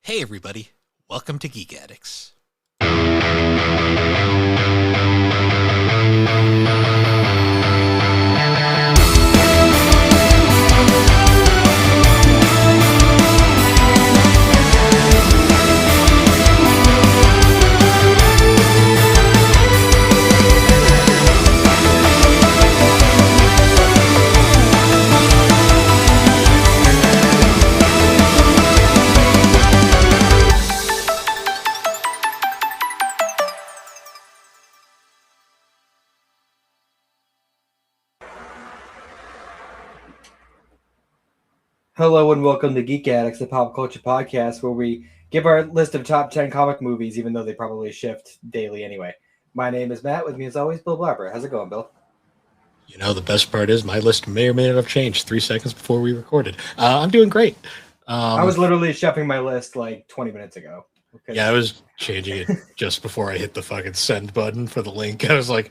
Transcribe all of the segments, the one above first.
Hey everybody, welcome to Geek Addicts. Hello and welcome to Geek Addicts, the pop culture podcast where we give our list of top 10 comic movies, even though they probably shift daily anyway. My name is Matt. With me, as always, Bill Barber. How's it going, Bill? You know, the best part is my list may or may not have changed 3 seconds before we recorded. I'm doing great. I was literally shuffling my list like 20 minutes ago. Yeah, I was changing it just before I hit the fucking send button for the link. I was like,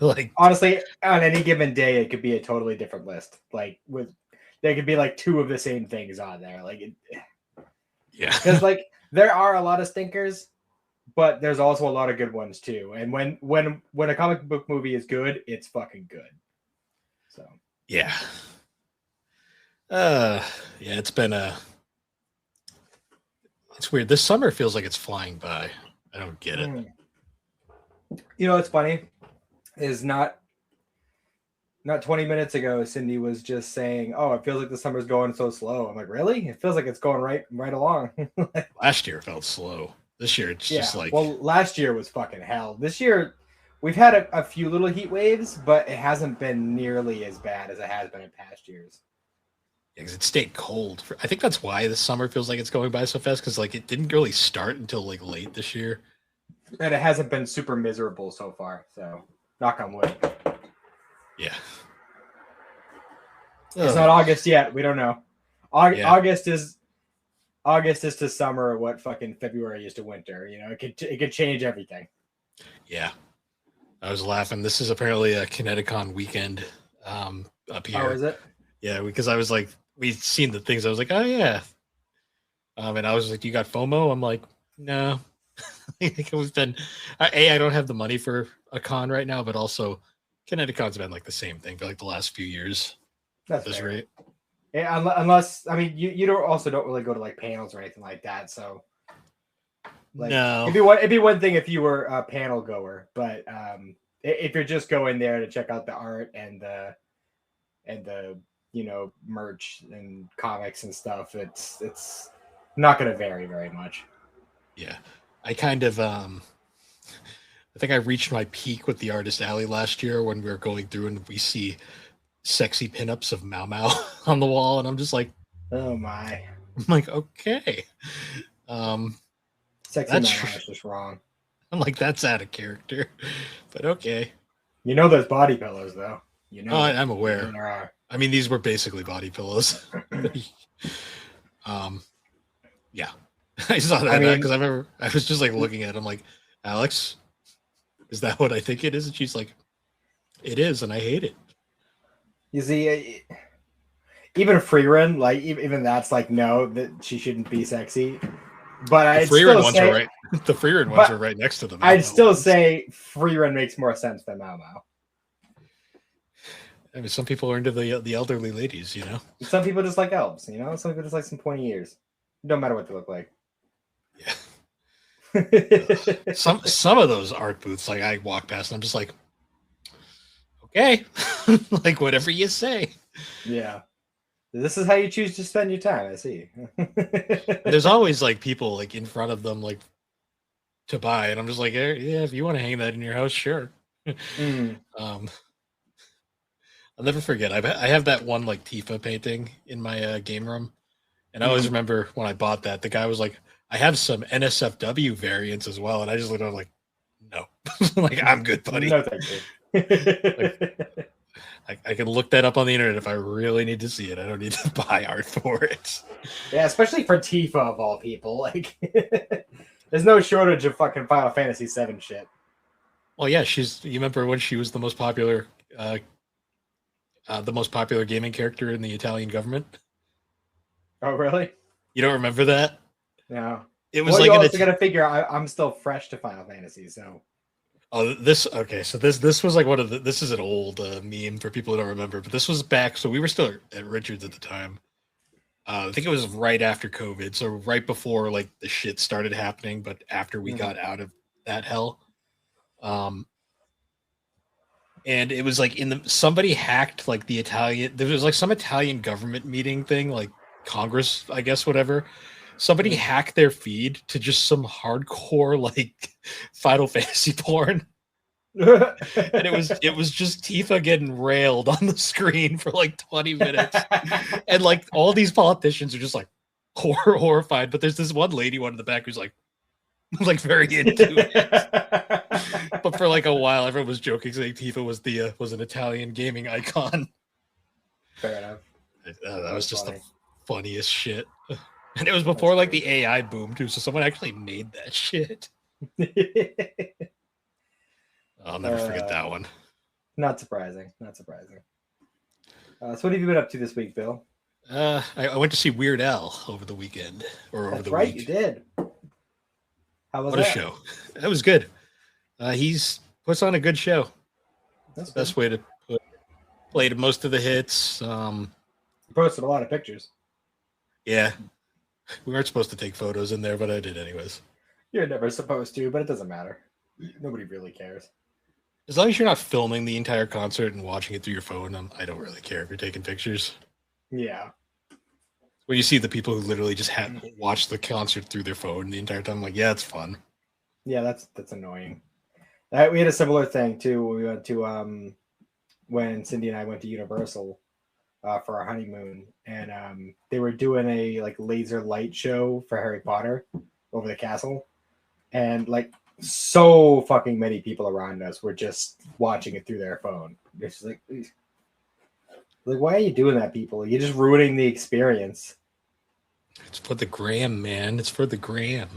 like honestly, on any given day, it could be a totally different list. There could be like two of the same things on there. yeah, because there are a lot of stinkers, but there's also a lot of good ones too. And when a comic book movie is good, it's fucking good. So yeah, it's been it's weird. This summer feels like it's flying by. I don't get it. You know what's funny is not 20 minutes ago, Cindy was just saying, "Oh, it feels like the summer's going so slow." I'm like, "Really? It feels like it's going right along." Last year felt slow. This year it's just like, well, last year was fucking hell. This year we've had a few little heat waves, but it hasn't been nearly as bad as it has been in past years. Yeah, because it stayed cold. I think that's why the summer feels like it's going by so fast. Because like it didn't really start until like late this year, and it hasn't been super miserable so far. So, knock on wood. Yeah. It's not August yet. We don't know. August is to summer what fucking February is to winter. You know, it could change everything. Yeah. I was laughing. This is apparently a Kineticon weekend up here. Oh, is it? Yeah, because I was like, we'd seen the things. I was like, oh yeah. And I was like, you got FOMO? I'm like, no. I think it been I don't have the money for a con right now, but also Kineticon's been like the same thing for like the last few years. That's this rate. Yeah, unless I mean you don't really go to like panels or anything like that. So no, it'd be one thing if you were a panel goer, but if you're just going there to check out the art and the merch and comics and stuff, it's not going to vary very much. Yeah, I kind of I think I reached my peak with the Artist Alley last year when we were going through and we see sexy pinups of Mau Mau on the wall, and I'm just like, oh my! I'm like, okay, sexy Mau Mau is just wrong. I'm like, that's out of character, but okay. You know, there's body pillows though. You know, I'm aware. There are. I mean, these were basically body pillows. Yeah, I saw that because I remember I was just like looking at him like, Alex, is that what I think it is? And she's like, it is, and I hate it. You see, even free run, like even that's like, no, that she shouldn't be sexy. But the free run ones are right. The free run ones are right next to them. I'd still say free run makes more sense than Mau Mau. I mean, some people are into the elderly ladies, you know. Some people just like elves, you know. Some people just like some pointy ears. No matter what they look like. Yeah. some of those art booths, like I walk past, and I'm just like, okay, like whatever you say. Yeah, this is how you choose to spend your time. I see. There's always like people like in front of them, like to buy, and I'm just like, yeah, if you want to hang that in your house, sure. I'll never forget. I have that one like Tifa painting in my game room, and I always remember when I bought that, the guy was like, I have some NSFW variants as well. And I just looked at him like, no. Like, I'm good, buddy. No, thank you. I can look that up on the internet if I really need to see it. I don't need to buy art for it. Yeah, especially for Tifa of all people. Like, there's no shortage of fucking Final Fantasy VII shit. Well, yeah, you remember when she was the most popular gaming character in the Italian government? Oh, really? You don't remember that? No. It was Well, like you an also got to figure I'm still fresh to Final Fantasy, so. oh this okay. So this was like one of the this is an old meme for people who don't remember, but this was back. So we were still at Richards at the time. I think it was right after COVID, so right before like the shit started happening, but after we got out of that hell. Um, and it was like somebody hacked like the Italian. There was like some Italian government meeting thing, like Congress, I guess, whatever. Somebody hacked their feed to just some hardcore like Final Fantasy porn. And it was just Tifa getting railed on the screen for like 20 minutes. And like all these politicians are just like horrified. But there's this one lady one in the back who's like very into it. But for like a while, everyone was joking saying Tifa was an Italian gaming icon. Fair enough. That was just funny. The funniest shit. And it was before like the AI boom too, so someone actually made that shit. I'll never forget that one. Not surprising. Not surprising. So what have you been up to this week, Bill? I went to see Weird Al over the weekend or over the week. You did. How was what that? A show. That was good. He's puts on a good show. That's the best way to put it. Played most of the hits. You posted a lot of pictures. Yeah. We weren't supposed to take photos in there, but I did anyways. You're never supposed to, but it doesn't matter. Nobody really cares. As long as you're not filming the entire concert and watching it through your phone, I don't really care if you're taking pictures. Yeah. When you see the people who literally just watched the concert through their phone the entire time, I'm like, yeah, it's fun. Yeah, that's annoying. We had a similar thing too when we went to when Cindy and I went to Universal for our honeymoon, and they were doing a like laser light show for Harry Potter over the castle, and like so fucking many people around us were just watching it through their phone. It's just like, why are you doing that, people? You're just ruining the experience. It's for the gram, man. It's for the gram.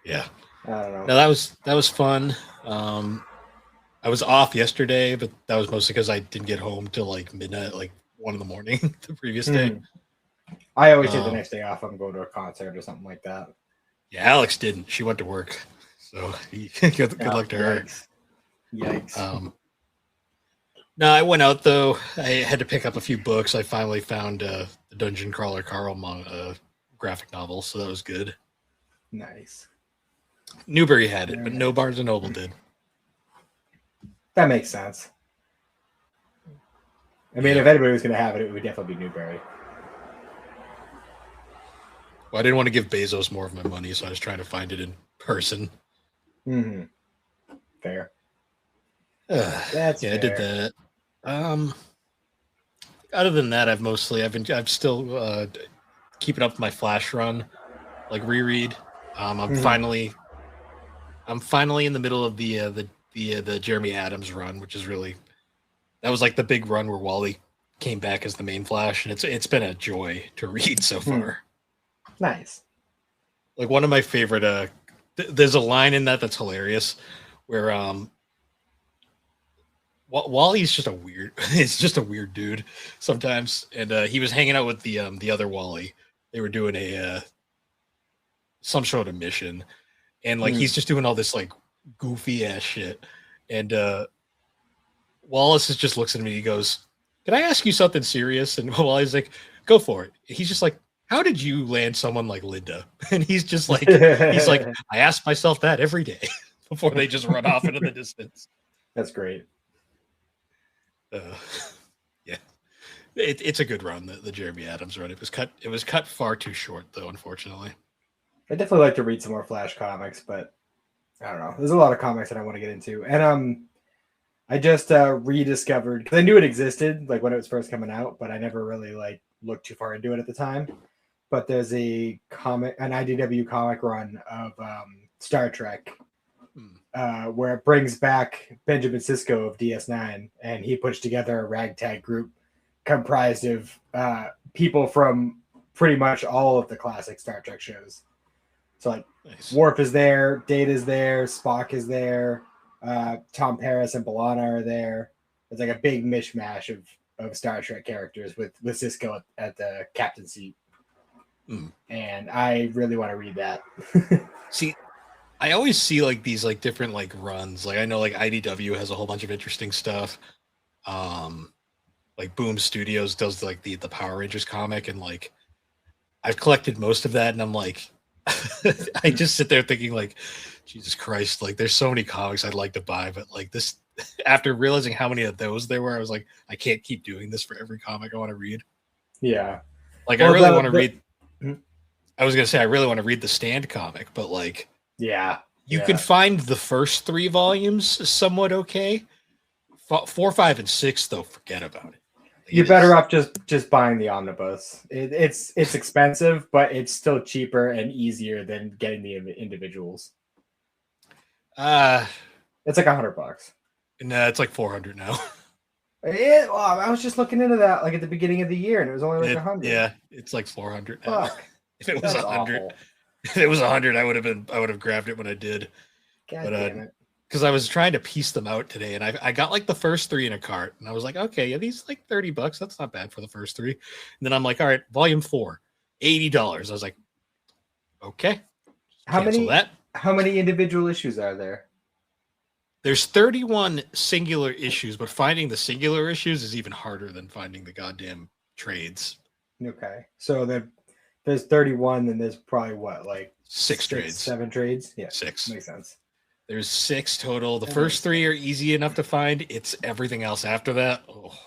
Yeah. I don't know. No, that was fun. I was off yesterday, but that was mostly because I didn't get home till like midnight, like 1 a.m. the previous day. I always take the next day off. I'm going to a concert or something like that. Yeah, Alex didn't. She went to work, so good luck to her. Yikes. No, I went out though. I had to pick up a few books. I finally found the Dungeon Crawler Carl graphic novel, so that was good. Nice. Newbury had it, but no Barnes and Noble did. That makes sense. I mean, if anybody was going to have it, it would definitely be Newbury. Well, I didn't want to give Bezos more of my money, so I was trying to find it in person. Mm-hmm. Fair. That's fair. I did that. Other than that, I'm still keeping up with my Flash run, like reread. I'm finally in the middle of the Jeremy Adams run, which is really that was like the big run where Wally came back as the main Flash, and it's been a joy to read so far. Nice. Like one of my favorite. There's a line in that's hilarious, where Wally's just it's just a weird dude sometimes, and he was hanging out with the other Wally. They were doing some sort of mission, and like he's just doing all this like goofy ass shit, and Wallace just looks at me. He goes, "Can I ask you something serious?" And Wally's like, "Go for it." He's just like, "How did you land someone like Linda?" And he's just like, I ask myself that every day before they just run off into the distance. That's great. Yeah, it's a good run. The Jeremy Adams run. It was cut far too short though, unfortunately. I definitely like to read some more Flash comics, but I don't know. There's a lot of comics that I want to get into, and I just rediscovered because I knew it existed like when it was first coming out, but I never really like looked too far into it at the time. But there's an IDW comic run of Star Trek. Where it brings back Benjamin Sisko of DS9, and he puts together a ragtag group comprised of people from pretty much all of the classic Star Trek shows. So like nice. Worf is there, Data's there, Spock is there, Tom Paris and B'Elanna are there. It's like a big mishmash of of Star Trek characters with Cisco at the captain seat. And I really want to read that. See, I always see like these like different like runs. Like I know like IDW has a whole bunch of interesting stuff. Like Boom Studios does like the Power Rangers comic, and like I've collected most of that, and I'm like, I just sit there thinking like, Jesus Christ, like there's so many comics I'd like to buy, but like this, after realizing how many of those there were, I was like, I can't keep doing this for every comic I want to read. Yeah, like well, I really want to read. I was gonna say I really want to read the Stand comic, but like, yeah, you can find the first 3 volumes somewhat okay. 4, 5, and 6 though, forget about it. You're better off just buying the omnibus. It's expensive, but it's still cheaper and easier than getting the individuals. It's like $100. No, it's like 400 now. Well, I was just looking into that like at the beginning of the year, and it was only like 100. Yeah, it's like 400 now. Fuck. If it was 100, if it was 100, I would have grabbed it when I did. God damn it. Because I was trying to piece them out today, and I got like the first 3 in a cart, and I was like, okay, yeah, these like $30. That's not bad for the first 3. And then I'm like, all right, volume 4, $80. I was like, okay. How many individual issues are there? There's 31 singular issues, but finding the singular issues is even harder than finding the goddamn trades. Okay, so there's 31, and there's probably what, like 6 trades, 7 trades? Yeah, 6 makes sense. There's 6 total. The first 3 are easy enough to find. It's everything else after that. Oh.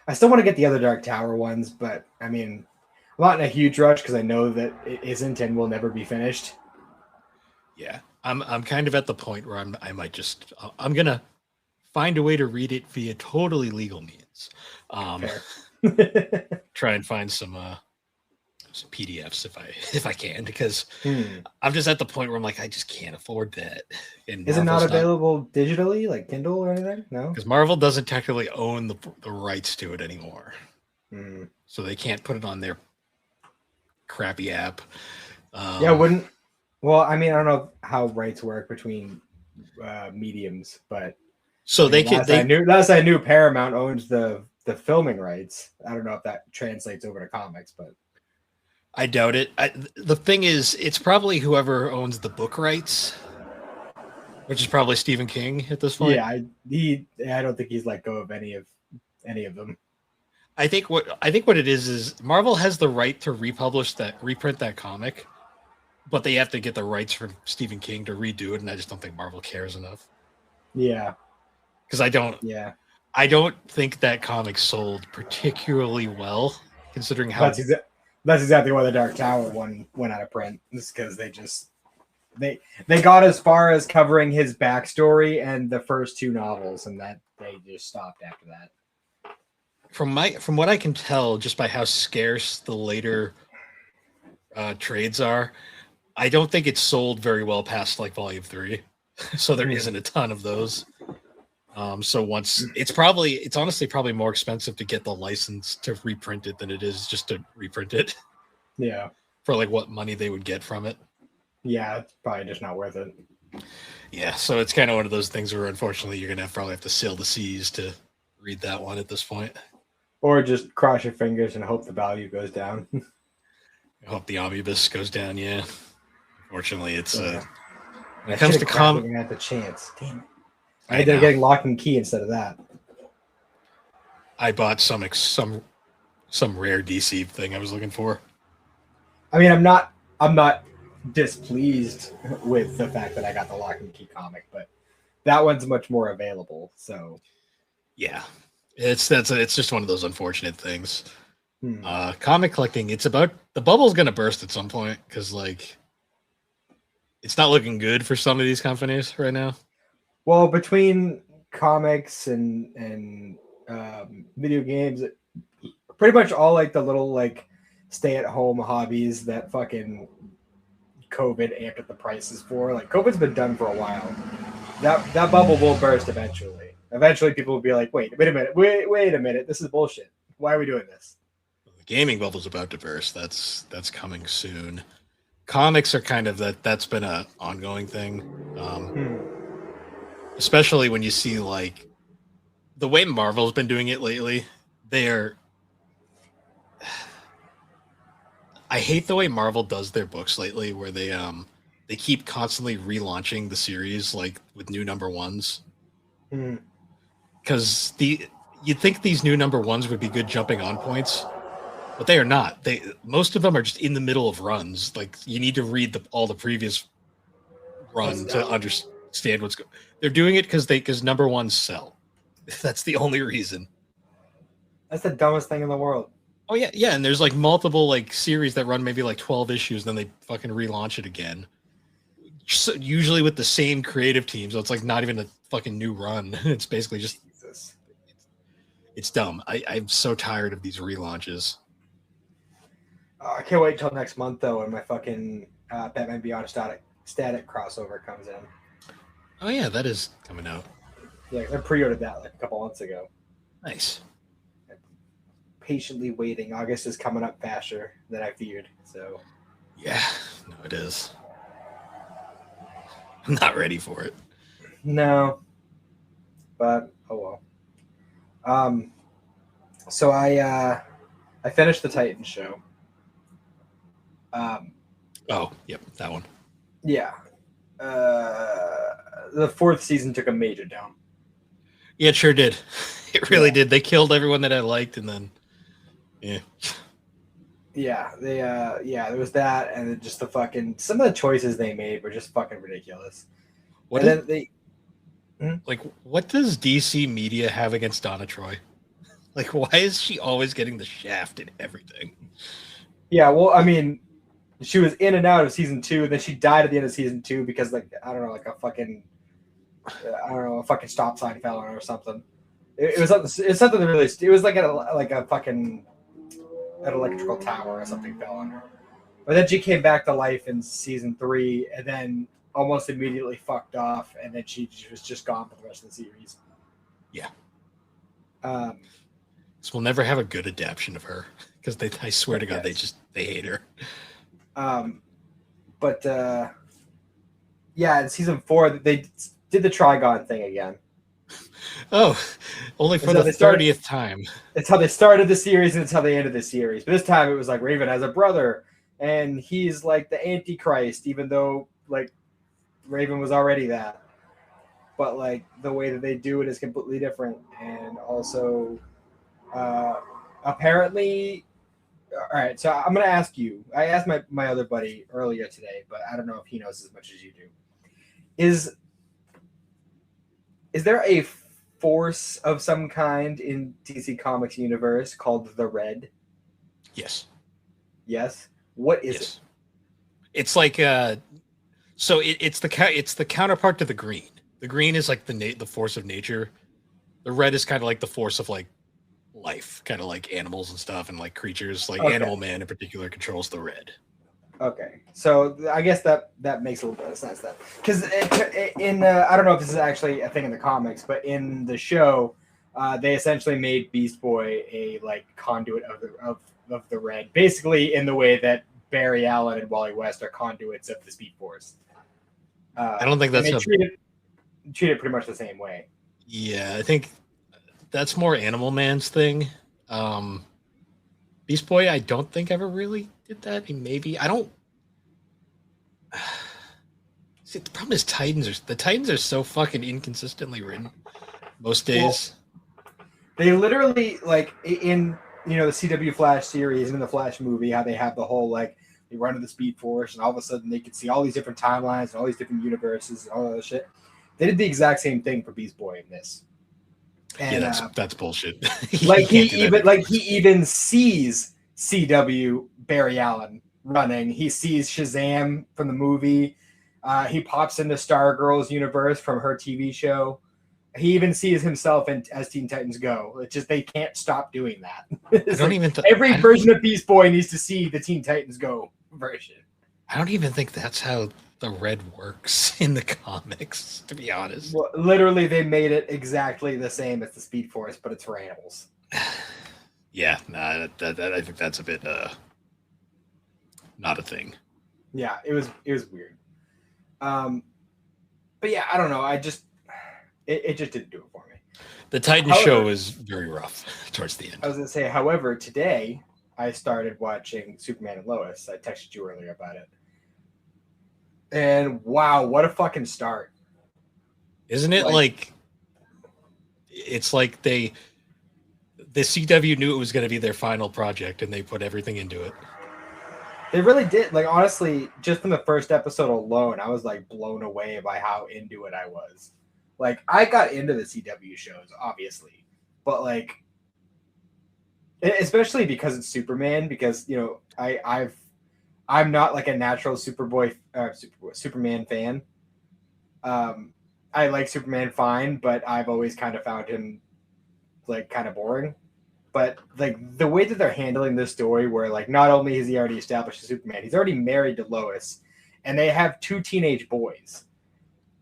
I still want to get the other Dark Tower ones, but I mean, I'm not in a huge rush because I know that it isn't and will never be finished. Yeah, I'm kind of at the point where I'm gonna find a way to read it via totally legal means. Try and find some PDFs if I can, because I'm just at the point where I'm like, I just can't afford that. And is it not available digitally, like Kindle or anything? No, because Marvel doesn't technically own the rights to it anymore, so they can't put it on their crappy app. Well, I mean, I don't know how rights work between mediums, but so last I knew Paramount owns the filming rights. I don't know if that translates over to comics, but I doubt it. The thing is, it's probably whoever owns the book rights, which is probably Stephen King at this point. Yeah, I don't think he's let go of any of them. I think what it is Marvel has the right to reprint that comic, but they have to get the rights from Stephen King to redo it, and I just don't think Marvel cares enough. Yeah, because I don't think that comic sold particularly well, considering how. That's exactly why the Dark Tower one went out of print. It's because they got as far as covering his backstory and the first 2 novels, and that they just stopped after that. From what I can tell, just by how scarce the later trades are, I don't think it's sold very well past like volume 3. So there isn't a ton of those. So once it's honestly probably more expensive to get the license to reprint it than it is just to reprint it. Yeah. For like what money they would get from it. Yeah, it's probably just not worth it. Yeah, so it's kind of one of those things where unfortunately you're gonna probably have to sail the seas to read that one at this point. Or just cross your fingers and hope the value goes down. I hope the omnibus goes down, yeah. Unfortunately, it's when it comes to comic, at the chance. Damn it! I ended up getting Lock and Key instead of that. I bought some rare DC thing I was looking for. I mean, I'm not displeased with the fact that I got the Lock and Key comic, but that one's much more available. So, yeah, it's just one of those unfortunate things. Comic collecting, it's about the bubble's gonna burst at some point because like it's not looking good for some of these companies right now. Well, between comics and video games, pretty much all like the little like stay-at-home hobbies that fucking COVID amped up the prices for. Like COVID's been done for a while. That bubble will burst eventually. Eventually, people will be like, wait a minute, this is bullshit. Why are we doing this? The gaming bubble's about to burst. That's coming soon. Comics are kind of that's been an ongoing thing. Especially when you see like the way Marvel's been doing it lately, they're. I hate the way Marvel does their books lately, where they keep constantly relaunching the series like with new number ones. Hmm. Because you'd think these new number ones would be good jumping on points, but they are not. Most of them are just in the middle of runs. Like you need to read all the previous run to understand what's going. They're doing it because number ones sell. That's the only reason. That's the dumbest thing in the world. Oh yeah, yeah, and there's like multiple like series that run maybe like 12 issues, then they fucking relaunch it again. Usually with the same creative team, so it's like not even a fucking new run. It's basically just Jesus. it's dumb. I'm so tired of these relaunches. I can't wait till next month though, when my fucking Batman Beyond static crossover comes in. Oh yeah, that is coming out. Yeah, I pre-ordered that like a couple months ago. Nice. I'm patiently waiting. August is coming up faster than I feared. So yeah, no, it is. I'm not ready for it. No, but oh well. So I finished the Titans show. Oh, yep, that one. Yeah. The fourth season took a major down. Yeah, it sure did. It really did. They killed everyone that I liked, and then yeah. Yeah, there was that, and then just the fucking some of the choices they made were just fucking ridiculous. What and then like what does DC media have against Donna Troy? Like, why is she always getting the shaft in everything? Yeah, well, I mean, she was in and out of season 2, and then she died at the end of season 2 because, like, I don't know, like a fucking stop sign fell on her or something. It was something that really. It was like a fucking an electrical tower or something fell on her. But then she came back to life in season 3, and then almost immediately fucked off, and then she was just gone for the rest of the series. Yeah. So we'll never have a good adaptation of her because I swear to God, they hate her. But in season 4, they did the Trigon thing again. Oh, only for the 30th time. It's how they started the series, and it's how they ended the series. But this time, it was like Raven has a brother, and he's like the Antichrist, even though like Raven was already that. But like the way that they do it is completely different, and also apparently. All right, so I'm gonna ask you. I asked my other buddy earlier today, but I don't know if he knows as much as you do. Is there a force of some kind in DC Comics universe called the Red? Yes. Yes. What is it? It's like so it's the counterpart to the green. The green is like the force of nature. The red is kind of like the force of like life, kind of like animals and stuff and like creatures. Like Animal Man in particular controls the red. Okay, so I guess that makes a little bit of sense then, because in I don't know if this is actually a thing in the comics, but in the show, they essentially made Beast Boy a like conduit of the red, basically in the way that Barry Allen and Wally West are conduits of the Speed Force. I don't think that's treat it pretty much the same way. Yeah, I think that's more Animal Man's thing. Beast Boy, I don't think ever really did that. Maybe I don't. See, the problem is the Titans are so fucking inconsistently written most days. Well, they literally like in the CW Flash series and in the Flash movie, how they have the whole like they run to the Speed Force and all of a sudden they can see all these different timelines and all these different universes and all that shit. They did the exact same thing for Beast Boy in this. And, yeah, that's bullshit. he even sees CW Barry Allen running. He sees Shazam from the movie. He pops into Stargirl's universe from her TV show. He even sees himself as Teen Titans Go. It's just they can't stop doing that. Every version of Beast Boy needs to see the Teen Titans Go version. I don't even think that's how the red works in the comics, to be honest. Well, literally, they made it exactly the same as the Speed Force, but it's for animals. Yeah, I think that's a bit not a thing. Yeah, it was weird. But yeah, I don't know. It just didn't do it for me. The Titan show is very rough towards the end. I was going to say, however, today I started watching Superman and Lois. I texted you earlier about it. And wow, what a fucking start. Isn't it like it's like the CW knew it was going to be their final project and they put everything into it. They really did. Like, honestly, just from the first episode alone, I was like blown away by how into it I was. Like, I got into the CW shows, obviously, but like, especially because it's Superman. Because you know, I'm not like a natural Superman fan. I like Superman fine, but I've always kind of found him like kind of boring. But like the way that they're handling this story, where like not only has he already established a Superman, he's already married to Lois, and they have 2 teenage boys,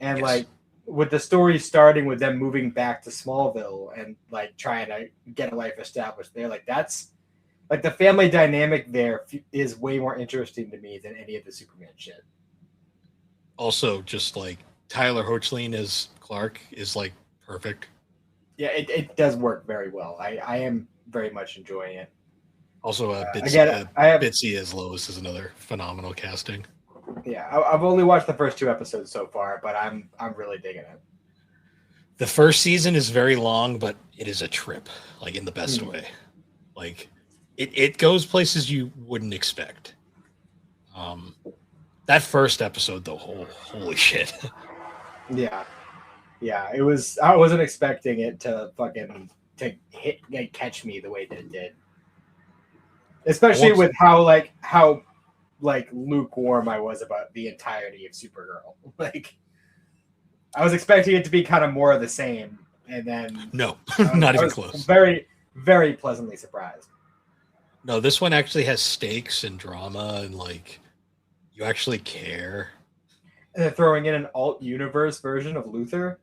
and like with the story starting with them moving back to Smallville and like trying to get a life established there, like that's like the family dynamic there is way more interesting to me than any of the Superman shit. Also, just like Tyler Hoechlin as Clark is like perfect. Yeah, it does work very well. I am very much enjoying it. Also, Bitsy as Lois is another phenomenal casting. Yeah, I've only watched the first 2 episodes so far, but I'm really digging it. The first season is very long, but it is a trip, like in the best way. Like it goes places you wouldn't expect. That first episode, though, holy shit. Yeah, it was. I wasn't expecting it to fucking catch me the way that it did. Especially with how lukewarm I was about the entirety of Supergirl. Like, I was expecting it to be kind of more of the same, and then no, not even close. Very, very pleasantly surprised. No, this one actually has stakes and drama, and like you actually care. And they're throwing in an alt universe version of Luthor.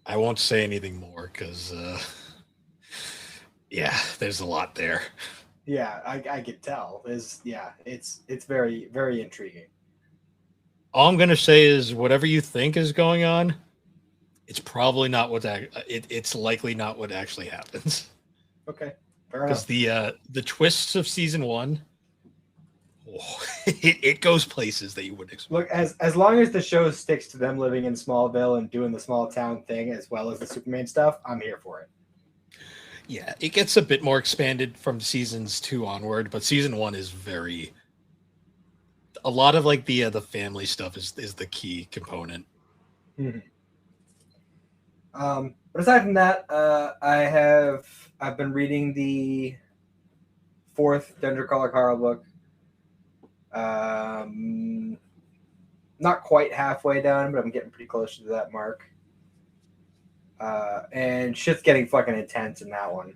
I won't say anything more because, there's a lot there. Yeah, I could tell. It's very, very intriguing. All I'm gonna say is whatever you think is going on, it's probably not it's likely not what actually happens. Okay, fair enough. Because the twists of season 1, it goes places that you wouldn't expect. Look, as long as the show sticks to them living in Smallville and doing the small town thing as well as the Superman stuff, I'm here for it. Yeah, it gets a bit more expanded from seasons 2 onward, but season 1 is a lot of like the family stuff is the key component. Mm-hmm. But aside from that, I've been reading the 4th Dendra Color book. Not quite halfway done, but I'm getting pretty close to that mark. And shit's getting fucking intense in that one.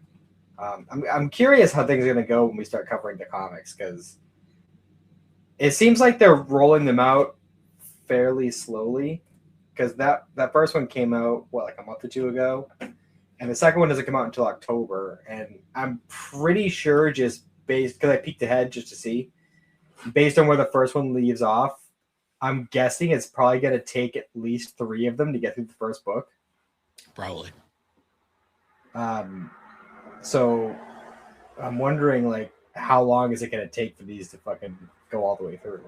I'm curious how things are gonna go when we start covering the comics, because it seems like they're rolling them out fairly slowly. Because that first one came out like a month or 2 ago, and the second one doesn't come out until October. And I'm pretty sure, just based because I peeked ahead just to see, based on where the first one leaves off, I'm guessing it's probably going to take at least 3 of them to get through the first book. Probably. So I'm wondering, like, how long is it going to take for these to fucking go all the way through?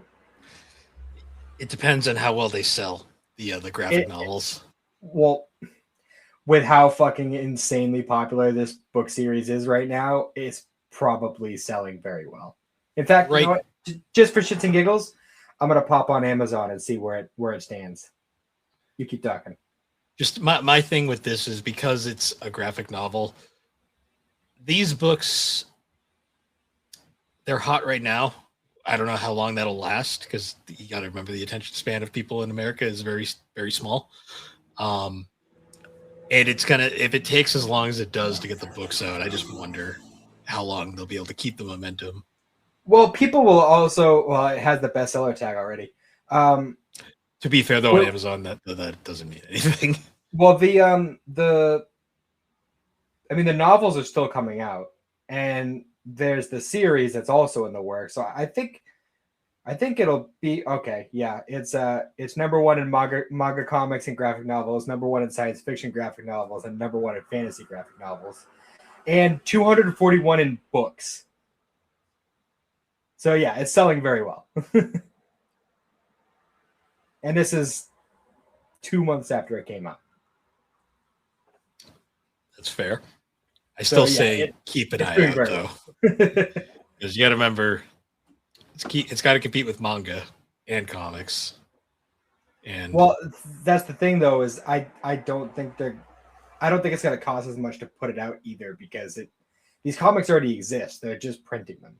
It depends on how well they sell the graphic novels. Well, with how fucking insanely popular this book series is right now, it's probably selling very well. In fact, you know what? Just for shits and giggles, I'm gonna pop on Amazon and see where it stands. You keep talking. Just my thing with this is because it's a graphic novel. These books, they're hot right now. I don't know how long that'll last, because you got to remember the attention span of people in America is very, very small. And it's if it takes as long as it does to get the books out, I just wonder how long they'll be able to keep the momentum. Well, people will also. Well, it has the bestseller tag already. To be fair, though, on Amazon, that doesn't mean anything. Well, the novels are still coming out, and there's the series that's also in the works. So I think I think it'll be okay. Yeah, it's number one in manga comics and graphic novels, number one in science fiction graphic novels, and number one in fantasy graphic novels, and 241 in books. So yeah, it's selling very well. And this is 2 months after it came out. That's fair. I still say keep an eye out though, because you got to remember it's got to compete with manga and comics. And well, that's the thing though, is I don't think it's going to cost as much to put it out either, because these comics already exist. They're just printing them.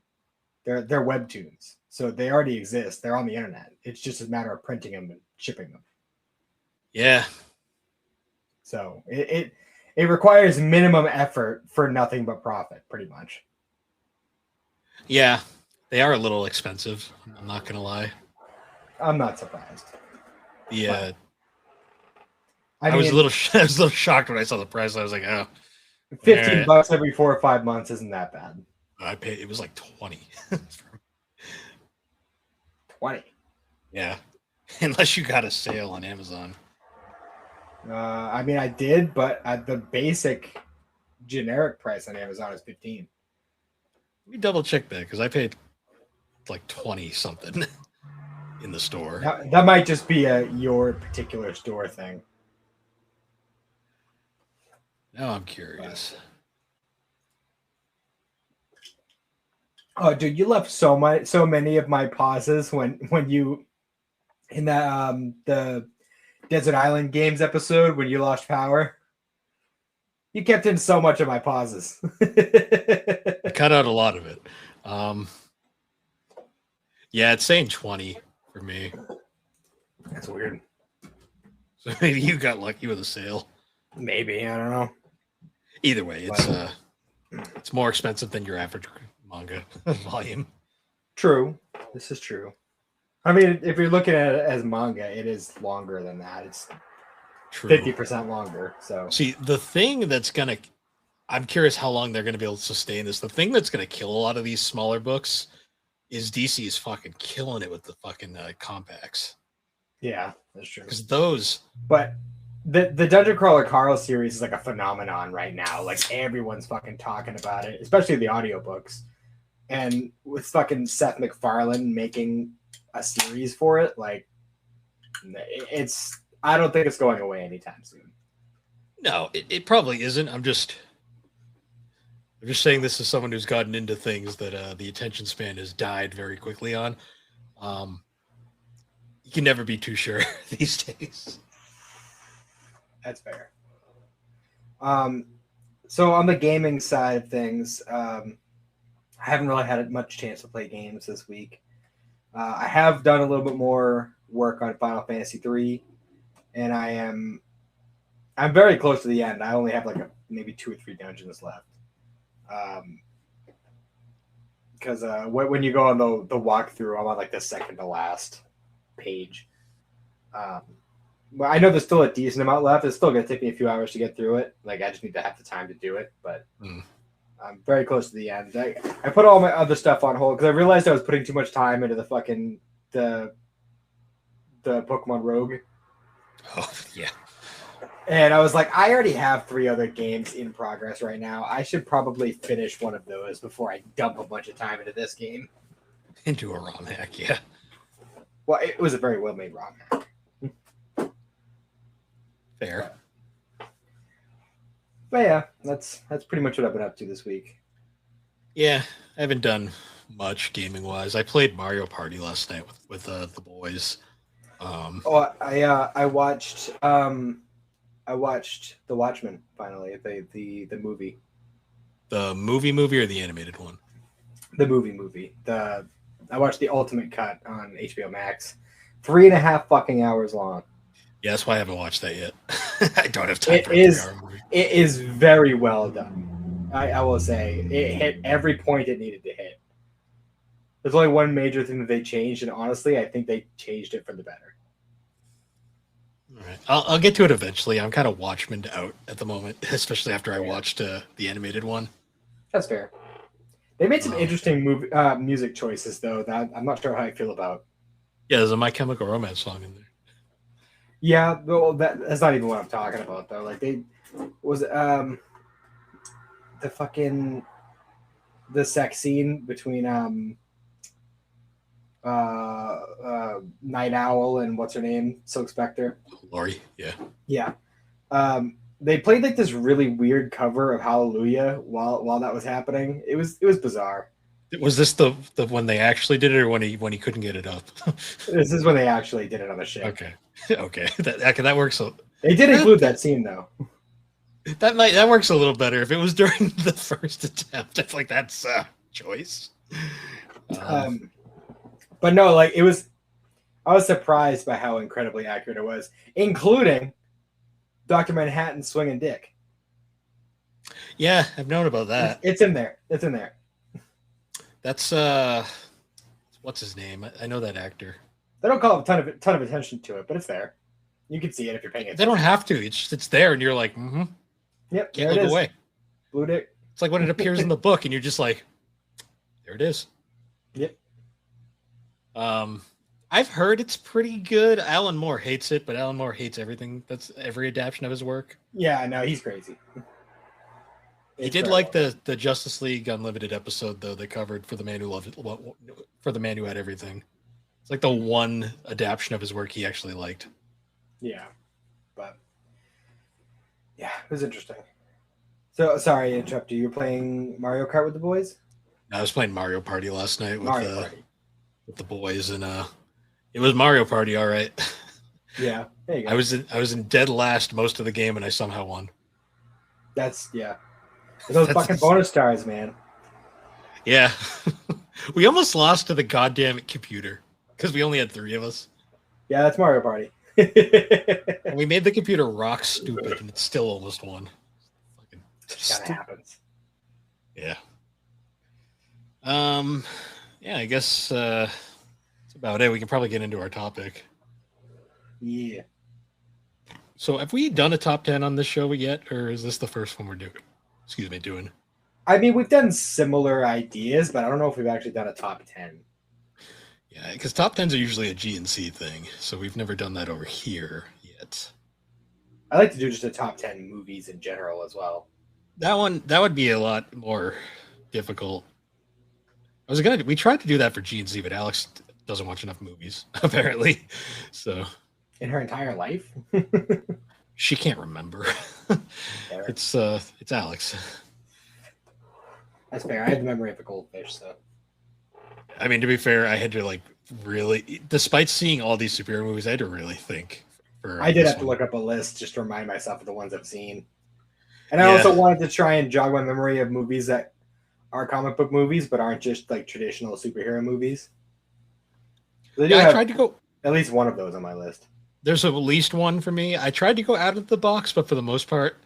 They're webtoons, so they already exist. They're on the internet. It's just a matter of printing them and shipping them. Yeah. So it requires minimum effort for nothing but profit, pretty much. Yeah, they are a little expensive. I'm not gonna lie. I'm not surprised. Yeah. I was a little shocked when I saw the price. I was like, oh, $15 every 4 or 5 months isn't that bad. I paid. It was like 20. 20. Yeah, unless you got a sale on Amazon. I mean, I did, but at the basic generic price on Amazon is 15. Let me double check that, because I paid like 20 something in the store. That might just be your particular store thing. Now I'm curious. Oh, dude, you left so many of my pauses when you in that the Desert Island Games episode when you lost power. You kept in so much of my pauses. I cut out a lot of it. Yeah, it's saying 20 for me. That's weird. So maybe you got lucky with a sale. Maybe, I don't know. Either way, it's more expensive than your average manga volume. True. This is true. I mean, if you're looking at it as manga, it is longer than that. It's true. 50% longer. So see, the thing that's gonna, I'm curious how long they're gonna be able to sustain this. The thing that's gonna kill a lot of these smaller books is DC is fucking killing it with the fucking compacts. Yeah, that's true. Because those, but the Dungeon Crawler Carl series is like a phenomenon right now. Like everyone's fucking talking about it, especially the audiobooks. And with fucking Seth MacFarlane making a series for it, like I don't think it's going away anytime soon. No, it probably isn't. I'm just saying this as someone who's gotten into things that the attention span has died very quickly on. You can never be too sure these days. That's fair. So on the gaming side of things, I haven't really had much chance to play games this week. I have done a little bit more work on Final Fantasy 3, and I'm very close to the end. I only have like maybe 2 or 3 dungeons left. Because when you go on the walkthrough, I'm on like the second to last page. Well, I know there's still a decent amount left. It's still going to take me a few hours to get through it. Like, I just need to have the time to do it. But I'm very close to the end. I put all my other stuff on hold because I realized I was putting too much time into the fucking the Pokemon Rogue. Oh, yeah. And I was like, I already have 3 other games in progress right now. I should probably finish one of those before I dump a bunch of time into this game. Into a ROM hack, yeah. Well, it was a very well-made ROM hack. Fair. But yeah, that's pretty much what I've been up to this week. Yeah, I haven't done much gaming wise. I played Mario Party last night with the boys. I watched The Watchmen finally. The movie. The movie or the animated one? The movie. I watched the ultimate cut on HBO Max. 3.5 fucking hours long. Yeah, that's why I haven't watched that yet. I don't have time It is very well done. I will say it hit every point it needed to hit. There's only one major thing that they changed, and honestly, I think they changed it for the better. All right, I'll get to it eventually. I'm kind of Watchmen'd out at the moment, especially after I watched the animated one. That's fair. They made some interesting music choices though that I'm not sure how I feel about. Yeah, there's a My Chemical Romance song in there. Yeah, well, that's not even what I'm talking about though. Like they was the fucking the sex scene between Night Owl and what's her name, Silk Spectre. Lori, yeah. Yeah. They played like this really weird cover of Hallelujah while that was happening. It was bizarre. Was this the when they actually did it, or when he couldn't get it up? This is when they actually did it on the ship. Okay, okay, that works. They did include that scene though. That works a little better if it was during the first attempt. I feel like that's a choice. But no, like it was. I was surprised by how incredibly accurate it was, including Dr. Manhattan swinging dick. Yeah, I've known about that. It's in there. It's in there. That's what's his name? I know that actor. They don't call a ton of attention to it, but it's there. You can see it if you're paying attention. They don't have to. It's there, and you're like, mm-hmm. Yep, Can't look away. Blue dick. It's like when it appears in the book, and you're just like, there it is. Yep. I've heard it's pretty good. Alan Moore hates it, but Alan Moore hates everything. That's every adaptation of his work. Yeah, no, he's crazy. He did like the Justice League Unlimited episode though they covered for the man who loved it, for the man who had everything. It's like the one adaptation of his work he actually liked. Yeah, but yeah, it was interesting. So sorry to interrupt you. You're playing Mario Kart with the boys? I was playing Mario Party last night with the boys, and it was Mario Party, all right. Yeah, there you go. I was in dead last most of the game, and I somehow won. That's those fucking bonus stars, man. Yeah, we almost lost to the goddamn computer because we only had 3 of us. Yeah, that's Mario Party. And we made the computer rock stupid, and it still almost won. Fucking kind of happens. Yeah. Yeah, I guess that's about it. We can probably get into our topic. Yeah. So have we done a top 10 on this show yet, or is this the first one we're doing? Doing. I mean, we've done similar ideas, but I don't know if we've actually done a top 10. Yeah, because top 10s are usually a GNC thing, so we've never done that over here yet. I like to do just a top 10 movies in general as well. That would be a lot more difficult. We tried to do that for GNC, but Alex doesn't watch enough movies, apparently. So in her entire life? She can't remember. It's Alex. That's fair. I had the memory of a goldfish, so. I mean, to be fair, I had to like really, despite seeing all these superhero movies, I had to really think. I did have to look up a list just to remind myself of the ones I've seen. And I also wanted to try and jog my memory of movies that are comic book movies, but aren't just like traditional superhero movies. I tried to go at least one of those on my list. There's at least one for me. I tried to go out of the box, but for the most part,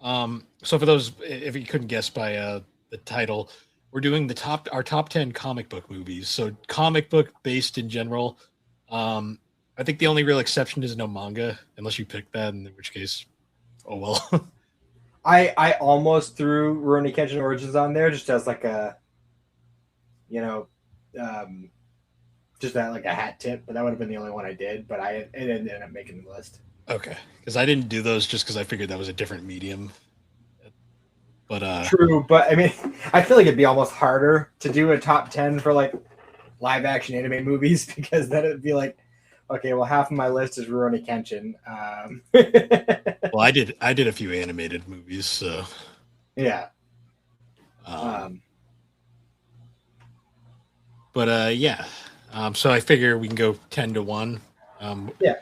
so for those, if you couldn't guess by the title, we're doing our top 10 comic book movies. So comic book based in general. I think the only real exception is no manga, unless you pick that, in which case, oh well. I almost threw Rurouni Kenshin Origins on there just as like a, just that like a hat tip, but that would have been the only one I did. But it ended up making the list. Okay, because I didn't do those just because I figured that was a different medium. But true, but I mean, I feel like it'd be almost harder to do a top 10 for like live action anime movies because then it'd be like, okay, well, half of my list is Rurouni Kenshin. Well, I did a few animated movies, so yeah. Yeah. So I figure we can go 10 to 1. Yeah.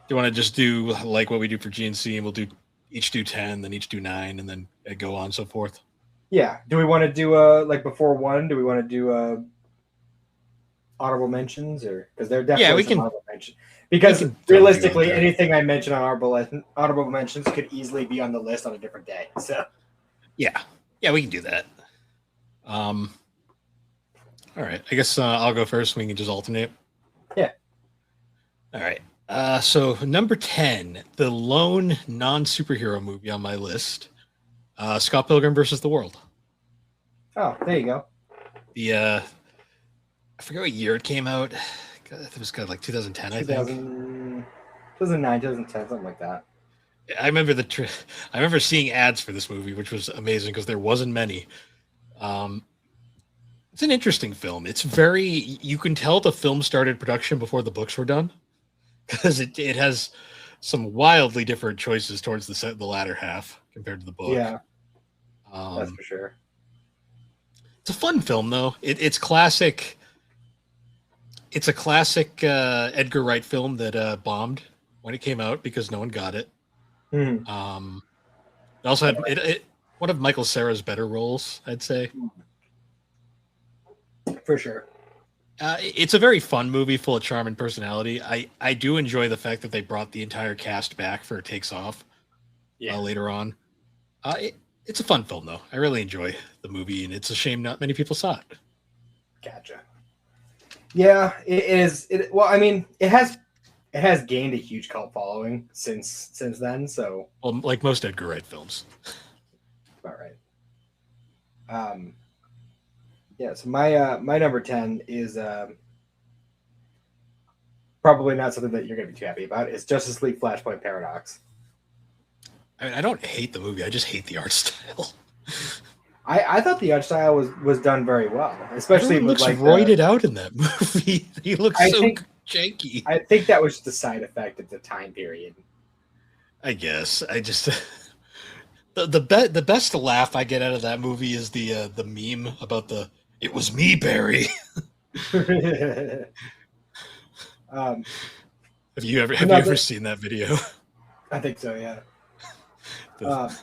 Do you want to just do like what we do for GNC, and we'll each do 10, then each do 9, and then go on so forth? Yeah. Do we want to do like before 1? Do we want to do honorable mentions, or because they're definitely honorable mentions? Because realistically, anything I mention on honorable mentions could easily be on the list on a different day. So yeah, we can do that. All right. I guess I'll go first. We can just alternate. Yeah. All right. So number 10, the lone non-superhero movie on my list, Scott Pilgrim versus the World. Oh, there you go. The I forget what year it came out. God, it was kind of like 2010, I think. 2000, 2009, 2010, something like that. I remember I remember seeing ads for this movie, which was amazing because there wasn't many. Um, it's an interesting film. It's very you can tell the film started production before the books were done because it has some wildly different choices towards the latter half compared to the book. Yeah, that's Um, for sure. it's a fun film though. It's classic. It's a classic Edgar Wright film that bombed when it came out because no one got it. Hmm. Um, it also had one of Michael Cera's better roles, I'd say. For sure. It's a very fun movie, full of charm and personality. I do enjoy the fact that they brought the entire cast back for Takes Off Yeah, later on. It's a fun film, though. I really enjoy the movie, and it's a shame not many people saw it. gotcha. Yeah, it is. Well, I mean, it has gained a huge cult following since then. So, Well, like most Edgar Wright films. all right. Um, yeah. So my number 10 is probably not something that you're going to be too happy about. It's Justice League Flashpoint Paradox. I mean, I don't hate the movie. I just hate the art style. I thought the art style was done very well, especially Everyone with looks like roided out in that movie. He looks I so think janky. I think that was just a side effect of the time period. I guess I just the best laugh I get out of that movie is the meme about the "It was me, Barry." um, Have you ever seen that video? I think so. Yeah. The-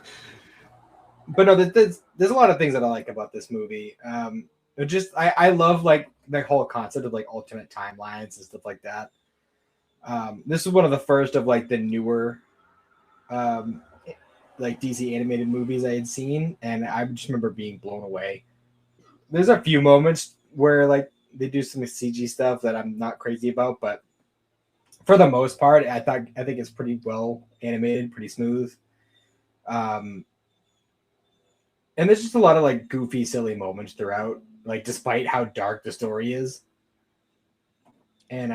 But no, there's a lot of things that I like about this movie. I love like the whole concept of like alternate timelines and stuff like that. This is one of the first of like the newer, um, like DC animated movies I had seen, and I just remember being blown away. There's a few moments where like they do some CG stuff that I'm not crazy about, but for the most part, I think it's pretty well animated, pretty smooth. Um, and there's just a lot of like goofy, silly moments throughout, like despite how dark the story is. And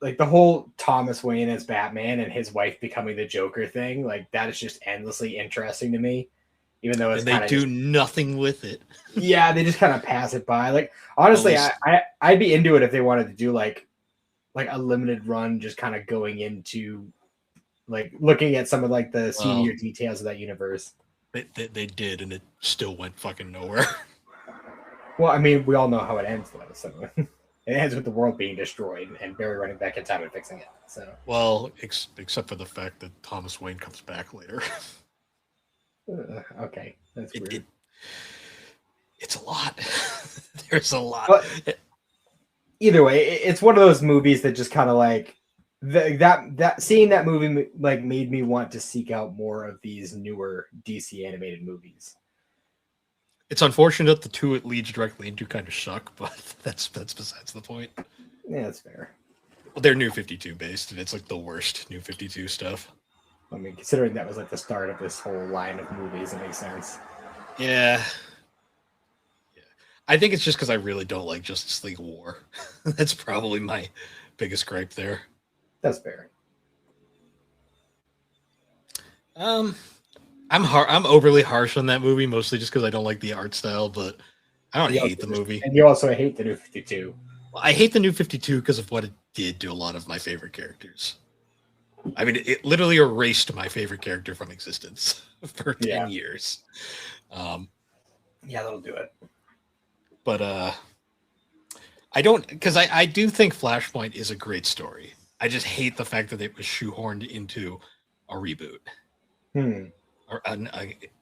like the whole Thomas Wayne as Batman and his wife becoming the Joker thing, like that is just endlessly interesting to me. Even though it's and they kind of do nothing with it. yeah, they just kind of pass it by. Like honestly, least- I'd be into it if they wanted to do like a limited run, just kind of going into like looking at some of like the seedier details of that universe. They did, and it still went fucking nowhere. Well, I mean, we all know how it ends, though. So it ends with the world being destroyed and Barry running back in time and fixing it. So, Well, except for the fact that Thomas Wayne comes back later. okay, that's weird. It's a lot. There's a lot. But either way, it's one of those movies that just kind of like that seeing that movie like made me want to seek out more of these newer DC animated movies. It's unfortunate the two it leads directly into kind of suck, but that's besides the point. Yeah, that's fair. Well, they're New 52 based, and it's like the worst New 52 stuff. I mean, considering that was like the start of this whole line of movies, it makes sense. Yeah. I think it's just because I really don't like Justice League War. That's probably my biggest gripe there. That's fair. I'm overly harsh on that movie, mostly just because I don't like the art style, but I don't hate the movie. And you also hate the New 52. I hate the New 52 because of what it did to a lot of my favorite characters. I mean, it literally erased my favorite character from existence for 10 years. Yeah, that'll do it. But I don't, because I do think Flashpoint is a great story. I just hate the fact that it was shoehorned into a reboot. Or an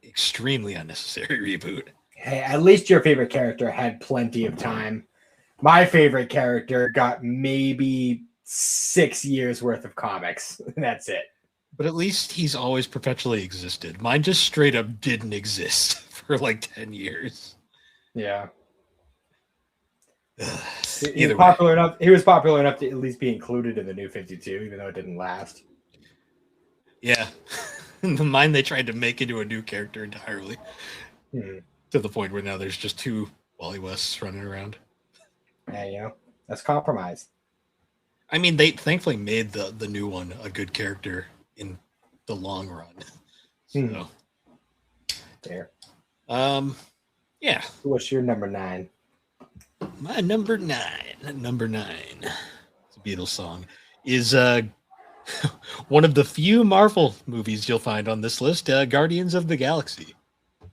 extremely unnecessary reboot. Hey, at least your favorite character had plenty of time. My favorite character got maybe 6 years worth of comics. That's it. But at least he's always perpetually existed. Mine just straight up didn't exist for like 10 years. Yeah. He Either was popular enough. He was popular enough to at least be included in the New 52, even though it didn't last. Yeah. Mine they tried to make into a new character entirely. To the point where now there's just two Wally West's running around. And that's compromise. I mean, they thankfully made the new one a good character in the long run. So, There. Yeah. What's your number 9? My number nine, it's a Beatles song, is one of the few Marvel movies you'll find on this list, Guardians of the Galaxy.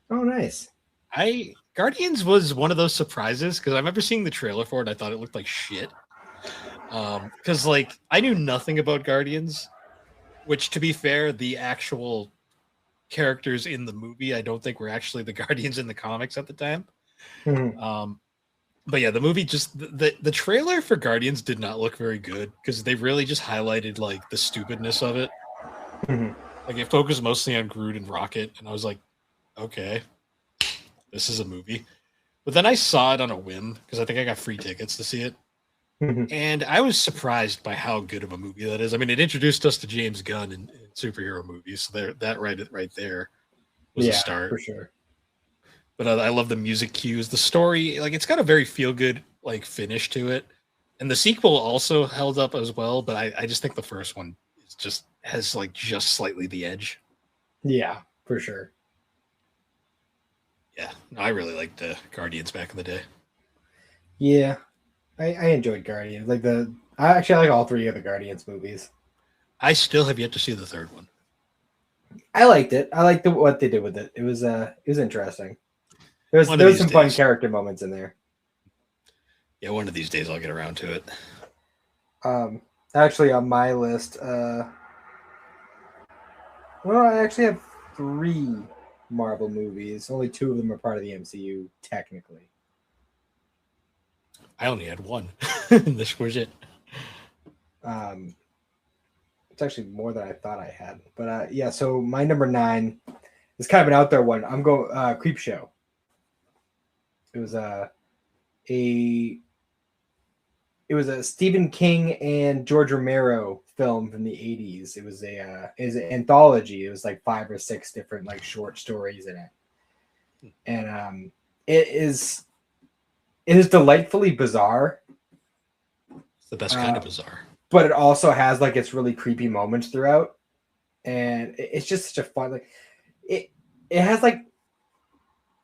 Oh, nice. Guardians was one of those surprises because I remember seeing the trailer for it. I thought it looked like shit. Because like I knew nothing about Guardians, which to be fair, the actual characters in the movie I don't think were actually the Guardians in the comics at the time. But yeah, the movie just the trailer for Guardians did not look very good because they really just highlighted like the stupidness of it. Like it focused mostly on Groot and Rocket, and I was like, okay, this is a movie. But then I saw it on a whim because I think I got free tickets to see it. And I was surprised by how good of a movie that is. I mean, it introduced us to James Gunn in superhero movies. So that right there was a start. For sure. But I love the music cues, the story. Like it's got a very feel good like finish to it, and the sequel also held up as well. But I just think the first one is has like just slightly the edge. Yeah, for sure. Yeah, no, I really liked Guardians back in the day. Yeah, I enjoyed Guardians. I actually like all 3 of the Guardians movies. I still have yet to see the third one. I liked it. I liked what they did with it. It was interesting. There was some fun character moments in there. Yeah, one of these days I'll get around to it. Actually, on my list, well, I actually have 3 Marvel movies. Only 2 of them are part of the MCU, technically. I only had 1. This was it. It's actually more than I thought I had. But yeah, so my number 9 is kind of an out there one. I'm going Creepshow. It was a Stephen King and George Romero film from the 80s. It was an anthology. It was like 5 or 6 different like short stories in it. And it is delightfully bizarre. It's the best kind of bizarre. But it also has like its really creepy moments throughout. And it's just such a fun like it has like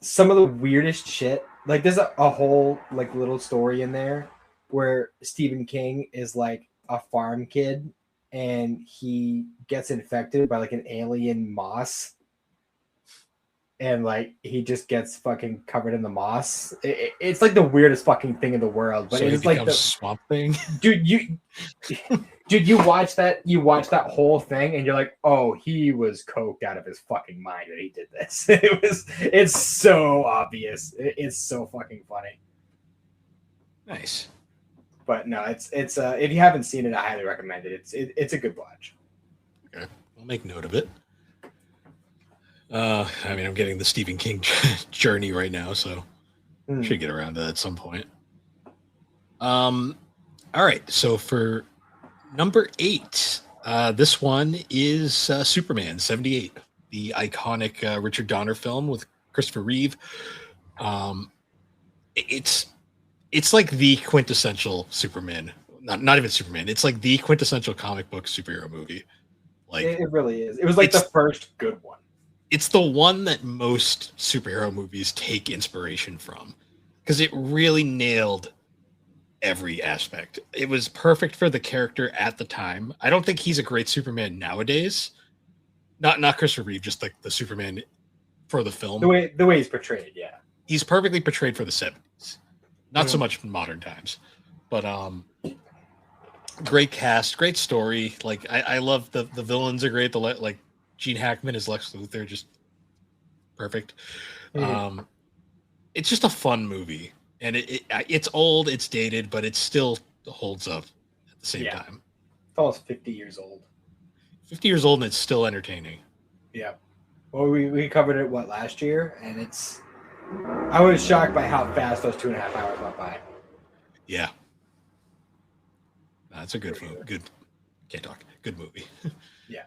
some of the weirdest shit. Like there's a whole like little story in there where Stephen King is like a farm kid and he gets infected by like an alien moss. And like he just gets fucking covered in the moss. It's like the weirdest fucking thing in the world. But so it's like the Swamp Thing. Dude, you watch that whole thing and you're like, oh, he was coked out of his fucking mind when he did this. It's so obvious. It's so fucking funny. Nice. But no, it's if you haven't seen it, I highly recommend it. It's a good watch. Okay, I'll make note of it. I mean, I'm getting the Stephen King journey right now, so should get around to that at some point. All right, so for number 8, this one is Superman 78, the iconic Richard Donner film with Christopher Reeve. It's like the quintessential Superman. Not even Superman. It's like the quintessential comic book superhero movie. Like it really is. It was like the first good one. It's the one that most superhero movies take inspiration from because it really nailed every aspect. It was perfect for the character at the time. I don't think he's a great Superman nowadays. Not Christopher Reeve, just like the Superman for the film. The way he's portrayed, yeah. He's perfectly portrayed for the 70s. Not so much modern times. But great cast, great story. Like I love the villains are great. Like Gene Hackman is Lex Luthor, just perfect. It's just a fun movie, and it's old, it's dated, but it still holds up at the same time. It's almost 50 years old. 50 years old, and it's still entertaining. Yeah. Well, we covered it last year, and I was shocked by how fast those 2.5 hours went by. Yeah. That's a good movie. Good. Can't talk. Good movie. Yeah.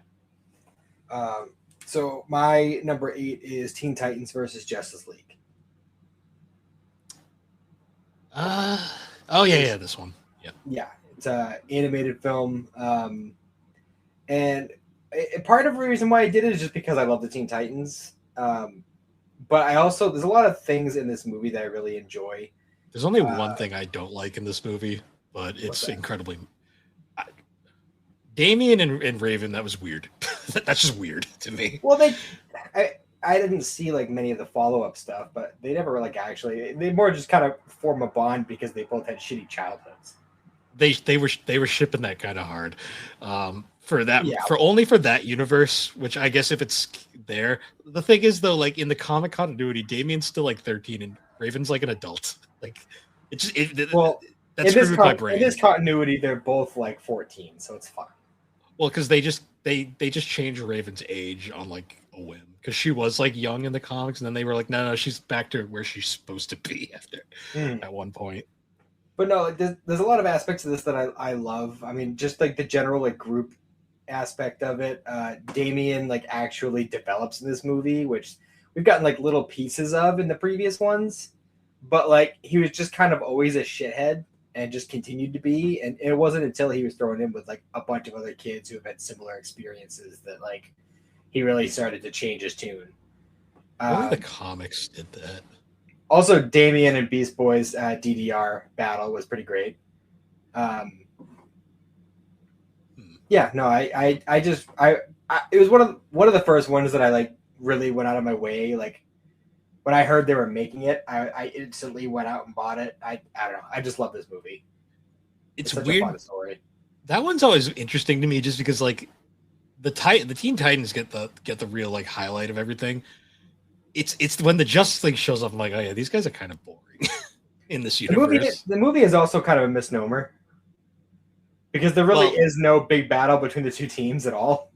So my number 8 is Teen Titans versus Justice League. Oh yeah, this one. Yeah. Yeah, it's a animated film, and part of the reason why I did it is just because I love the Teen Titans. But I also there's a lot of things in this movie that I really enjoy. There's only one thing I don't like in this movie, but it's incredibly. Damien and Raven, that was weird. That's just weird to me. Well, I didn't see like many of the follow up stuff, but they never like actually. They more just kind of form a bond because they both had shitty childhoods. They were shipping that kind of hard, for that Yeah. for that universe. Which I guess if it's there, the thing is though, like in the comic continuity, Damien's still like 13 and Raven's like an adult. Like Well, that screwed my brain. In this continuity, they're both like 14, so it's fine. Well, because they just changed Raven's age on like a whim because she was like young in the comics, and then they were like, no, she's back to where she's supposed to be after at one point. But no, there's a lot of aspects of this that I love. I mean, just like the general like group aspect of it. Damien like actually develops in this movie, which we've gotten like little pieces of in the previous ones, but like he was just kind of always a shithead and just continued to be. And it wasn't until he was thrown in with like a bunch of other kids who have had similar experiences that like he really started to change his tune. Only the comics did that. Also, Damien and Beast Boy's DDR battle was pretty great. Yeah, no, I it was one of the first ones that I like really went out of my way. Like when I heard they were making it, I instantly went out and bought it. I don't know. I just love this movie. It's such weird. A fun story. That one's always interesting to me, just because like the Teen Titans get the real like highlight of everything. It's when the Justice League shows up, I'm like, oh yeah, these guys are kind of boring in this universe. The movie is also kind of a misnomer because there really is no big battle between the two teams at all.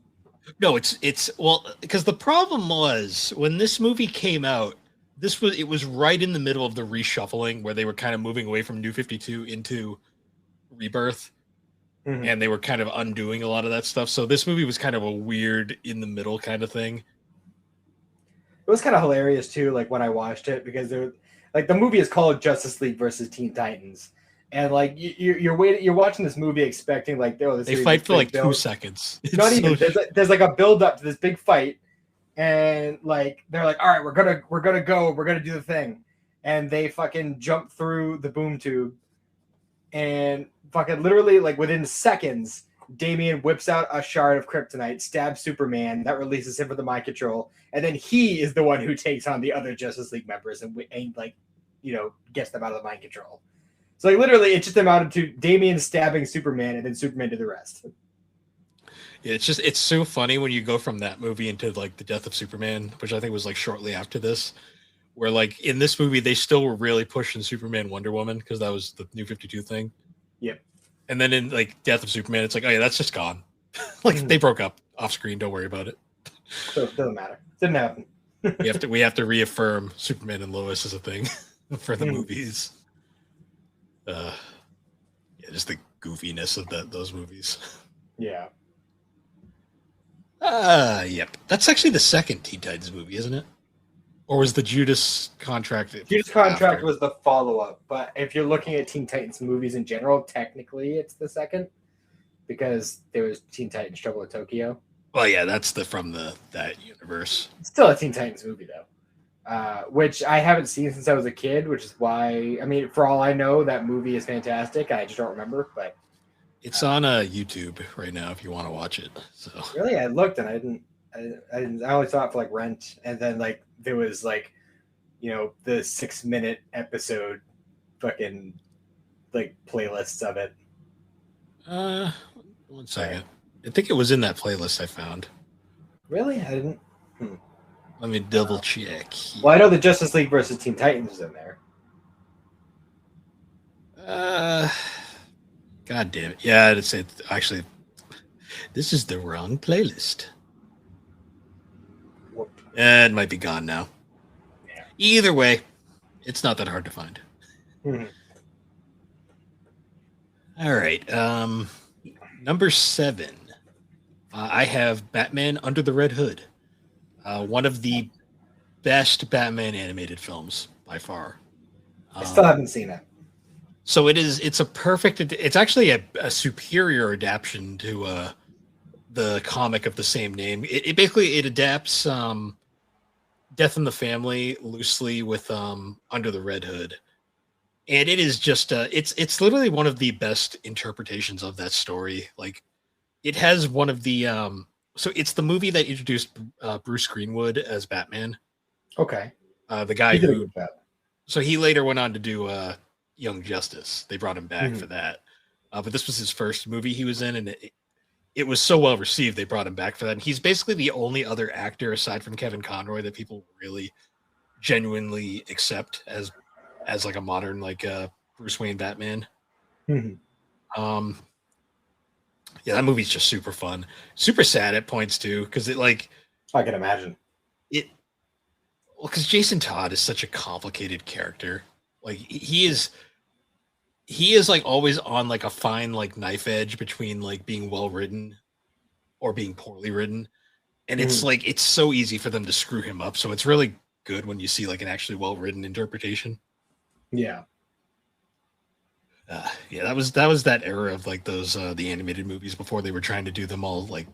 No, it's well, because the problem was when this movie came out, it was right in the middle of the reshuffling where they were kind of moving away from New 52 into Rebirth, and they were kind of undoing a lot of that stuff. So this movie was kind of a weird in the middle kind of thing. It was kind of hilarious too, like when I watched it, because like the movie is called Justice League versus Teen Titans, and like you're watching this movie expecting like they fight for like 2 seconds. It's not even there's like a build up to this big fight, and like they're like, all right, we're gonna do the thing, and they fucking jump through the boom tube, and fucking literally like within seconds, Damien whips out a shard of kryptonite, stabs Superman, that releases him from the mind control, and then he is the one who takes on the other Justice League members and like, gets them out of the mind control. So like literally, it just amounted to Damien stabbing Superman, and then Superman did the rest. Yeah, it's so funny when you go from that movie into like the death of Superman, which I think was like shortly after this, where like in this movie they still were really pushing Superman, Wonder Woman, because that was the New 52 thing. Yep. And then in like Death of Superman, it's like, oh yeah, that's just gone. Like they broke up off screen. Don't worry about it. So it doesn't matter. Didn't happen. we have to reaffirm Superman and Lois as a thing for the movies. Yeah, just the goofiness of those movies. Yeah. Yep. That's actually the second Teen Titans movie, isn't it? Or was the Judas Contract? Judas Contract was the follow-up, but if you're looking at Teen Titans movies in general, technically it's the second, because there was Teen Titans Trouble in Tokyo. Well, yeah, that's from that universe. It's still a Teen Titans movie though, which I haven't seen since I was a kid, which is why, I mean, for all I know, that movie is fantastic. I just don't remember, but it's on YouTube right now if you want to watch it. So really, I looked and I didn't. I only saw it for like rent, and then like there was like, the 6-minute episode, fucking like playlists of it. 1 second. I think it was in that playlist I found. Really, I didn't. Let me double check. Well, I know the Justice League versus Teen Titans is in there. God damn it! Yeah, it's actually. This is the wrong playlist. It might be gone now. Yeah. Either way, it's not that hard to find. All right. Number 7. I have Batman Under the Red Hood. One of the best Batman animated films by far. I still haven't seen it. So it's a perfect. It's actually a superior adaptation to the comic of the same name. It basically it adapts Death in the Family loosely with Under the Red Hood, and it is just it's literally one of the best interpretations of that story. Like it has one of the so it's the movie that introduced Bruce Greenwood as Batman, Okay. the guy He did a who good job. so he later went on to do Young Justice. They brought him back Mhm. for that, but this was his first movie he was in, and it was so well received they brought him back for that. And he's basically the only other actor aside from Kevin Conroy that people really genuinely accept as like a modern like Bruce Wayne Batman. Mhm. Um, yeah, that movie's just super fun, super sad at points too, because it like I can imagine. it. Well, because Jason Todd is such a complicated character. Like he is like always on like a fine like knife edge between like being well written or being poorly written, and it's Mhm. like it's so easy for them to screw him up. So it's really good when you see like an actually well written interpretation. Yeah. Yeah, that was that era of like those the animated movies before they were trying to do them all like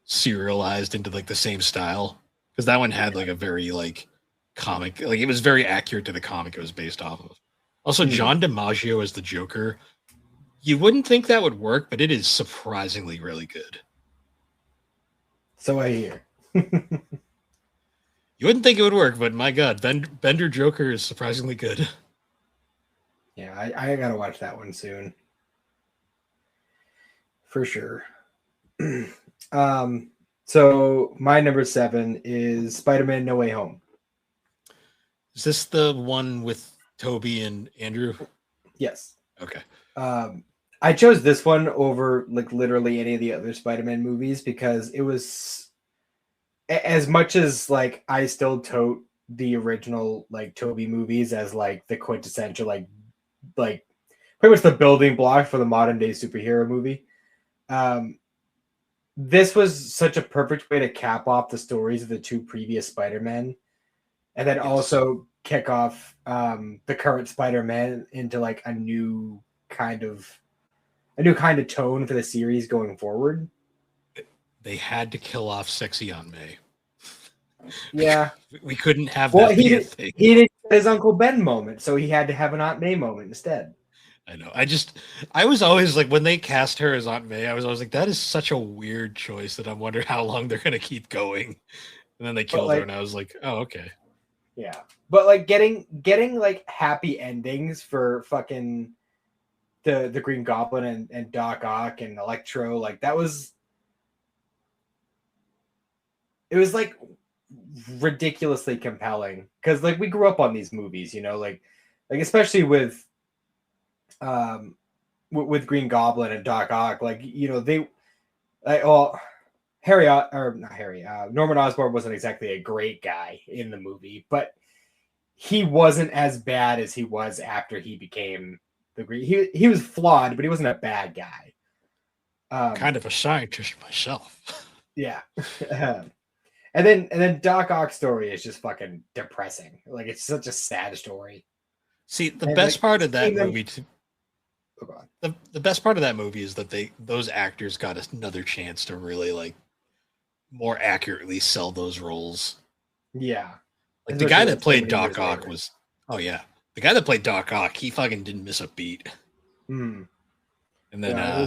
serialized into like the same style, because that one had like a very like comic, like it was very accurate to the comic it was based off of. Also, Mhm. John DiMaggio as the Joker, you wouldn't think that would work, but it is surprisingly really good. So I hear. You wouldn't think it would work, but my god, Bender Joker is surprisingly good. Yeah, I gotta watch that one soon. For sure. um, so my number 7 is Spider-Man No Way Home. Is this the one with Toby and Andrew? Yes. Okay. Um, I chose this one over like literally any of the other Spider-Man movies because it was as much as like I still tote the original like Toby movies as like the quintessential like pretty much the building block for the modern day superhero movie. Um, this was such a perfect way to cap off the stories of the two previous Spider-Men and then Yes. also kick off the current Spider-Man into like kind of a new kind of tone for the series going forward. They had to kill off Sexy Aunt May. Yeah. We couldn't have Well, that be a thing. he did his Uncle Ben moment, so he had to have an Aunt May moment instead. I know. I was always like, when they cast her as Aunt May, I was always like, that is such a weird choice that I wonder how long they're gonna keep going. And then they But killed her, like, and I was like, oh, okay. yeah. But like getting like happy endings for fucking the Green Goblin and Doc Ock and Electro, like that was it was like ridiculously compelling because like we grew up on these movies, you know, like especially um with Green Goblin and Doc Ock, like you know they like well or not Harry Norman Osborn wasn't exactly a great guy in the movie, but he wasn't as bad as he was after he became the Green. He was flawed, but he wasn't a bad guy. Kind Um, of a scientist myself. yeah. And then Doc Ock's story is just fucking depressing. Like it's such a sad story. See, the And best like part of that seeing them movie, oh god. the best part of that movie is that those actors got another chance to really like more accurately sell those roles. Yeah. Like the Especially guy like that so played many Doc years Ock later. was, oh yeah, the guy that played Doc Ock, he fucking didn't miss a beat. Mm. And then No,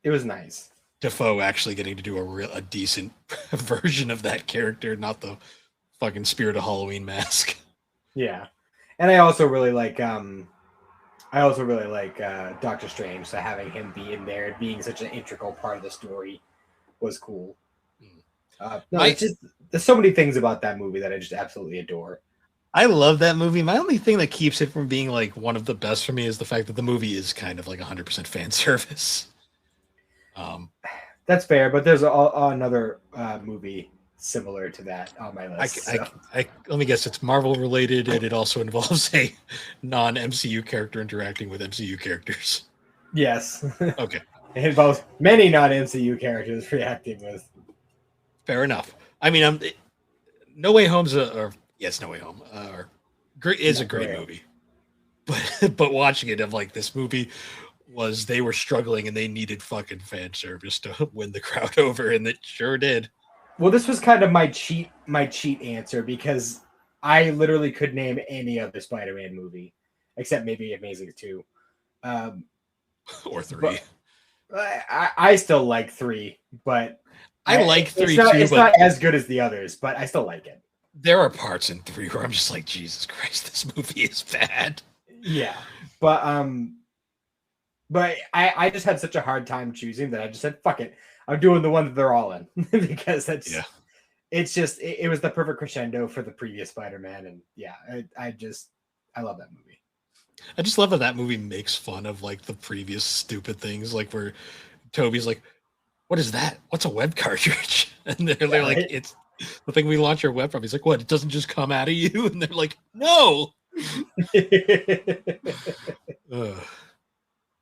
it was nice. Defoe actually getting to do a decent version of that character, not the fucking Spirit of Halloween mask. Yeah. And I also really like Doctor Strange, so having him be in there being such an integral part of the story was cool. No, My it's just there's so many things about that movie that I just absolutely adore. I love that movie. My only thing that keeps it from being like one of the best for me is the fact that the movie is kind of like 100% fan service. Um, That's fair, but there's another movie similar to that on my I, list. I, So let me guess, it's Marvel related, and it also involves a non MCU character interacting with MCU characters. yes, Okay, it involves many non MCU characters reacting with. fair enough. I mean, No Way Home's or yes, No Way Home is No a great way. movie, but watching it, I'm like, this movie was they were struggling and they needed fucking fan service to win the crowd over, and it sure did. Well, this was kind of my cheat answer because I literally could name any other Spider-Man movie except maybe Amazing 2. Or 3. I still like 3, but I like 3 too. It's but not as good as the others, but I still like it. There are parts in 3 where I'm just like, Jesus Christ, this movie is bad. Yeah, but I just had such a hard time choosing that I just said, fuck it. I'm doing the one that they're all in because it's just it was the perfect crescendo for the previous Spider-Man, and yeah, I love that movie. I just love that movie makes fun of like the previous stupid things, like where Toby's like, "What is that? What's a web cartridge?" And they're like, right? It's the thing we launch our web from. He's like, "What? It doesn't just come out of you?" And they're like, "No."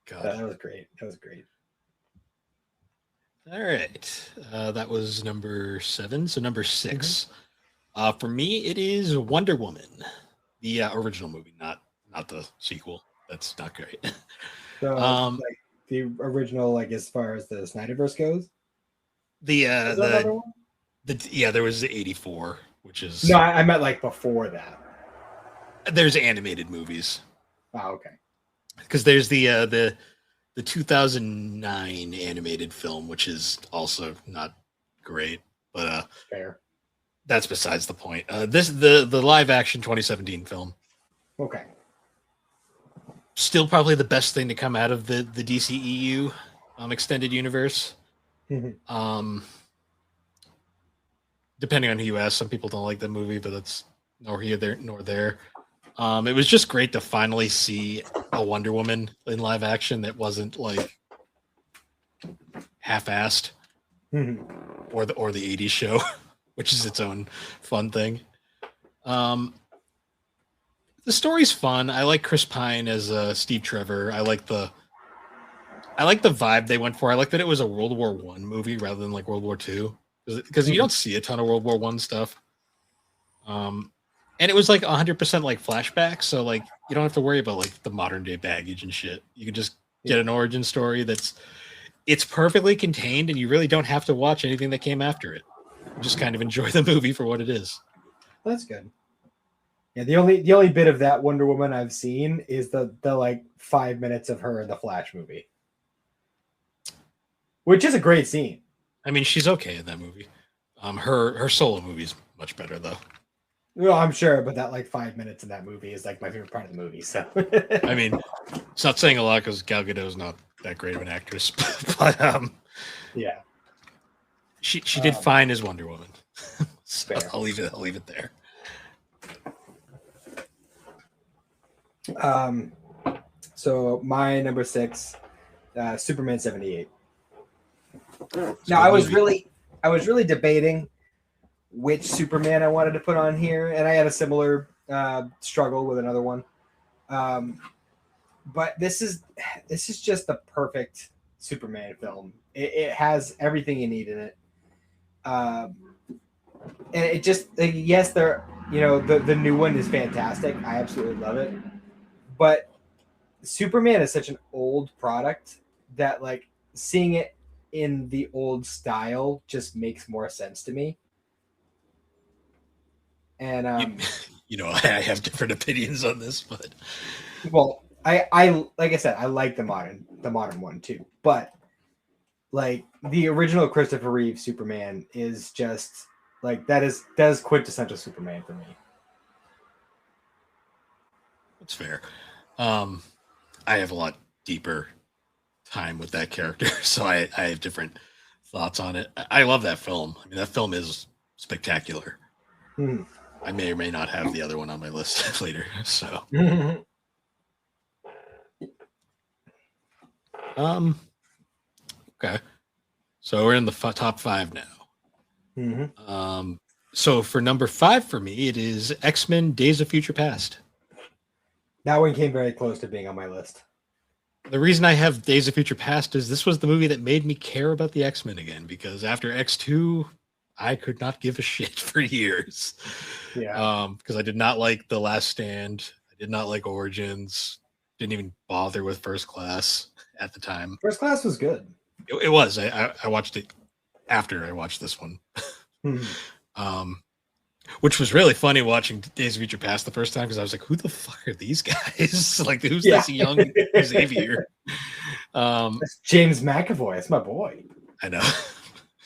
God, that was great. That was great. All right, that was number 7. So number 6, for me, it is Wonder Woman, the original movie, not the sequel. That's not great. So, like the original, like as far as the Snyderverse goes. There was the 84, which is no, I meant like before that. There's animated movies. Oh, okay. Because there's the 2009 animated film, which is also not great, but fair. That's besides the point. The live action 2017 film. Okay. Still probably the best thing to come out of the DCEU extended universe. Depending on who you ask, some people don't like the movie, but that's nor here there nor there. It was just great to finally see a Wonder Woman in live action that wasn't like half-assed, or the 80s show, which is its own fun thing. The story's fun. I like Chris Pine as Steve Trevor. I like the vibe they went for. I like that it was a World War I movie rather than like World War II, because you don't see a ton of World War I stuff. And it was like 100% like flashback, so like you don't have to worry about like the modern day baggage and shit. You can just get an origin story it's perfectly contained, and you really don't have to watch anything that came after it. You just kind of enjoy the movie for what it is. That's good. Yeah, the only bit of that Wonder Woman I've seen is the like 5 minutes of her in the Flash movie, which is a great scene. I mean, she's okay in that movie. Her solo movie is much better though. Well, I'm sure, but that like 5 minutes in that movie is like my favorite part of the movie. So, I mean, it's not saying a lot because Gal Gadot's not that great of an actress, but yeah, she did fine as Wonder Woman. So I'll leave it there. So my number 6, Superman 78. Now I was really debating which Superman I wanted to put on here, and I had a similar struggle with another one. But this is just the perfect Superman film. It has everything you need in it. And it just yes, the new one is fantastic. I absolutely love it. But Superman is such an old product that like seeing it in the old style just makes more sense to me. And I have different opinions on this, but well, I like I said, I like the modern one too, but like the original Christopher Reeve Superman is just like that is quintessential Superman for me. That's fair. I have a lot deeper time with that character, so I have different thoughts on it. I love that film. I mean, that film is spectacular. I may or may not have the other one on my list later. So, okay. So we're in the top 5 now. So for number 5 for me, it is X-Men: Days of Future Past. That one came very close to being on my list. The reason I have Days of Future Past is this was the movie that made me care about the X-Men again, because after X2, I could not give a shit for years. Yeah. Because I did not like The Last Stand. I did not like Origins. Didn't even bother with First Class at the time. First Class was good. It was. I watched it after I watched this one. Which was really funny watching Days of Future Past the first time because I was like, who the fuck are these guys? Like, who's this young Xavier? That's James McAvoy. That's my boy. I know.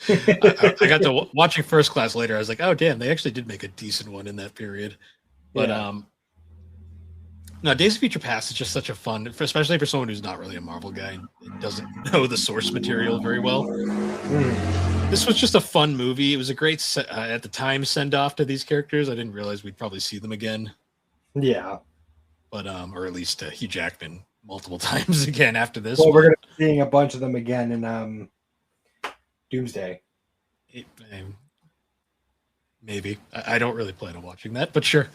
I got to watching First Class later. I was like, oh, damn, they actually did make a decent one in that period. But no, Days of Future Past is just such a fun, especially for someone who's not really a Marvel guy and doesn't know the source material very well. This was just a fun movie. It was a great, at the time, send-off to these characters. I didn't realize we'd probably see them again. Yeah. But, or at least Hugh Jackman multiple times again after this. Well, we're going to be seeing a bunch of them again in Doomsday. Maybe. I don't really plan on watching that, but sure.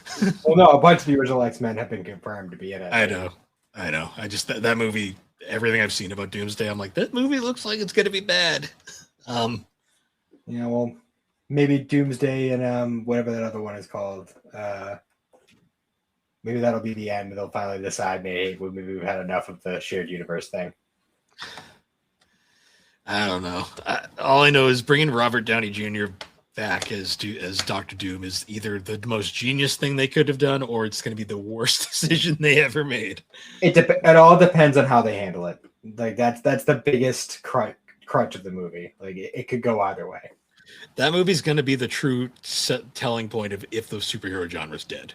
Well, no, a bunch of the original X-Men have been confirmed to be in it. I know. I just, that movie, everything I've seen about Doomsday, I'm like, that movie looks like it's going to be bad. Yeah, well, maybe Doomsday and whatever that other one is called. Maybe that'll be the end. They'll finally decide maybe we've had enough of the shared universe thing. I don't know. All I know is bringing Robert Downey Jr. back as Doctor Doom is either the most genius thing they could have done, or it's going to be the worst decision they ever made. It all depends on how they handle it. Like that's the biggest crutch of the movie. Like it could go either way. That movie's going to be the true telling point of if the superhero genre's dead.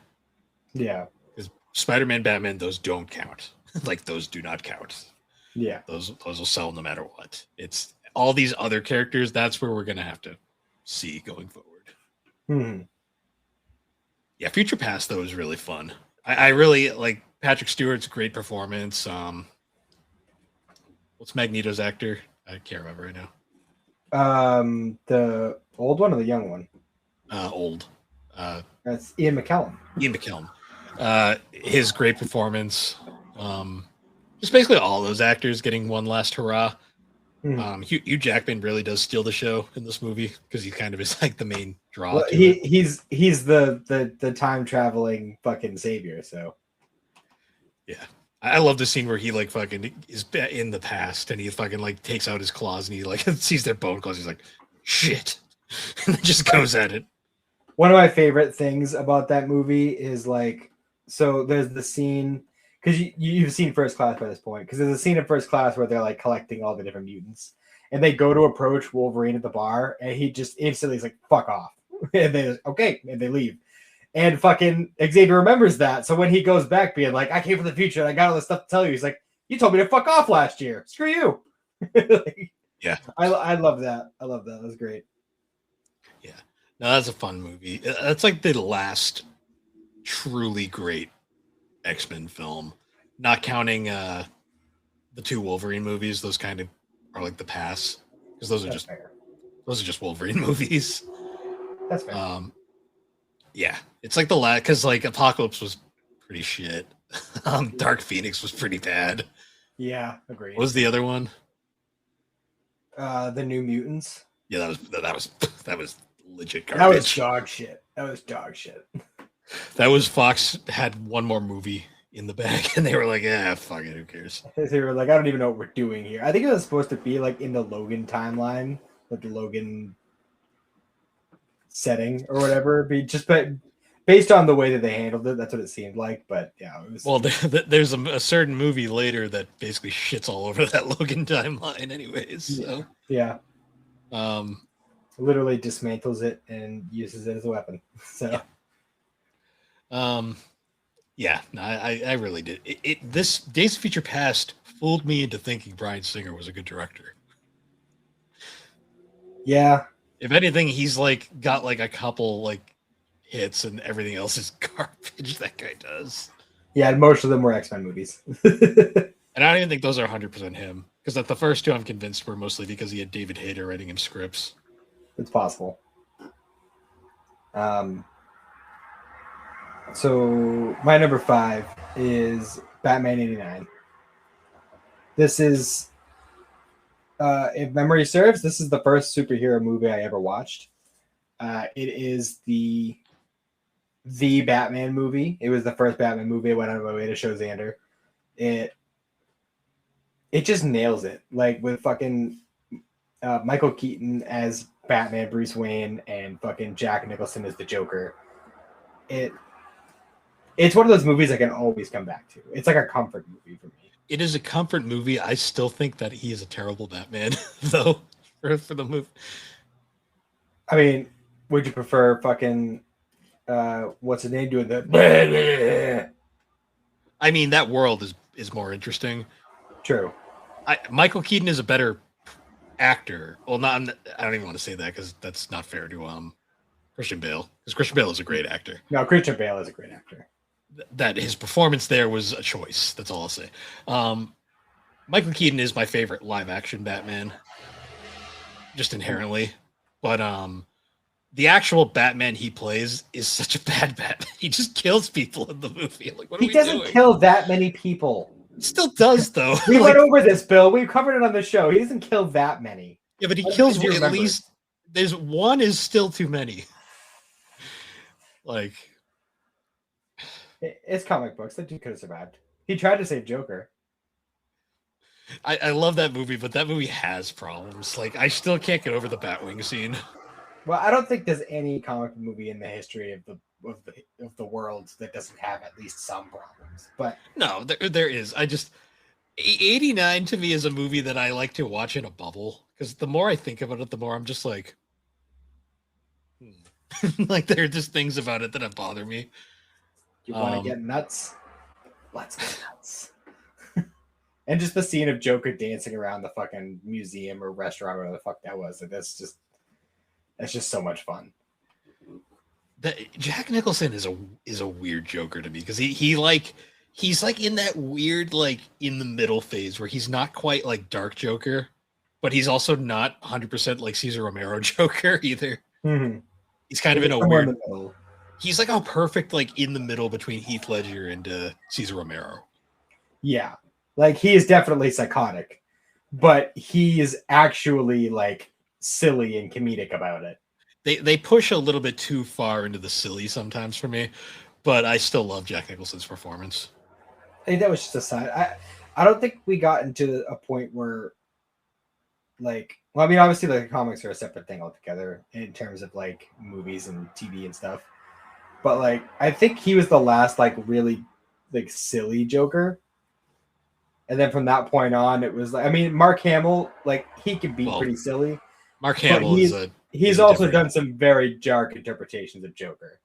Yeah, because Spider-Man, Batman, those don't count. Like those do not count. Yeah, those will sell no matter what. It's all these other characters. That's where we're going to have to see going forward. Yeah, Future Past though is really fun. I really like Patrick Stewart's great performance. What's Magneto's actor? I can't remember right now. The old one or the young one? Old. That's Ian McKellen. His great performance. Just basically all those actors getting one last hurrah. Hugh Jackman really does steal the show in this movie because he kind of is like the main draw. Well, he's the time traveling fucking savior. So yeah, I love the scene where he like fucking is in the past and he fucking like takes out his claws and he like sees their bone claws. He's like, shit, and then just goes at it. One of my favorite things about that movie is like, so there's the scene. Because you've seen First Class by this point. Because there's a scene in First Class where they're like collecting all the different mutants, and they go to approach Wolverine at the bar, and he just instantly is like, "Fuck off," and they okay, and they leave. And fucking Xavier remembers that, so when he goes back, being like, "I came from the future, and I got all this stuff to tell you," he's like, "You told me to fuck off last year. Screw you." Yeah, I love that. I love that. That was great. Yeah, no, that's a fun movie. That's like the last truly great X-Men film, not counting the two Wolverine movies. Those kind of are like the pass because those are just Wolverine movies. That's fair. Yeah, it's like the last because like Apocalypse was pretty shit. Dark Phoenix was pretty bad. Yeah, agreed. What was the other one? The New Mutants. Yeah, that was legit garbage. That was dog shit. That was Fox had one more movie in the bag, and they were like, "Yeah, fuck it, who cares?" They were like, "I don't even know what we're doing here." I think it was supposed to be like in the Logan timeline, like the Logan setting or whatever. Just based on the way that they handled it, that's what it seemed like. But yeah, it was. Well, there's a certain movie later that basically shits all over that Logan timeline, anyways. So yeah. Literally dismantles it and uses it as a weapon. So. Yeah. Yeah, no, I really did. This Days of Future Past fooled me into thinking Bryan Singer was a good director. Yeah. If anything, he's like got like a couple like hits and everything else is garbage that guy does. Yeah, and most of them were X-Men movies. And I don't even think those are 100% him. Because the first two I'm convinced were mostly because he had David Hayter writing him scripts. It's possible. So my number 5 is Batman 89. This is, if memory serves, this is the first superhero movie I ever watched. It is the the Batman movie. It was the first Batman movie I went out of my way to show Xander. It just nails it. Like with fucking Michael Keaton as Batman, Bruce Wayne, and fucking Jack Nicholson as the Joker. It's one of those movies I can always come back to. It's like a comfort movie for me. It is a comfort movie. I still think that he is a terrible Batman, though, for the movie. I mean, would you prefer fucking what's his name doing the? I mean, that world is more interesting. True. Michael Keaton is a better actor. Well, I don't even want to say that because that's not fair to Christian Bale. Because Christian Bale is a great actor. No, Christian Bale is a great actor. That his performance there was a choice. That's all I'll say. Michael Keaton is my favorite live action Batman, just inherently. But the actual Batman he plays is such a bad Batman. He just kills people in the movie. Like, what are we doing? He doesn't kill that many people. Still does though. We went over this, Bill. We covered it on the show. He doesn't kill that many. Yeah, but he kills at least. There's one is still too many. Like, it's comic books. That dude could have survived. He tried to save Joker. I love that movie, but that movie has problems. Like, I still can't get over the Batwing scene. Well, I don't think there's any comic movie in the history of the world that doesn't have at least some problems. But no, there is. 89 to me is a movie that I like to watch in a bubble because the more I think about it, the more I'm just like, like there are just things about it that bother me. You want to get nuts? Let's get nuts. And just the scene of Joker dancing around the fucking museum or restaurant, or whatever the fuck that was. Like, that's just so much fun. Jack Nicholson is a weird Joker to me because he's like in that weird like in the middle phase where he's not quite like dark Joker, but he's also not 100% like Cesar Romero Joker either. Mm-hmm. He's kind of in a weird. He's like a perfect like in the middle between Heath Ledger and Cesar Romero. Yeah, like he is definitely psychotic, but he is actually like silly and comedic about it. They push a little bit too far into the silly sometimes for me, but I still love Jack Nicholson's performance. I think that was just a side. I don't think we got into a point where, like, well, I mean, obviously, the comics are a separate thing altogether in terms of like movies and TV and stuff. But like, I think he was the last like really like silly Joker. And then from that point on, it was like, I mean, Mark Hamill, like he could be pretty silly. Mark Hamill he's also done some very dark interpretations of Joker.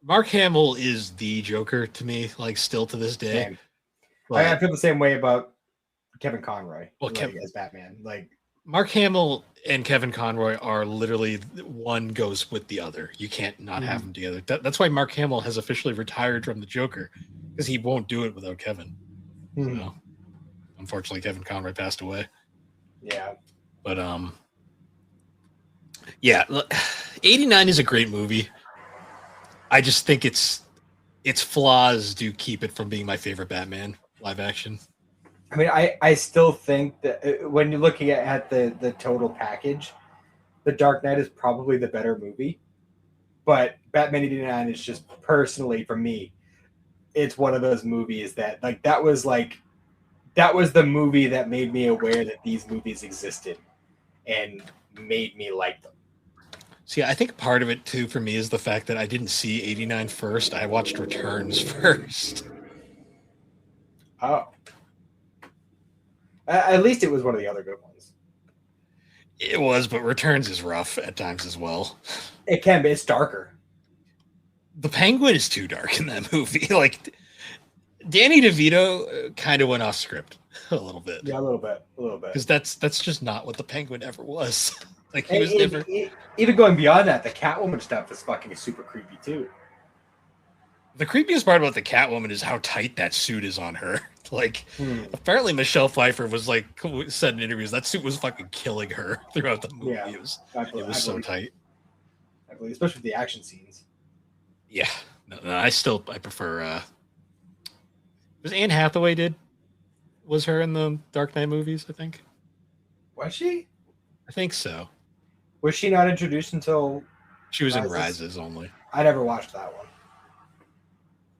Mark Hamill is the Joker to me, like still to this day. I feel the same way about Kevin Conroy. Well, as Batman, like Mark Hamill and Kevin Conroy are literally one goes with the other. You can't not have them together. That's why Mark Hamill has officially retired from the Joker because he won't do it without Kevin. So, unfortunately, Kevin Conroy passed away. Yeah, but yeah, 89 is a great movie. I just think its flaws do keep it from being my favorite Batman live action. I mean, I still think that when you're looking at the total package, The Dark Knight is probably the better movie. But Batman 89 is just personally for me, it's one of those movies that that was the movie that made me aware that these movies existed and made me like them. See, I think part of it too for me is the fact that I didn't see 89 first. I watched Returns first. Oh. At least it was one of the other good ones. It was, but Returns is rough at times as well. It can be. It's darker. The Penguin is too dark in that movie. Like, Danny DeVito kind of went off script a little bit. Yeah, a little bit. Because that's just not what the Penguin ever was. Like, he was never... Even going beyond that, the Catwoman stuff is fucking super creepy, too. The creepiest part about the Catwoman is how tight that suit is on her. Like, apparently Michelle Pfeiffer was like, said in interviews, that suit was fucking killing her throughout the movie. Yeah, it was so tight. I believe, especially with the action scenes. Yeah. No, I prefer... Was Anne Hathaway was her in the Dark Knight movies, I think? Was she? I think so. Was she not introduced until... She was in Rises only. I never watched that one.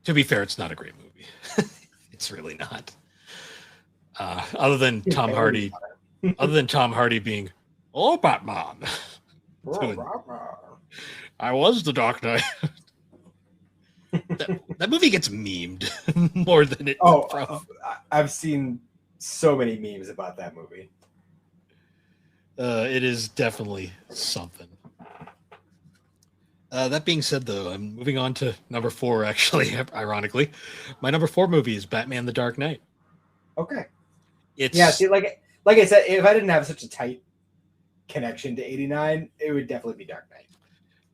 To be fair, it's not a great movie. It's really not. Other than Tom Hardy, being, "Oh, Batman," doing, "I was the Dark Knight." that movie gets memed more than it. I've seen so many memes about that movie. It is definitely something. That being said, though, I'm moving on to number 4. Actually, ironically, my number 4 movie is Batman: The Dark Knight. Okay. It's see, like I said, if I didn't have such a tight connection to '89, it would definitely be Dark Knight.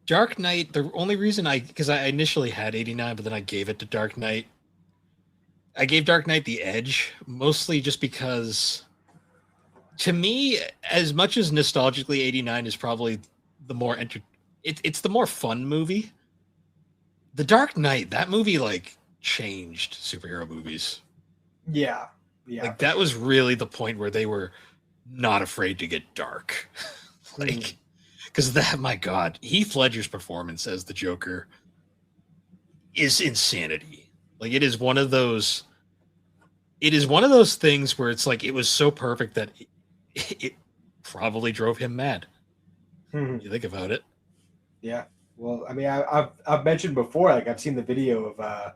Dark Knight. The only reason because I initially had '89, but then I gave it to Dark Knight. I gave Dark Knight the edge, mostly just because, to me, as much as nostalgically '89 is probably the more it's the more fun movie. The Dark Knight, that movie like changed superhero movies. Yeah. Like that was really the point where they were not afraid to get dark. Like, because my God, Heath Ledger's performance as the Joker is insanity. Like it is one of those things where it's like it was so perfect that it probably drove him mad. You think about it. Yeah. Well, I mean, I've mentioned before, like I've seen the video of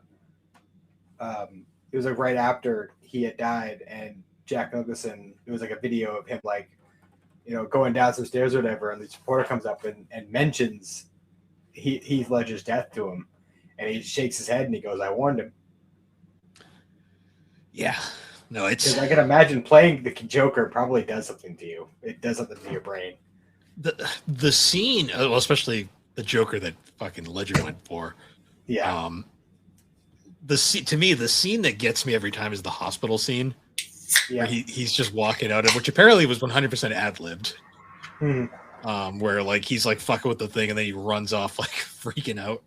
it was like right after he had died, and Jack Nicholson, it was like a video of him like, going down some stairs or whatever, and the reporter comes up and mentions Heath Ledger's death to him, and he shakes his head and he goes, "I warned him." Yeah. No, it's. I can imagine playing the Joker probably does something to you. It does something to your brain. The scene, well, especially the Joker that fucking Ledger went for. Yeah. To me, the scene that gets me every time is the hospital scene. Yeah. Where he's just walking out of, which apparently was 100% ad-libbed. Where like he's like fucking with the thing and then he runs off like freaking out.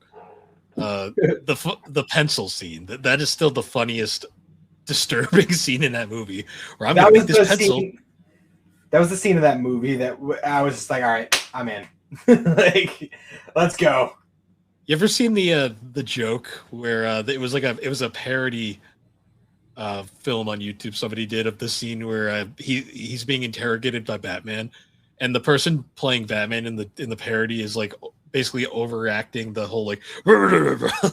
The pencil scene, that is still the funniest, disturbing scene in that movie. Where I'm gonna make this pencil. That was the scene of that movie that I was just like, all right, I'm in. Like, let's go. You ever seen the joke where it was a parody film on YouTube somebody did of the scene where he's being interrogated by Batman, and the person playing Batman in the parody is like basically overacting the whole like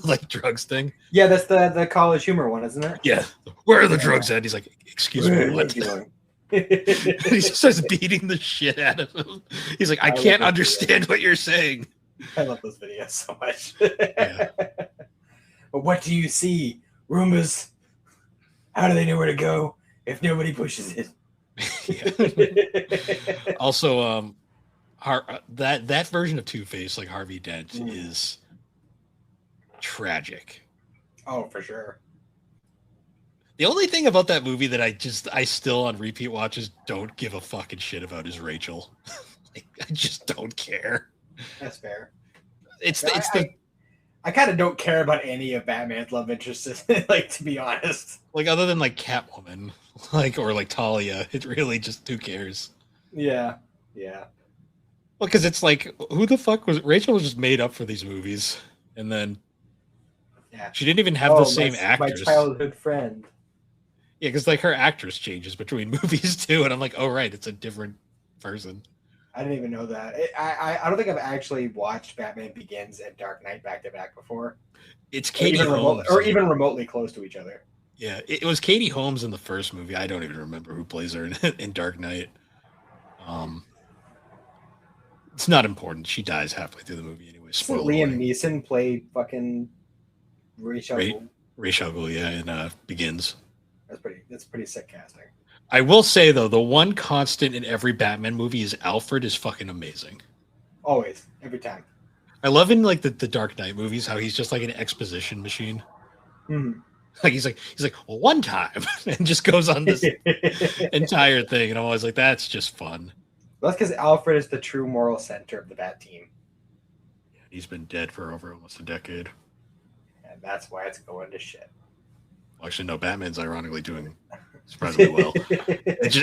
like drugs thing. Yeah, that's the College Humor one, isn't it? Yeah. Where are the drugs at? He's like, excuse me, what? He starts beating the shit out of him. He's like, I can't understand what you're saying. I love those videos so much. Yeah. But what do you see? Rumors? How do they know where to go if nobody pushes it? Yeah. Also, that version of Two-Face, like Harvey Dent, is tragic. Oh, for sure. The only thing about that movie that I still on repeat watches don't give a fucking shit about is Rachel. Like, I just don't care. That's fair. I kind of don't care about any of Batman's love interests, like, to be honest. Like, other than like Catwoman, like, or like Talia, it really just, who cares? Yeah. Well, because it's like, who the fuck was Rachel? Was just made up for these movies, and then she didn't even have the same actress. My childhood friend. Yeah, because like her actress changes between movies too, and I'm like, oh right, it's a different person. I didn't even know that. I don't think I've actually watched Batman Begins and Dark Knight back to back before. It's Katie Holmes, or even remotely close to each other. Yeah, it was Katie Holmes in the first movie. I don't even remember who plays her in Dark Knight. It's not important. She dies halfway through the movie anyway. Liam Neeson played fucking Ra's al Ghul, yeah, in Begins. That's pretty sick casting. I will say though, the one constant in every Batman movie is Alfred is fucking amazing. Always, every time. I love in like the Dark Knight movies how he's just like an exposition machine. Mm-hmm. Like he's like, well, one time, and just goes on this entire thing, and I'm always like, that's just fun. Well, that's because Alfred is the true moral center of the Bat team. He's been dead for over almost a decade, and that's why it's going to shit. Well, actually, no, Batman's ironically doing surprisingly well.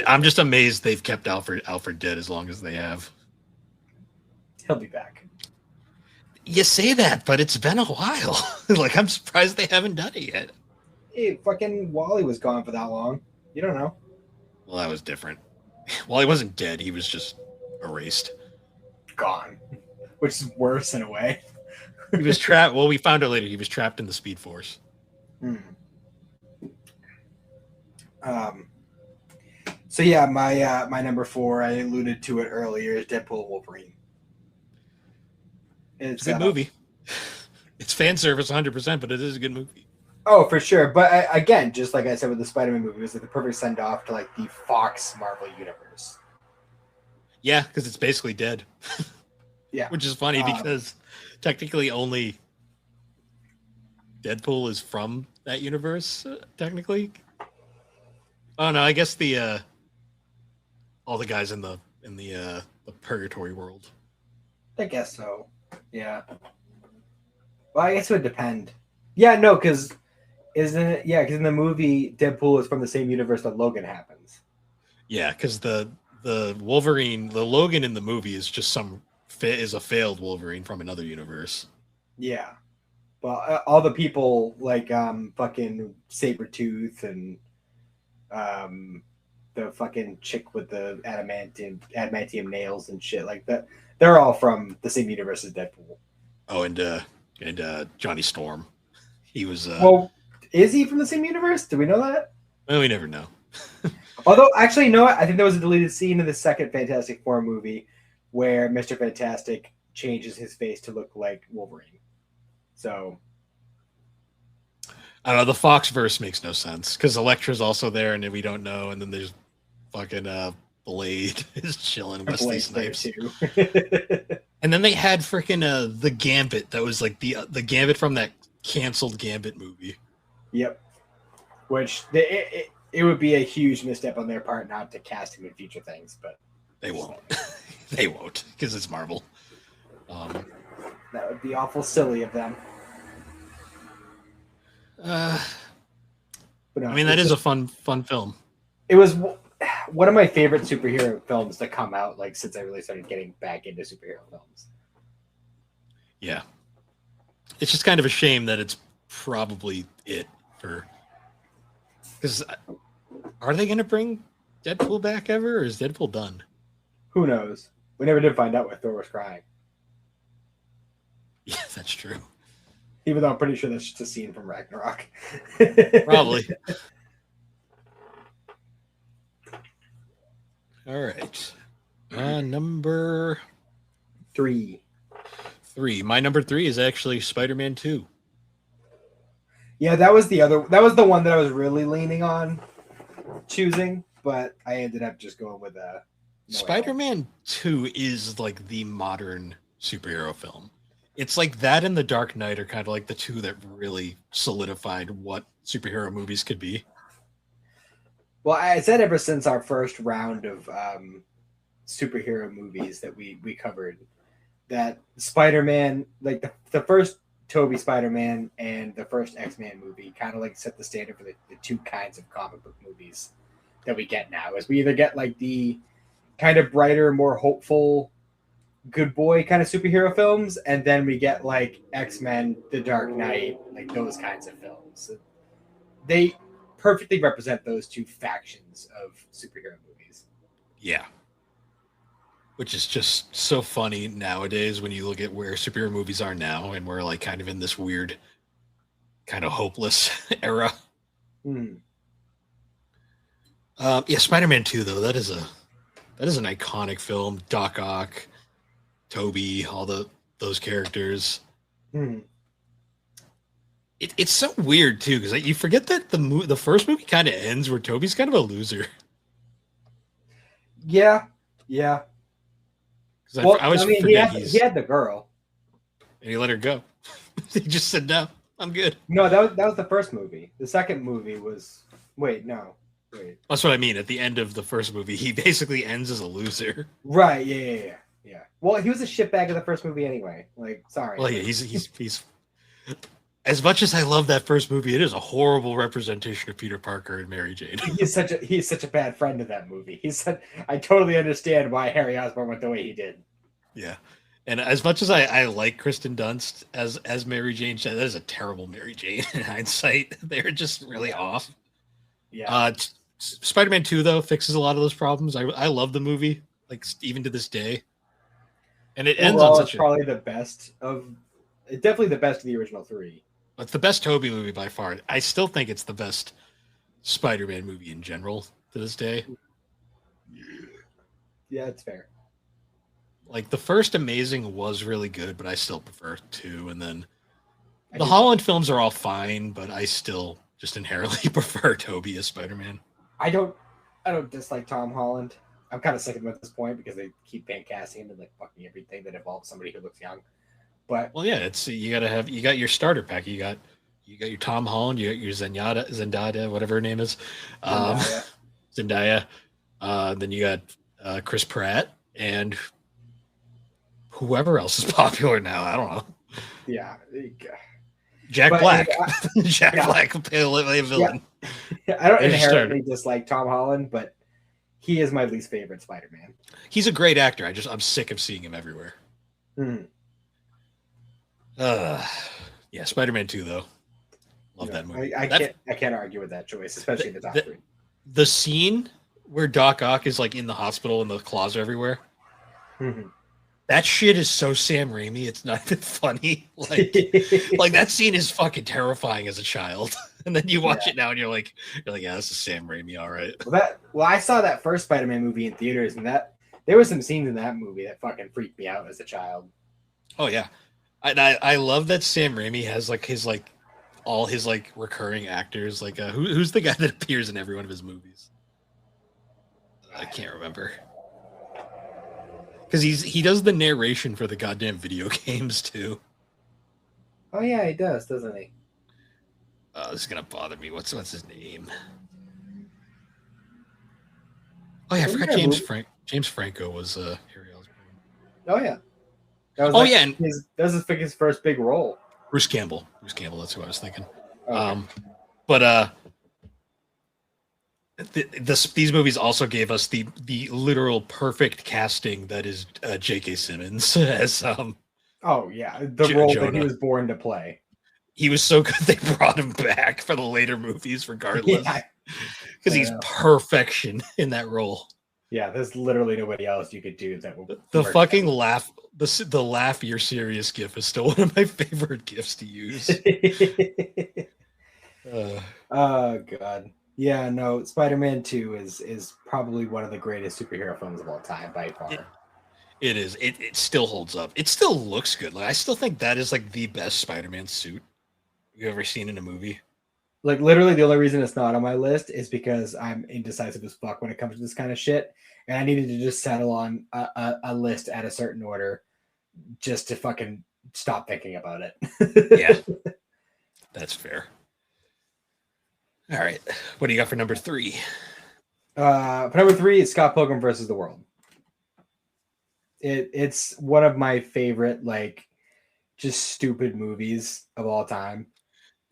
I'm just amazed they've kept Alfred dead as long as they have. He'll be back. You say that, but it's been a while. Like, I'm surprised they haven't done it yet. Hey, fucking Wally was gone for that long. You don't know. Well, that was different. Well, he wasn't dead. He was just erased. Gone. Which is worse in a way. He was trapped. Well, we found out later he was trapped in the Speed Force. Hmm. Um. So yeah, my number 4, I alluded to it earlier, is Deadpool Wolverine. It's a good movie. It's fan service 100%, but it is a good movie. Oh, for sure. But again, just like I said with the Spider-Man movie, it was like the perfect send-off to like the Fox Marvel universe. Yeah, because it's basically dead. Yeah. Which is funny because technically only Deadpool is from that universe, technically. Oh no, I guess the all the guys in the purgatory world. I guess so. Yeah. Well, I guess it would depend. Yeah, no, because isn't it? Yeah, because in the movie, Deadpool is from the same universe that Logan happens. Yeah, because the Wolverine, the Logan in the movie is just is a failed Wolverine from another universe. Yeah. Well, all the people like fucking Sabretooth and the fucking chick with the adamantium nails and shit like that, they're all from the same universe as Deadpool. Oh, and Johnny Storm. He was well, is he from the same universe? Do we know that? Well, we never know. Although, actually, you know what? I think there was a deleted scene in the second Fantastic Four movie where Mr. Fantastic changes his face to look like Wolverine. So, I don't know. The Fox verse makes no sense because Elektra's also there, and we don't know. And then there's fucking Blade is chilling. Wesley Snipes too. And then they had freaking the Gambit. That was like the Gambit from that canceled Gambit movie. Yep. Which it would be a huge misstep on their part not to cast him in future things, but they won't. They won't because it's Marvel. That would be awful silly of them. But no, I mean, that is a fun film. It was one of my favorite superhero films to come out, like since I really started getting back into superhero films. Yeah, it's just kind of a shame that it's probably it for. Because are they going to bring Deadpool back ever, or is Deadpool done? Who knows? We never did find out why Thor was crying. Yeah, that's true. Even though I'm pretty sure that's just a scene from Ragnarok. Probably. All right. Number 3. My number 3 is actually Spider-Man 2. Yeah, that was the one that I was really leaning on choosing, but I ended up just going with Spider-Man 2 is like the modern superhero film. It's like that and The Dark Knight are kind of like the two that really solidified what superhero movies could be. Well, I said ever since our first round of superhero movies that we covered, that Spider-Man, like the first Tobey Spider-Man and the first X-Men movie kind of like set the standard for the two kinds of comic book movies that we get now. Is we either get like the kind of brighter, more hopeful, good boy kind of superhero films, and then we get like X-Men, The Dark Knight, like those kinds of films. They perfectly represent those two factions of superhero movies. Yeah. Which is just so funny nowadays when you look at where superhero movies are now, and we're like kind of in this weird, kind of hopeless era. Yeah, Spider-Man 2 though, that is an iconic film. Doc Ock, Toby, all those characters. It's so weird too because like, you forget that the first movie kind of ends where Toby's kind of a loser. Yeah. Well, I mean, he had the girl, and he let her go. He just said, "No, I'm good." No, that was the first movie. The second movie was wait. That's what I mean. At the end of the first movie, he basically ends as a loser. Right? Yeah. Well, he was a shitbag of the first movie anyway. Like, sorry. Well, yeah, he's. As much as I love that first movie, it is a horrible representation of Peter Parker and Mary Jane. He's such a bad friend in that movie. I totally understand why Harry Osborn went the way he did. Yeah, And as much as I like Kristen Dunst as Mary Jane, that is a terrible Mary Jane in hindsight. They're just really off. Yeah. Spider-Man 2 though fixes a lot of those problems. I love the movie, like even to this day. And it ends on Overall, it's such a probably definitely the best of the original three. it's the best Tobey movie by far. I still think it's the best Spider-Man movie in general to this day. Yeah, it's fair. Like the first Amazing was really good, but I still prefer 2. And then the Holland films are all fine, but I still just inherently prefer Tobey as Spider-Man. I don't dislike Tom Holland. I'm kind of sick of him at this point because they keep fan casting him and like fucking everything that involves somebody who looks young. But well, yeah, it's you got your starter pack. You got your Tom Holland, you got your Zendaya, whatever her name is, Zendaya. Then you got Chris Pratt and whoever else is popular now. I don't know. Yeah, Jack Black. Jack Black will play a villain. Yeah. I don't inherently dislike Tom Holland, but he is my least favorite Spider-Man. He's a great actor. I'm sick of seeing him everywhere. Mm-hmm. Yeah, Spider-Man 2 though. Love that movie. I can't argue with that choice, especially the top three. The scene where Doc Ock is like in the hospital and the claws are everywhere. Mm-hmm. That shit is so Sam Raimi. It's not even funny. Like that scene is fucking terrifying as a child. And then you watch it now and you're like, yeah, this is Sam Raimi, all right. Well, I saw that first Spider-Man movie in theaters, and there were some scenes in that movie that fucking freaked me out as a child. Oh yeah, I love that Sam Raimi has like his like all his like recurring actors. Like who's the guy that appears in every one of his movies? I can't remember. Because he does the narration for the goddamn video games too. Oh yeah, he does, doesn't he? This is gonna bother me. What's his name? Oh yeah, I forgot James Franco was Harry Osborn. Oh yeah. And that was his first big role. Bruce Campbell. That's who I was thinking. Okay. But these movies also gave us the literal perfect casting that is J.K. Simmons as oh yeah, the role Jonah. That he was born to play. He was so good they brought him back for the later movies regardless. Because he's perfection in that role. Yeah, there's literally nobody else you could do that. The fucking laugh, the laugh you're serious gif is still one of my favorite gifs to use. Oh god. Yeah, no, Spider-Man 2 is probably one of the greatest superhero films of all time by far. It is. It still holds up. It still looks good. Like I still think that is like the best Spider-Man suit you've ever seen in a movie. Like literally the only reason it's not on my list is because I'm indecisive as fuck when it comes to this kind of shit. And I needed to just settle on a list at a certain order just to fucking stop thinking about it. Yeah. That's fair. All right. What do you got for number 3? For number 3 is Scott Pilgrim versus the World. It's one of my favorite, like, just stupid movies of all time.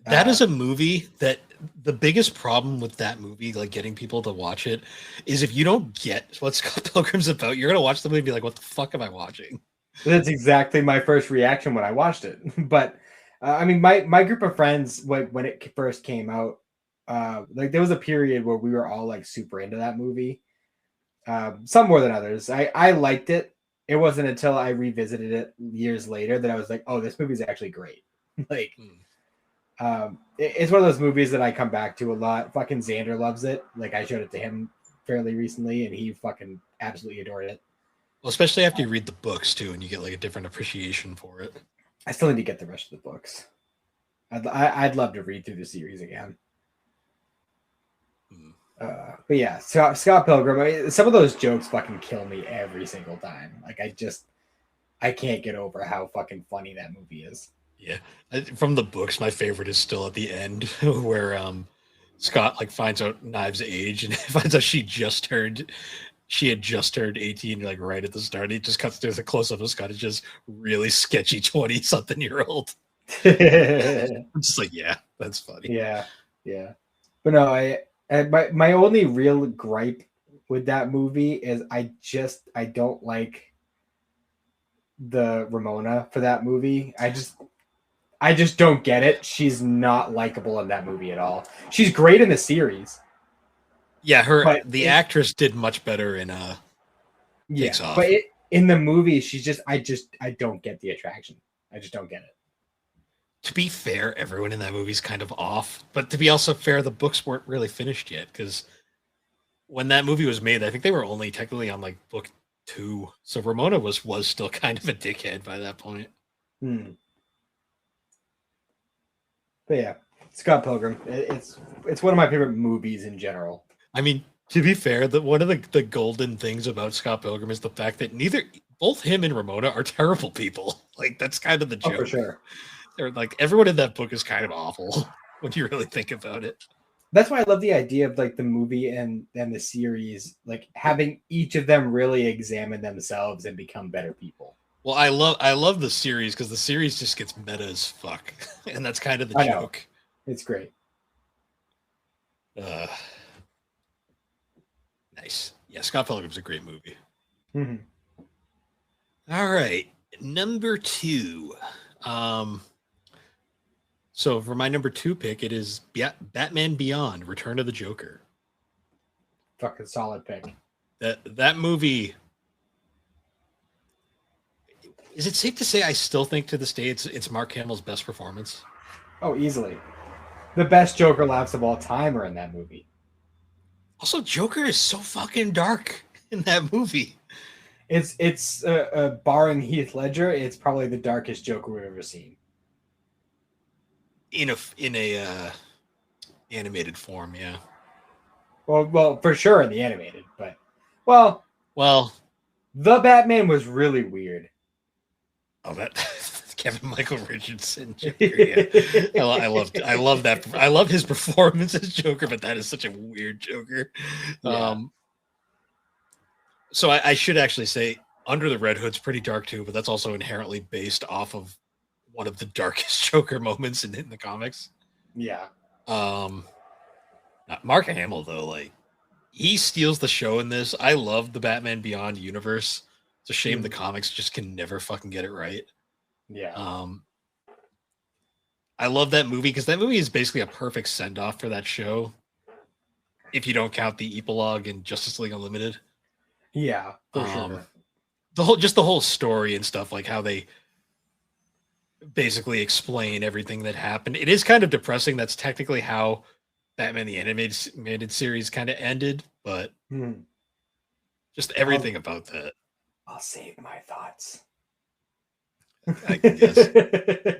That is a movie that the biggest problem with that movie, like getting people to watch it, is if you don't get what Scott Pilgrim's about, you're going to watch the movie and be like, what the fuck am I watching? That's exactly my first reaction when I watched it. But, I mean, my group of friends, when it first came out, like there was a period where we were all like super into that movie. Some more than others. I liked it. It wasn't until I revisited it years later that I was like, oh, this movie's actually great. Like, it's one of those movies that I come back to a lot. Fucking Xander loves it. Like I showed it to him fairly recently and he fucking absolutely adored it. Well, especially after you read the books too, and you get like a different appreciation for it. I still need to get the rest of the books. I'd love to read through the series again. But yeah, Scott Pilgrim, some of those jokes fucking kill me every single time. Like I can't get over how fucking funny that movie is. Yeah. From the books, my favorite is still at the end where Scott like finds out Knives' age and finds out she had just turned 18 like right at the start. He just cuts through the close up of Scott. It's just really sketchy 20-something-year-old. I'm just like, yeah, that's funny. Yeah. But no, my only real gripe with that movie is I don't like the Ramona for that movie. I just don't get it. She's not likable in that movie at all. She's great in the series. Yeah, But the actress did much better in Takes yeah, Off. but in the movie, she's just I don't get the attraction. I just don't get it. To be fair, everyone in that movie's kind of off. But to be also fair, the books weren't really finished yet because when that movie was made, I think they were only technically on like book 2. So Ramona was still kind of a dickhead by that point. But yeah, Scott Pilgrim. It's one of my favorite movies in general. I mean, to be fair, one of the golden things about Scott Pilgrim is the fact that both him and Ramona are terrible people. Like that's kind of the joke. Oh, for sure. They're like everyone in that book is kind of awful when you really think about it. That's why I love the idea of like the movie and the series, like having each of them really examine themselves and become better people. Well, I love the series because the series just gets meta as fuck, and that's kind of the joke. It's great. Nice. Yeah, Scott Pilgrim's a great movie. Mm-hmm. All right, number 2. So for my number 2 pick, it is Batman Beyond: Return of the Joker. Fucking solid pick. That movie. Is it safe to say I still think to this day it's Mark Hamill's best performance? Oh, easily. The best Joker laughs of all time are in that movie. Also, Joker is so fucking dark in that movie. It's barring Heath Ledger, it's probably the darkest Joker we've ever seen. In a animated form, yeah. Well, for sure in the animated, but well, the Batman was really weird. Oh, that Kevin Michael Richardson Joker. Yeah. I love that. I love his performance as Joker, but that is such a weird Joker. Yeah. So I should actually say Under the Red Hood's pretty dark too, but that's also inherently based off of one of the darkest Joker moments in the comics. Yeah. Mark Hamill though, like he steals the show in this. I love the Batman Beyond universe. It's a shame the comics just can never fucking get it right. Yeah. I love that movie because that movie is basically a perfect send off for that show. If you don't count the epilogue in Justice League Unlimited. Yeah, for sure. The whole story and stuff, like how they basically explain everything that happened. It is kind of depressing. That's technically how Batman the Animated Series kind of ended, but just everything about that. I'll save my thoughts. I guess.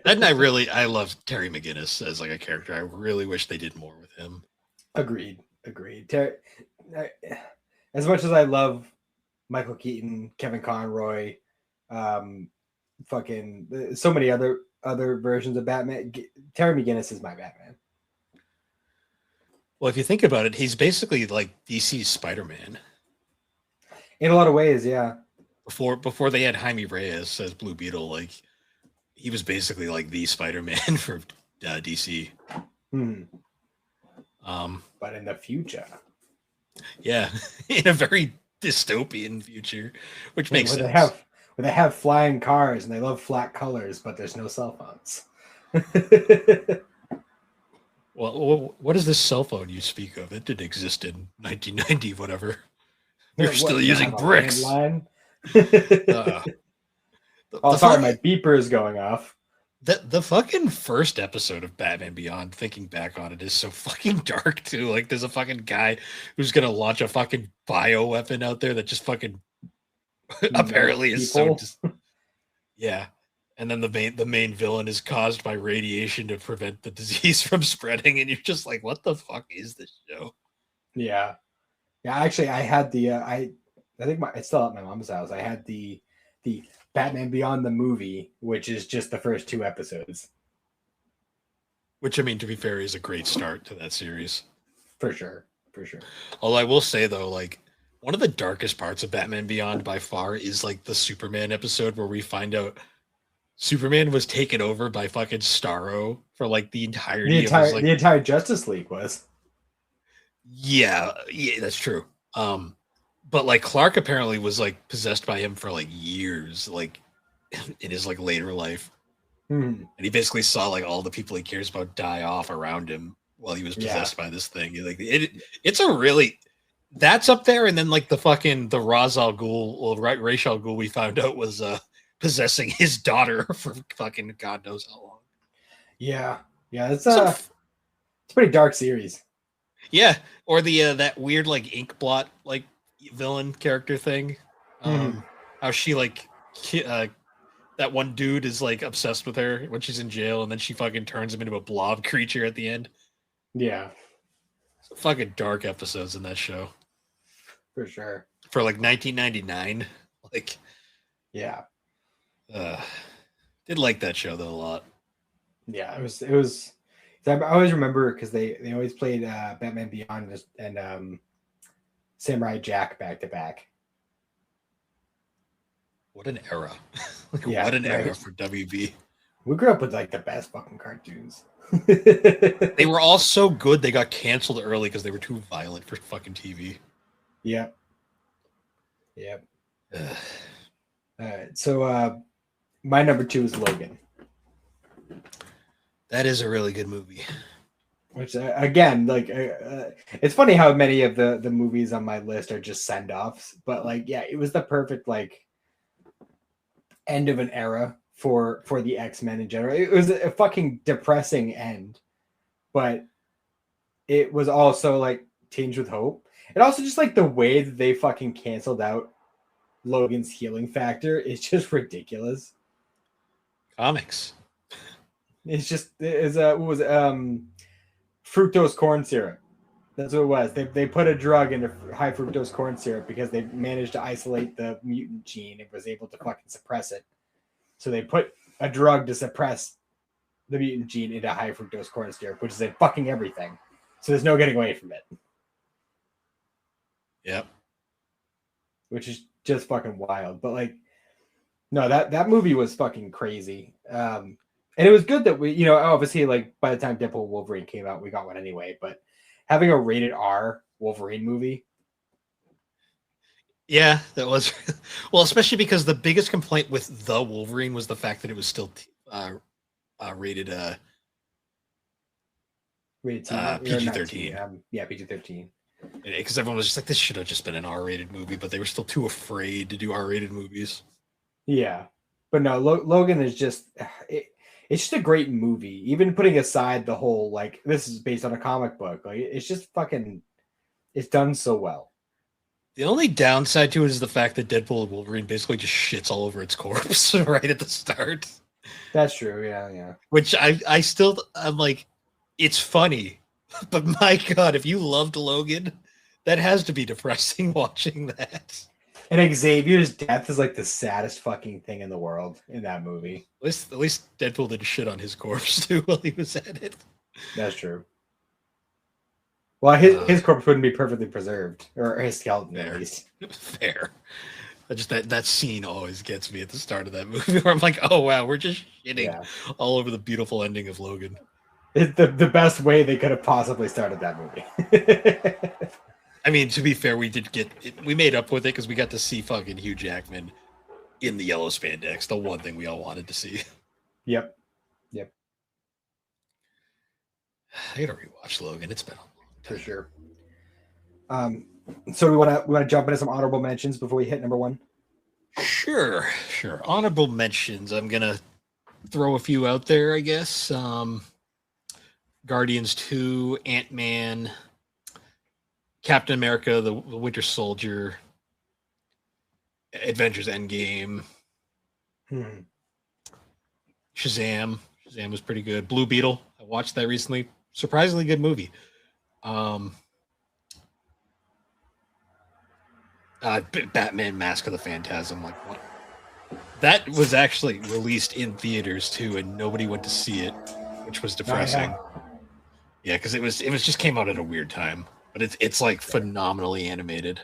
And I love Terry McGinnis as like a character. I really wish they did more with him. Agreed. As much as I love Michael Keaton, Kevin Conroy, fucking so many other versions of Batman, Terry McGinnis is my Batman. Well, if you think about it, he's basically like DC's Spider-Man. In a lot of ways, yeah. Before they had Jaime Reyes as Blue Beetle, like he was basically like the Spider-Man for DC. But in the future, yeah, in a very dystopian future, which makes sense. They have flying cars and they love flat colors, but there's no cell phones. Well, what is this cell phone you speak of? It didn't exist in 1990, whatever. You're still using bricks. Sorry, my beeper is going off. The fucking first episode of Batman Beyond, thinking back on it, is so fucking dark too. Like there's a fucking guy who's gonna launch a fucking bioweapon out there that just fucking apparently is so yeah. And then the main villain is caused by radiation to prevent the disease from spreading, and you're just like, what the fuck is this show? Yeah. Actually, I had the I think it's still at my mom's house. I had the Batman Beyond the movie, which is just the first 2 episodes. Which, I mean, to be fair, is a great start to that series. For sure. Although I will say though, like one of the darkest parts of Batman Beyond by far is like the Superman episode where we find out Superman was taken over by fucking Starro for like the entirety of his, like, the entire Justice League was. Yeah, that's true. But like Clark apparently was like possessed by him for like years. Like in his like later life, Hmm. and he basically saw like all the people he cares about die off around him while he was Yeah. possessed by this thing. Like it's a really that's up there, and then like the Ra's al Ghul, well, Ra's al Ghul, we found out was possessing his daughter for fucking God knows how long. Yeah. It's Some, a pretty dark series. yeah, or the that weird like ink blot like villain character thing. How she like that one dude is like obsessed with her when she's in jail, and then she fucking turns him into a blob creature at the end. Yeah, Some fucking dark episodes in that show for sure. for like 1999. Like, Yeah, uh, did like that show though a lot. yeah. It was. I always remember because they always played Batman Beyond and Samurai Jack back to back. What an era! Like, Yeah, what an era right. for WB. We grew up with like the best fucking cartoons. They were all so good they got canceled early because they were too violent for fucking TV. Yep. Yep. Ugh. All right. So my number 2 is Logan. That is a really good movie. Which again, like, it's funny how many of the movies on my list are just send offs, but like, yeah, it was the perfect like end of an era for the X-Men in general. It was a fucking depressing end, but it was also like tinged with hope. And also just like the way that they fucking canceled out Logan's healing factor is just ridiculous. Comics. It's just what was fructose corn syrup. That's what it was. They put a drug into high fructose corn syrup because they managed to isolate the mutant gene and was able to fucking suppress it. So they put a drug to suppress the mutant gene into high fructose corn syrup, which is in fucking everything. So there's no getting away from it. Yep. Which is just fucking wild. But like, no, that movie was fucking crazy. And it was good that we, you know, obviously like by the time Deadpool Wolverine came out, we got one anyway. But having a rated R Wolverine movie. Yeah, that was well, especially because the biggest complaint with the Wolverine was the fact that it was still rated Rated PG-13. Yeah, PG-13. Because everyone was just like, this should have just been an R-rated movie, but they were still too afraid to do R-rated movies. Yeah, but no, Logan is just it's just a great movie. Even putting aside the whole like this is based on a comic book, like it's just fucking it's done so well. The only downside to it is the fact that Deadpool and Wolverine basically just shits all over its corpse right at the start. That's true. Yeah. Which I'm like, it's funny, but my God, if you loved Logan, that has to be depressing watching that. And Xavier's death is like the saddest fucking thing in the world in that movie. At least Deadpool didn't shit on his corpse too while he was at it. That's true. Well, his corpse wouldn't be perfectly preserved, or his skeleton at least. Fair. Just that scene always gets me at the start of that movie where I'm like, oh wow, we're just shitting all over the beautiful ending of Logan. It's the best way they could have possibly started that movie. I mean, to be fair, we made up with it because we got to see fucking Hugh Jackman in the yellow spandex, the one thing we all wanted to see. Yep. I gotta rewatch Logan. It's been a long time. For sure. So we want to jump into some honorable mentions before we hit number 1. Sure. Honorable mentions. I'm gonna throw a few out there, I guess. Guardians 2, Ant-Man, Captain America, the Winter Soldier, Avengers Endgame, Shazam. Shazam was pretty good. Blue Beetle. I watched that recently. Surprisingly good movie. Batman Mask of the Phantasm. Like, what? That was actually released in theaters too, and nobody went to see it, which was depressing. Yeah, because it was just came out at a weird time, but it's like phenomenally animated.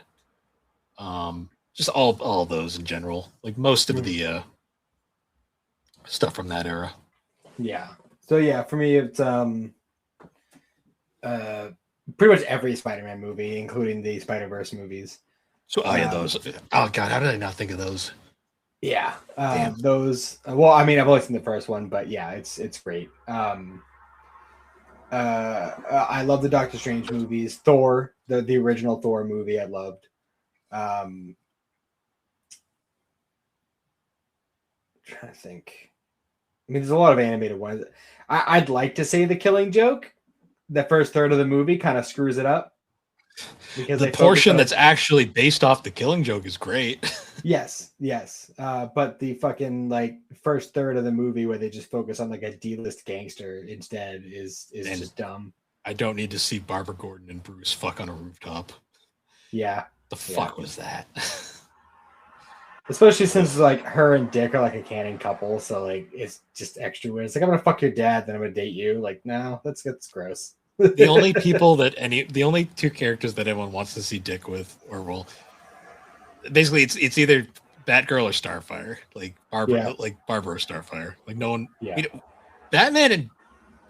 Just all those in general, like most of the stuff from that era. Yeah. So yeah, for me it's pretty much every Spider-Man movie, including the Spider-Verse movies. So I had those. Oh God, how did I not think of those? Yeah, Damn. those. Well, I mean, I've only seen the first one, but yeah, it's great. I love the Doctor Strange movies. Thor, the original Thor movie, I loved. Um, trying to think. I mean, there's a lot of animated ones. I'd like to say The Killing Joke. The first third of the movie kind of screws it up because The they focus portion on that's actually based off the Killing Joke is great. yes. But the fucking like first third of the movie where they just focus on like a D-list gangster instead is And just dumb. I don't need to see Barbara Gordon and Bruce fuck on a rooftop. Yeah. The fuck was that? Especially since like her and Dick are like a canon couple, so like it's just extra weird. It's like I'm gonna fuck your dad, then I'm gonna date you. Like, no, that's gross. The only people that the only two characters that everyone wants to see Dick with, or well, basically it's either Batgirl or Starfire, like Barbara, like Barbara or Starfire. Like no one, Yeah. Batman and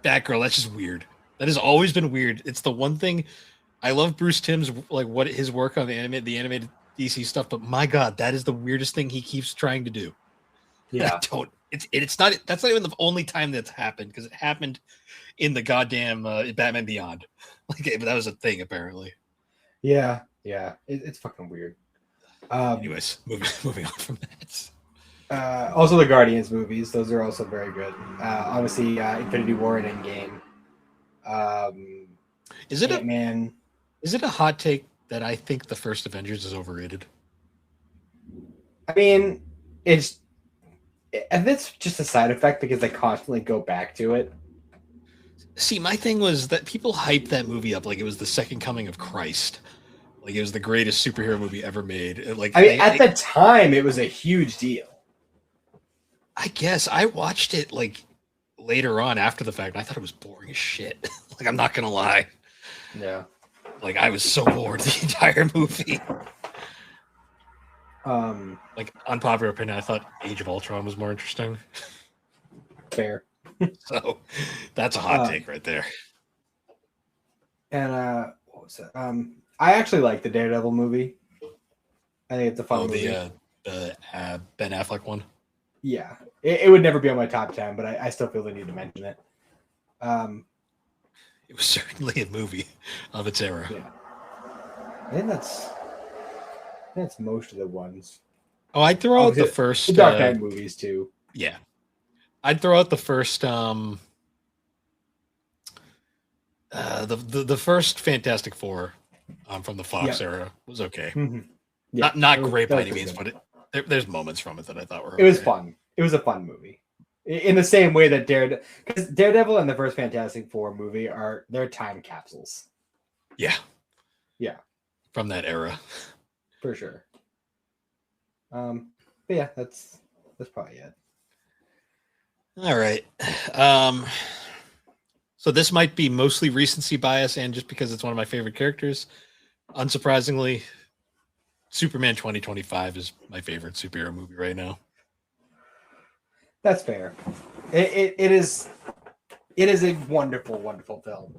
Batgirl. That's just weird. That has always been weird. It's the one thing I love. Bruce Timm's like what his work on the animated DC stuff, but my God, that is the weirdest thing he keeps trying to do. Yeah. I don't. It's not. That's not even the only time that's happened because it happened in the goddamn Batman Beyond. Like that was a thing apparently. Yeah. It's fucking weird. Anyways, moving on from that. Also, the Guardians movies; those are also very good. Obviously, Infinity War and Endgame. Is it Ant-Man? Is it a hot take that I think the first Avengers is overrated? I mean, it's just a side effect because they constantly go back to it. See, my thing was that people hyped that movie up like it was the second coming of Christ. Like it was the greatest superhero movie ever made. Like I mean, at the time, it was a huge deal. I guess I watched it like later on after the fact. And I thought it was boring as shit. Like I'm not gonna lie. Yeah. Like I was so bored the entire movie. Like unpopular opinion, I thought Age of Ultron was more interesting. Fair. So that's a hot take right there. And what was it? I actually like the Daredevil movie. I think it's a fun movie. The Ben Affleck one. Yeah, it would never be on my top 10, but I still feel the need to mention it. It was certainly a movie of its era. Yeah, I think that's most of the ones. Oh, I'd throw out the first the Dark Knight movies too. Yeah, I'd throw out the first the first Fantastic Four from the Fox era was okay. Mm-hmm. Yeah, not great by any means, but there's moments from it that I thought were okay. It was fun. It was a fun movie. In the same way that Daredevil and the first Fantastic Four movie they're time capsules. Yeah. From that era. For sure. But yeah, that's probably it. All right. So this might be mostly recency bias and just because it's one of my favorite characters. Unsurprisingly, Superman 2025 is my favorite superhero movie right now. That's fair. It is a wonderful, wonderful film.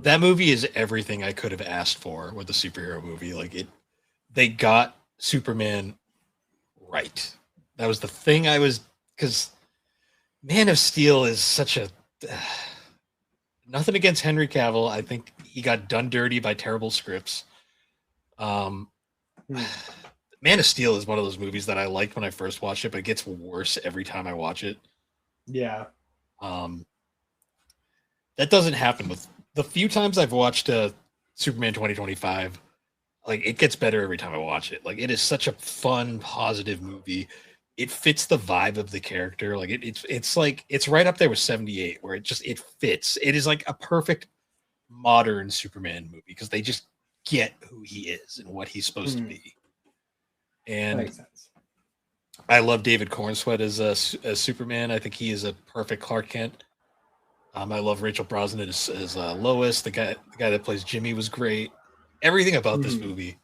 That movie is everything I could have asked for with a superhero movie. Like they got Superman right. That was the thing because Man of Steel is such a nothing against Henry Cavill. I think he got done dirty by terrible scripts. Man of Steel is one of those movies that I liked when I first watched it, but it gets worse every time I watch it. Yeah. That doesn't happen with the few times I've watched Superman 2025. Like it gets better every time I watch it. Like it is such a fun, positive movie. It fits the vibe of the character. Like it's like it's right up there with 78, where it fits. It is like a perfect modern Superman movie because they just get who he is and what he's supposed to be. And that makes sense. I love David Cornsweet as Superman. I think he is a perfect Clark Kent. I love Rachel Brosnahan as Lois. The guy that plays Jimmy was great. Everything about this movie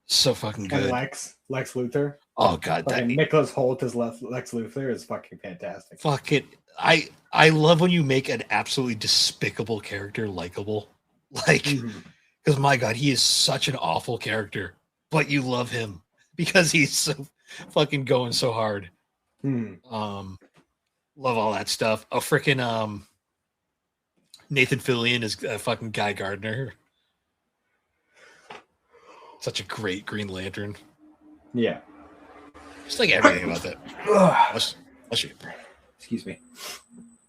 so fucking good. And Lex Luthor. Oh God, Nicholas Hoult as Lex Luthor is fucking fantastic. Fuck it. I love when you make an absolutely despicable character likable. Like, because my God, he is such an awful character, but you love him because he's fucking going so hard. Love all that stuff. Oh, freaking Nathan Fillion is fucking Guy Gardner. Such a great Green Lantern. Yeah. Just like everything about that. Bless you. Excuse me.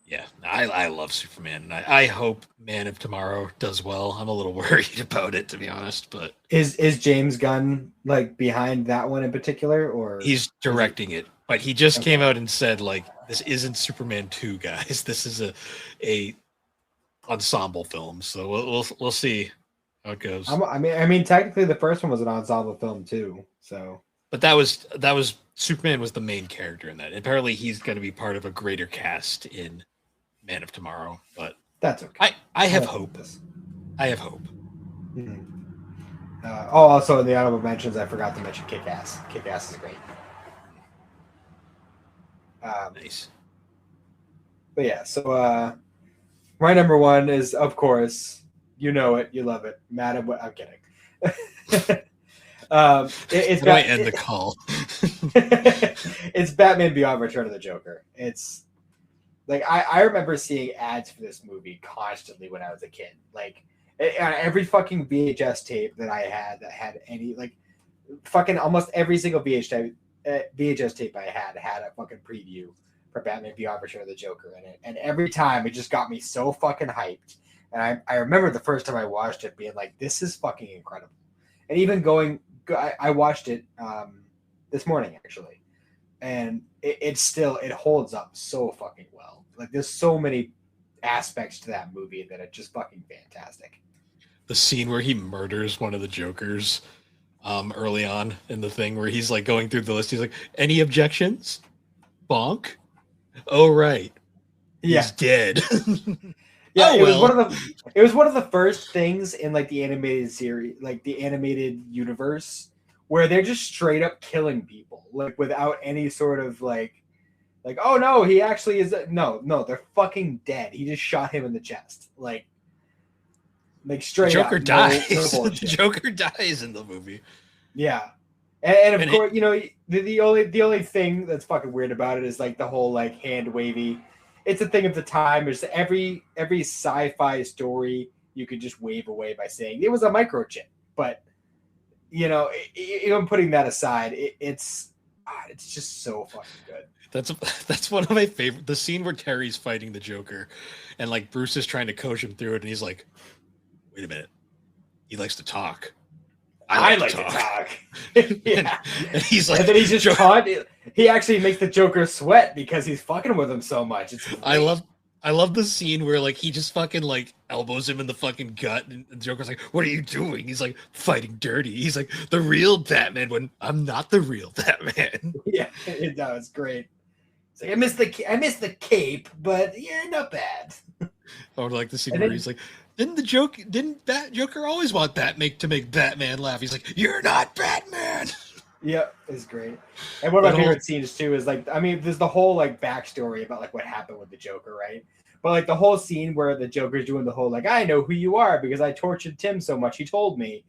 Yeah, I love Superman, and I hope Man of Tomorrow does well. I'm a little worried about it, to be honest, but is James Gunn like behind that one in particular, or he's directing it? But he just came out and said, like, this isn't Superman 2, guys. This is a ensemble film, so we'll see how it goes. I mean, technically the first one was an ensemble film too. So, but that was Superman was the main character in that. And apparently, he's going to be part of a greater cast in Man of Tomorrow. But that's okay. I have hope. I have hope. Mm-hmm. Also in the honorable mentions, I forgot to mention Kick-Ass. Kick-Ass is great. Nice. But yeah, so my number one is, of course, you know it, you love it. Madam, I'm kidding. It's How do I end the call? It's Batman Beyond Return of the Joker. It's like I remember seeing ads for this movie constantly when I was a kid. Like every fucking VHS tape that I had that had any like fucking almost every single VHS tape I had a fucking preview for Batman Beyond Return of the Joker in it. And every time it just got me so fucking hyped. And I remember the first time I watched it being like, this is fucking incredible. And even I watched it this morning actually. And it holds up so fucking well. Like there's so many aspects to that movie that are just fucking fantastic. The scene where he murders one of the Jokers early on in the thing where he's like going through the list. He's like, any objections? Bonk? Oh, right. He's dead. Yeah, it was one of the first things in like the animated series, like the animated universe, where they're just straight up killing people, like without any sort of like oh no, he actually is no, they're fucking dead. He just shot him in the chest, like straight Joker up. dies. The Joker dies in the movie. Yeah, and of course, you know, the only thing that's fucking weird about it is like the whole like hand wavy. It's a thing of the time. There's every sci-fi story you could just wave away by saying it was a microchip. But you know, even putting that aside, it's just so fucking good. That's one of my favorite. The scene where Terry's fighting the Joker, and like Bruce is trying to coach him through it, and he's like, "Wait a minute, he likes to talk. I like to talk." Yeah, and he's like, and then he's just caught. He actually makes the Joker sweat because he's fucking with him so much. It's great. I love the scene where like he just fucking like elbows him in the fucking gut, and the Joker's like, "What are you doing?" He's like, "Fighting dirty." He's like, "The real Batman when I'm not the real Batman." Yeah, no, it's great. It's like I missed the cape, but yeah, not bad. Or like the scene where he's like, Didn't Joker always want to make Batman laugh? He's like, "You're not Batman." Yep, it's great. And one of my favorite scenes too is like, I mean, there's the whole like backstory about like what happened with the Joker, right? But like the whole scene where the Joker's doing the whole like, "I know who you are because I tortured Tim so much he told me,"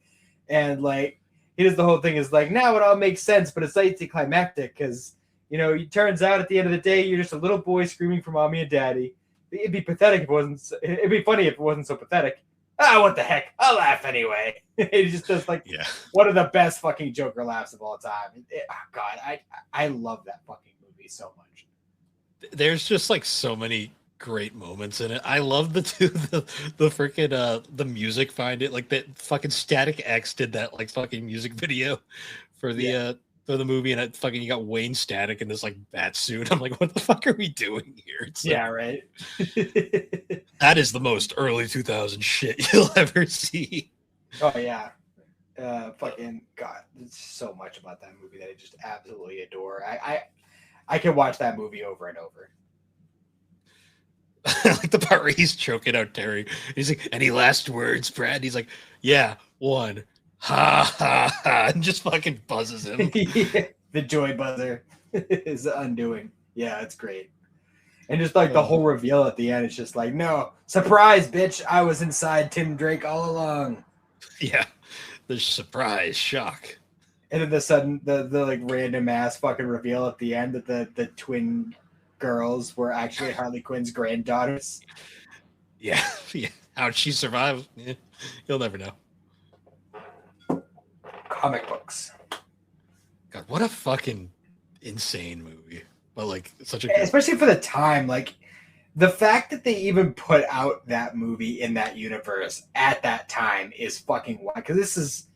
and like he does the whole thing is like, now it all makes sense, but it's anticlimactic because you know it turns out at the end of the day you're just a little boy screaming for mommy and daddy. It'd be pathetic if it wasn't. It'd be funny if it wasn't so pathetic. What the heck? I'll laugh anyway. It just does like one of the best fucking Joker laughs of all time. God, I love that fucking movie so much. There's just like so many great moments in it. I love the freaking the music behind it. Like that fucking Static X did that like fucking music video for the for the movie, and you got Wayne Static in this like bat suit. I'm like, what the fuck are we doing here? It's like, right. That is the most early 2000 shit you'll ever see. Oh yeah. Fucking God, there's so much about that movie that I just absolutely adore. I can watch that movie over and over. Like the part where he's choking out Terry. He's like, "Any last words, Brad?" He's like, "Yeah, one." Ha ha ha, and just fucking buzzes him. The joy buzzer is the undoing. Yeah, it's great. And just like the whole reveal at the end, it's just like, no, surprise, bitch. I was inside Tim Drake all along. Yeah, the surprise shock. And then the like random ass fucking reveal at the end that the twin girls were actually Harley Quinn's granddaughters. Yeah, yeah. How'd she survive? Yeah, you'll never know. Comic books, God, what a fucking insane movie! But like, such a good... especially for the time. Like the fact that they even put out that movie in that universe at that time is fucking wild. Because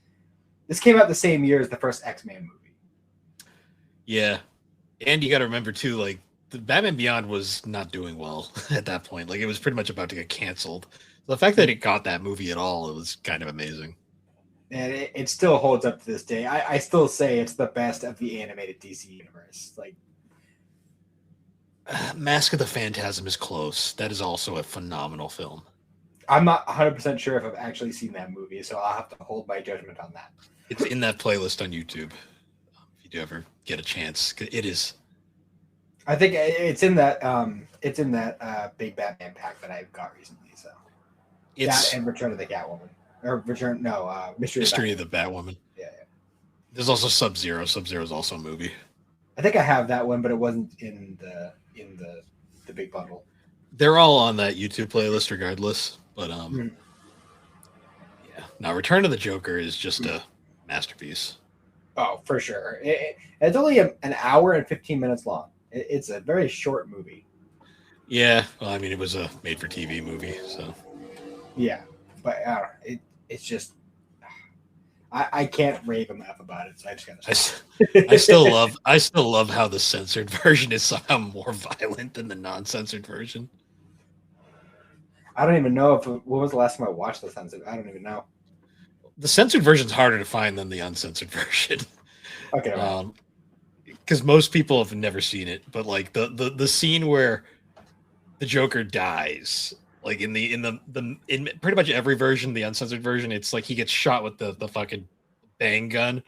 this came out the same year as the first X-Men movie. Yeah, and you got to remember too, like the Batman Beyond was not doing well at that point. Like it was pretty much about to get canceled. So the fact that it got that movie at all, it was kind of amazing. And it still holds up to this day. I still say it's the best of the animated DC universe. Like Mask of the Phantasm is close. That is also a phenomenal film. I'm not 100% sure if I've actually seen that movie, so I'll have to hold my judgment on that. It's in that playlist on YouTube. If you do ever get a chance, it is. I think it's in that big Batman pack that I got recently. So It's that and Return of the Catwoman or Mystery of the Batwoman. Yeah. There's also Sub-Zero. Sub-Zero is also a movie. I think I have that one, but it wasn't in the big bundle. They're all on that YouTube playlist regardless. But yeah. Now Return of the Joker is just a masterpiece. Oh, for sure. It's only an hour and 15 minutes long. It's a very short movie. Yeah, well, I mean, it was a made-for-TV movie, so. Yeah, but it's just I can't rave enough about it. So I just gotta. I still love how the censored version is somehow more violent than the non-censored version. I don't even know when was the last time I watched the censored. I don't even know. The censored version's harder to find than the uncensored version. Okay. Because most people have never seen it, but like the scene where the Joker dies, like in pretty much every version, the uncensored version, it's like he gets shot with the fucking bang gun,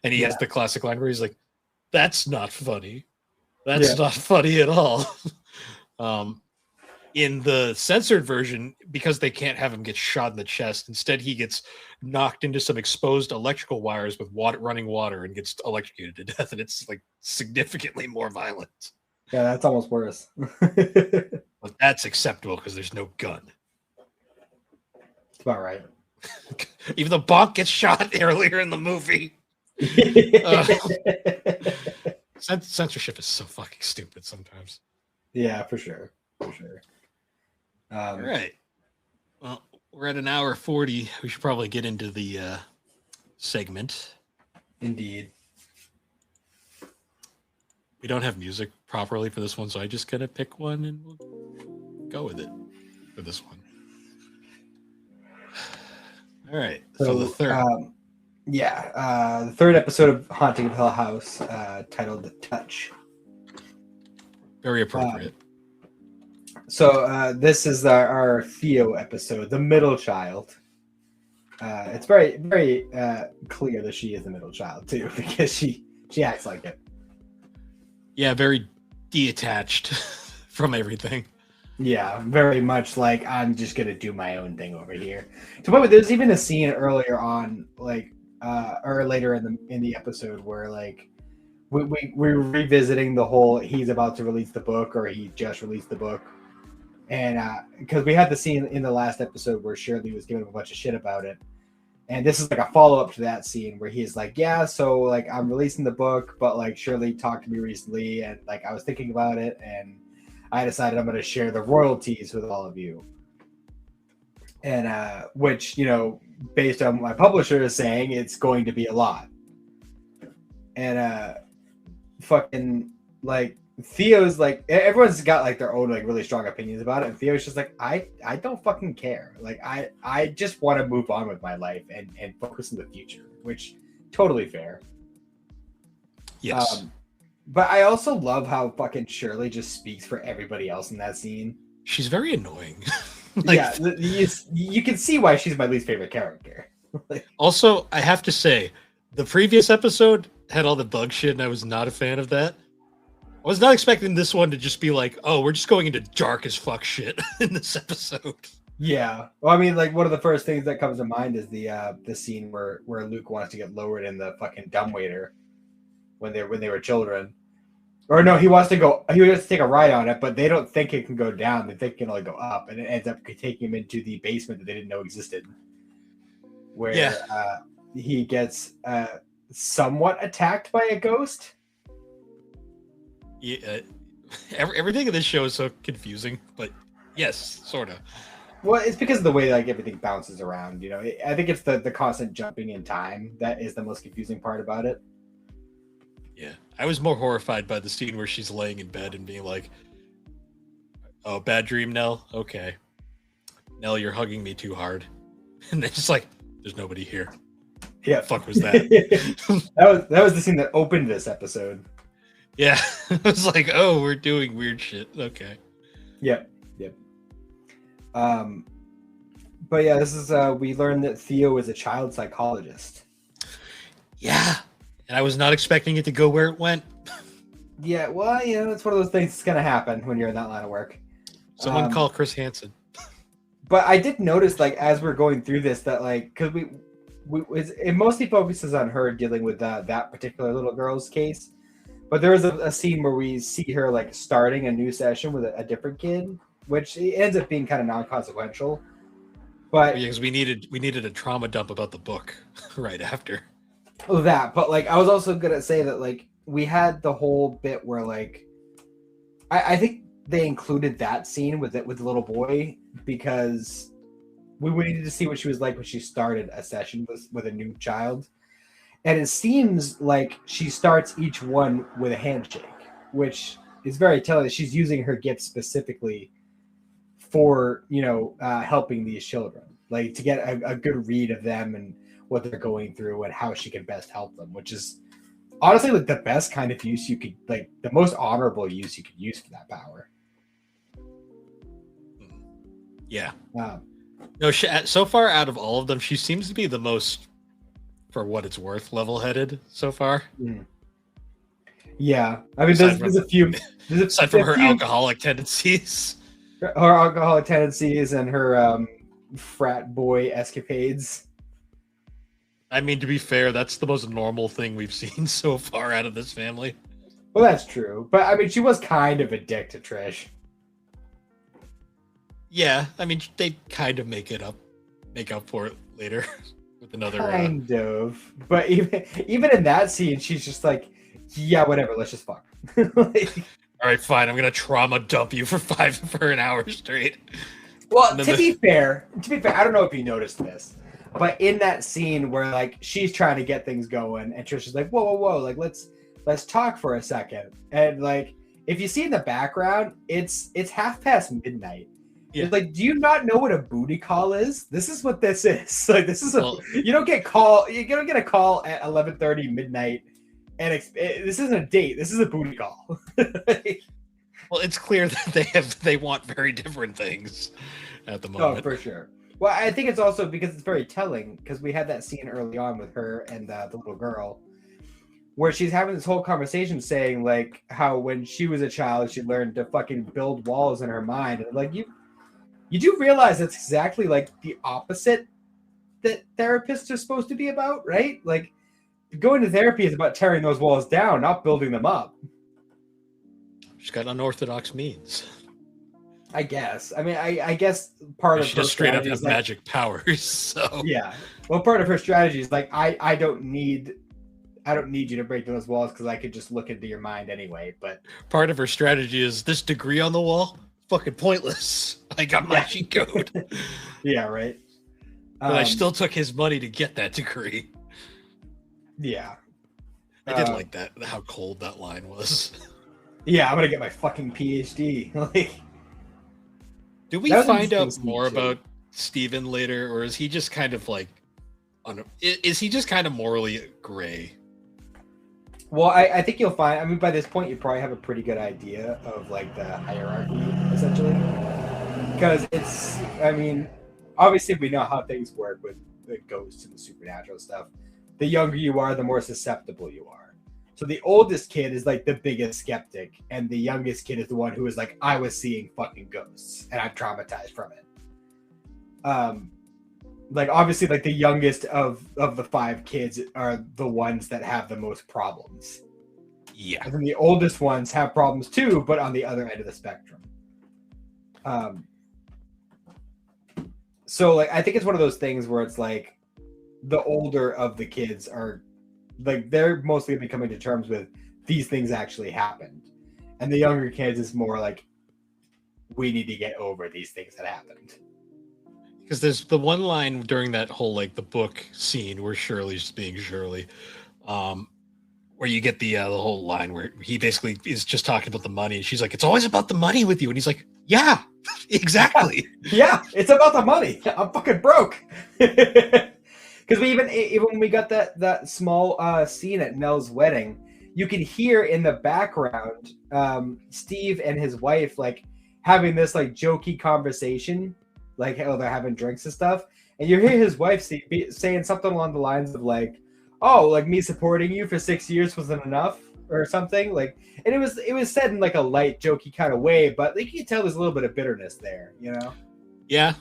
and he has the classic line where he's like, "That's not funny. That's not funny at all." In the censored version, because they can't have him get shot in the chest, instead he gets knocked into some exposed electrical wires with running water and gets electrocuted to death, and it's like significantly more violent. Yeah, that's almost worse. But that's acceptable because there's no gun. It's about right. Even though Bonk gets shot earlier in the movie. Censorship is so fucking stupid sometimes. Yeah, for sure. For sure. All right. Well, we're at an hour 40. We should probably get into the segment. Indeed. We don't have music properly for this one, so I just gotta pick one and we'll go with it for this one. All right. So the third. The third episode of Haunting of Hill House, titled "The Touch." Very appropriate. So this is our Theo episode, the middle child. It's very, very clear that she is the middle child too, because she acts like it. Yeah, very detached from everything. Yeah, very much like I'm just gonna do my own thing over here. To the point, there's even a scene earlier on, like or later in the episode where like we're revisiting the whole he's about to release the book or he just released the book. And because we had the scene in the last episode where Shirley was giving him a bunch of shit about it. And this is like a follow-up to that scene where he's like, yeah, so like I'm releasing the book, but like Shirley talked to me recently and like I was thinking about it and I decided I'm going to share the royalties with all of you. And which, you know, based on what my publisher is saying, it's going to be a lot. And fucking like Theo's like, everyone's got like their own like really strong opinions about it, and Theo's just like, I don't fucking care. Like I just want to move on with my life and focus on the future, which totally fair. Yes. But I also love how fucking Shirley just speaks for everybody else in that scene. She's very annoying. Like, yeah, you can see why she's my least favorite character. Also, I have to say, the previous episode had all the bug shit, and I was not a fan of that. I was not expecting this one to just be like, oh, we're just going into dark as fuck shit in this episode. Yeah. Well, I mean, like one of the first things that comes to mind is the scene where Luke wants to get lowered in the fucking dumbwaiter when they were children. Or no, he wants to take a ride on it, but they don't think it can go down. They think it can only go up, and it ends up taking him into the basement that they didn't know existed, Yeah, where he gets somewhat attacked by a ghost. yeah. Everything in this show is so confusing, but yes, sort of. Well, it's because of the way like everything bounces around. I think it's the constant jumping in time that is the most confusing part about it. Yeah, I was more horrified by the scene where she's laying in bed and being like, "Oh, bad dream, Nell. Okay, Nell, you're hugging me too hard," and then just like, "There's nobody here." Yeah, The fuck was that? that was the scene that opened this episode. Yeah, it was like, "Oh, we're doing weird shit." Okay. Yep. But yeah, this is we learned that Theo is a child psychologist. Yeah, and I was not expecting it to go where it went. Yeah, well, it's one of those things that's gonna happen when you're in that line of work. Someone call Chris Hansen. But I did notice, like, as we're going through this, that like, because it mostly focuses on her dealing with that particular little girl's case. But there is a scene where we see her like starting a new session with a different kid, which ends up being kind of non-consequential. But Because we needed a trauma dump about the book right after. but like I was also gonna say that like we had the whole bit where like I think they included that scene with the little boy because we needed to see what she was like when she started a session with a new child. And it seems like she starts each one with a handshake, which is very telling. She's using her gift specifically for, helping these children, like to get a good read of them and what they're going through and how she can best help them, which is honestly like the best kind of use you could, like the most honorable use you could use for that power. Yeah. Um, No, so far out of all of them, she seems to be the most, for what it's worth, level-headed so far. Yeah, I mean, there's a few. Aside from her alcoholic tendencies. Her alcoholic tendencies and her frat boy escapades. I mean, to be fair, that's the most normal thing we've seen so far out of this family. Well, that's true, but I mean, she was kind of a dick to Trish. Yeah, I mean, they kind of make up for it later with another. Kind of, but even in that scene, she's just like, yeah, whatever, let's just fuck. Like, all right, fine. I'm gonna trauma dump you for an hour straight. Well, to be fair, I don't know if you noticed this, but in that scene where like she's trying to get things going, and Trish is like, whoa, like let's talk for a second, and like if you see in the background, it's midnight. Yeah. It's like, do you not know what a booty call is? This is what this is. Like, this is you don't get a call at 11:30 midnight, and this isn't a date. This is a booty call. Well, it's clear that they want very different things at the moment. Oh, for sure. Well, I think it's also because it's very telling, because we had that scene early on with her and the little girl where she's having this whole conversation saying like how when she was a child she learned to fucking build walls in her mind, and like you do realize it's exactly like the opposite that therapists are supposed to be about, right? Like going to therapy is about tearing those walls down, not building them up. She's got unorthodox means, I guess. I mean, I guess part of she just straight up has magic powers. So yeah, well, part of her strategy is like I don't need you to break those walls because I could just look into your mind anyway. But part of her strategy is this degree on the wall, fucking pointless. I got my cheat code. Yeah, right. But I still took his money to get that degree. Yeah, I did like that. How cold that line was. Yeah, I'm gonna get my fucking PhD. Like, do we find out more about Steven later, or is he just kind of like, is he just kind of morally gray? Well, I think you'll find. I mean, by this point, you probably have a pretty good idea of like the hierarchy, essentially, because it's. I mean, obviously, we know how things work with the ghosts and the supernatural stuff. The younger you are, the more susceptible you are. So the oldest kid is like the biggest skeptic, and the youngest kid is the one who is like, I was seeing fucking ghosts and I'm traumatized from it. Like obviously like the youngest of the 5 kids are the ones that have the most problems. Yeah. And then the oldest ones have problems too, but on the other end of the spectrum. So like I think it's one of those things where it's like the older of the kids are like they're mostly becoming to terms with these things actually happened. And the younger kids is more like we need to get over these things that happened. Because there's the one line during that whole like the book scene where Shirley's just being Shirley, where you get the whole line where he basically is just talking about the money, and she's like, "It's always about the money with you," and he's like, "Yeah, exactly." Yeah, it's about the money. I'm fucking broke. Because we even when we got that small scene at Nell's wedding, you could hear in the background Steve and his wife like having this like jokey conversation. Like, oh, they're having drinks and stuff. And you hear his wife saying something along the lines of like, oh, like me supporting you for 6 years wasn't enough or something. Like, and it was said in like a light, jokey kind of way, but like you can tell there's a little bit of bitterness there, you know? Yeah.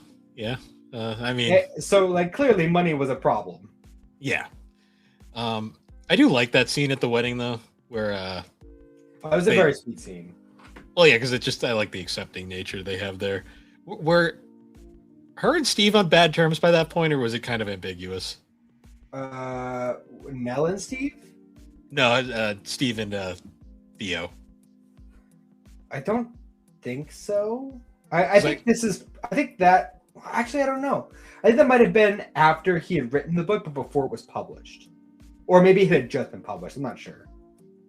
I mean, so like clearly money was a problem. Yeah. I do like that scene at the wedding though, where it was a very sweet scene. Well, yeah, because I like the accepting nature they have there. Were her and Steve on bad terms by that point, or was it kind of ambiguous? Nell and Steve? No, Steve and Theo. I don't think so. I think I think that actually I don't know. I think that might have been after he had written the book, but before it was published, or maybe it had just been published. I'm not sure.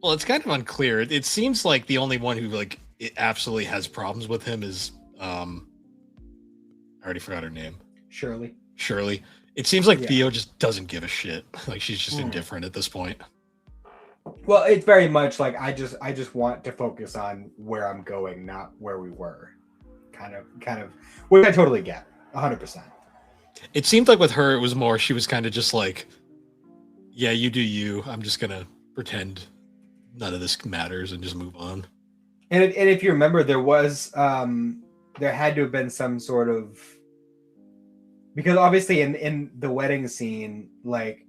Well, it's kind of unclear. It seems like the only one who like it absolutely has problems with him is I already forgot her name. Shirley. It seems like Theo just doesn't give a shit. Like she's just indifferent at this point. Well, it's very much like I just want to focus on where I'm going, not where we were. Kind of, which I totally get, 100%. It seemed like with her, it was more. She was kind of just like, "Yeah, you do you. I'm just gonna pretend none of this matters and just move on." And if you remember, there had to have been some sort of, because obviously in the wedding scene, like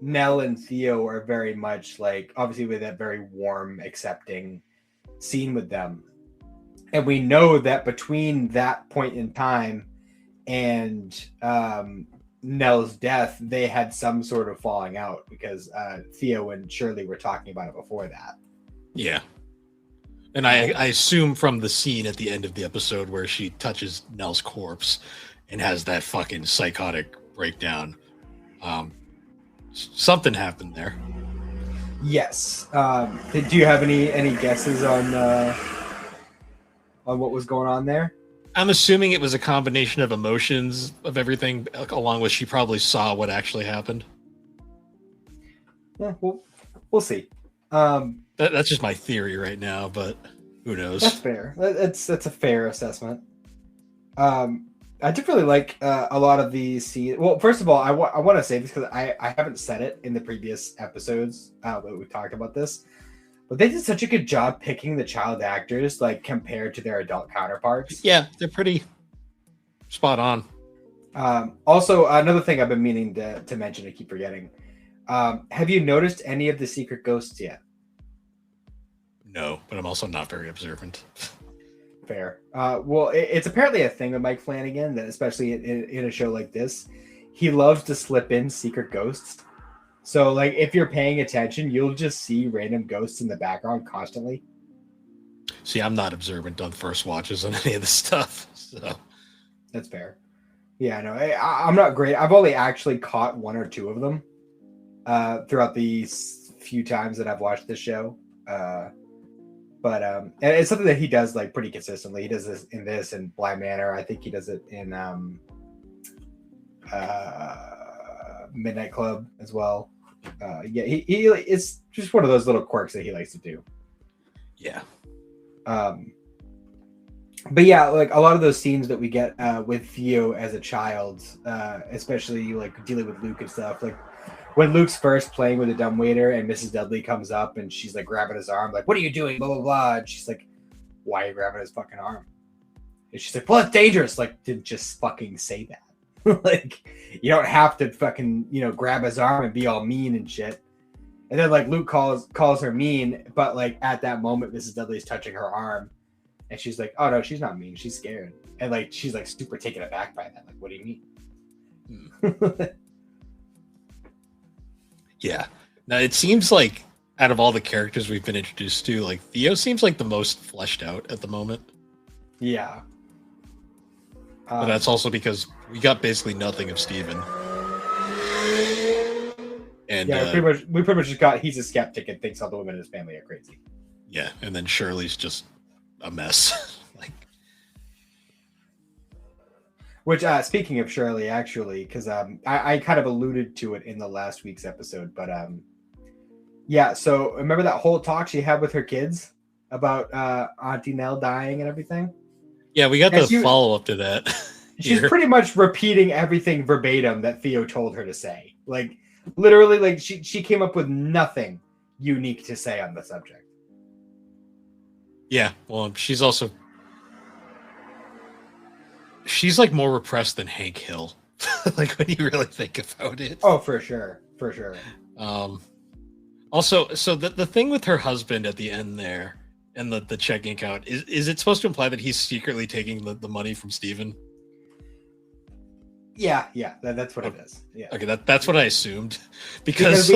Nell and Theo are very much like obviously with that very warm, accepting scene with them. And we know that between that point in time and Nell's death, they had some sort of falling out because Theo and Shirley were talking about it before that. Yeah. And I assume from the scene at the end of the episode where she touches Nell's corpse and has that fucking psychotic breakdown, something happened there. Yes. Do you have any guesses on what was going on there? I'm assuming it was a combination of emotions of everything, along with she probably saw what actually happened. Yeah, we'll see. That's just my theory right now, but who knows? That's fair. That's a fair assessment. I did really like a lot of the scenes. Well, first of all, I want to say this because I haven't said it in the previous episodes that we talked about this, but they did such a good job picking the child actors like compared to their adult counterparts. Yeah, they're pretty spot on. Also, another thing I've been meaning to mention, I keep forgetting. Have you noticed any of the secret ghosts yet? No, but I'm also not very observant. Fair. Well, it's apparently a thing with Mike Flanagan that, especially in a show like this, he loves to slip in secret ghosts. So, like, if you're paying attention, you'll just see random ghosts in the background constantly. See, I'm not observant on first watches on any of this stuff. So that's fair. Yeah, no, I'm not great. I've only actually caught one or two of them throughout the few times that I've watched this show. But and it's something that he does like pretty consistently. He does this in Bly Manor. I think he does it in Midnight Club as well. Yeah, he it's just one of those little quirks that he likes to do. Yeah. But yeah, like a lot of those scenes that we get with Theo as a child, especially like dealing with Luke and stuff, like when Luke's first playing with a dumbwaiter and Mrs. Dudley comes up and she's like grabbing his arm, like, "What are you doing?" Blah blah blah. And she's like, "Why are you grabbing his fucking arm?" And she's like, well, it's dangerous. Like, to just fucking say that. Like, you don't have to fucking, grab his arm and be all mean and shit. And then like Luke calls her mean, but like at that moment, Mrs. Dudley's touching her arm. And she's like, oh no, she's not mean. She's scared. And like, she's like super taken aback by that. Like, what do you mean? Yeah. Now it seems like out of all the characters we've been introduced to, like Theo seems like the most fleshed out at the moment. Yeah. But that's also because we got basically nothing of Steven. And yeah, we pretty much just got he's a skeptic and thinks all the women in his family are crazy. Yeah, and then Shirley's just a mess. Like, which speaking of Shirley, actually, because I kind of alluded to it in the last week's episode, but yeah. So remember that whole talk she had with her kids about Auntie Nell dying and everything? Yeah, we got the follow up to that. She's pretty much repeating everything verbatim that Theo told her to say. Like, literally, like she came up with nothing unique to say on the subject. Yeah, well, she's like more repressed than Hank Hill. Like when you really think about it. Oh, for sure. Also, so the thing with her husband at the end there and the checking account, is it supposed to imply that he's secretly taking the money from Steven? Yeah, that's what it is. Yeah. Okay, that's what I assumed. Because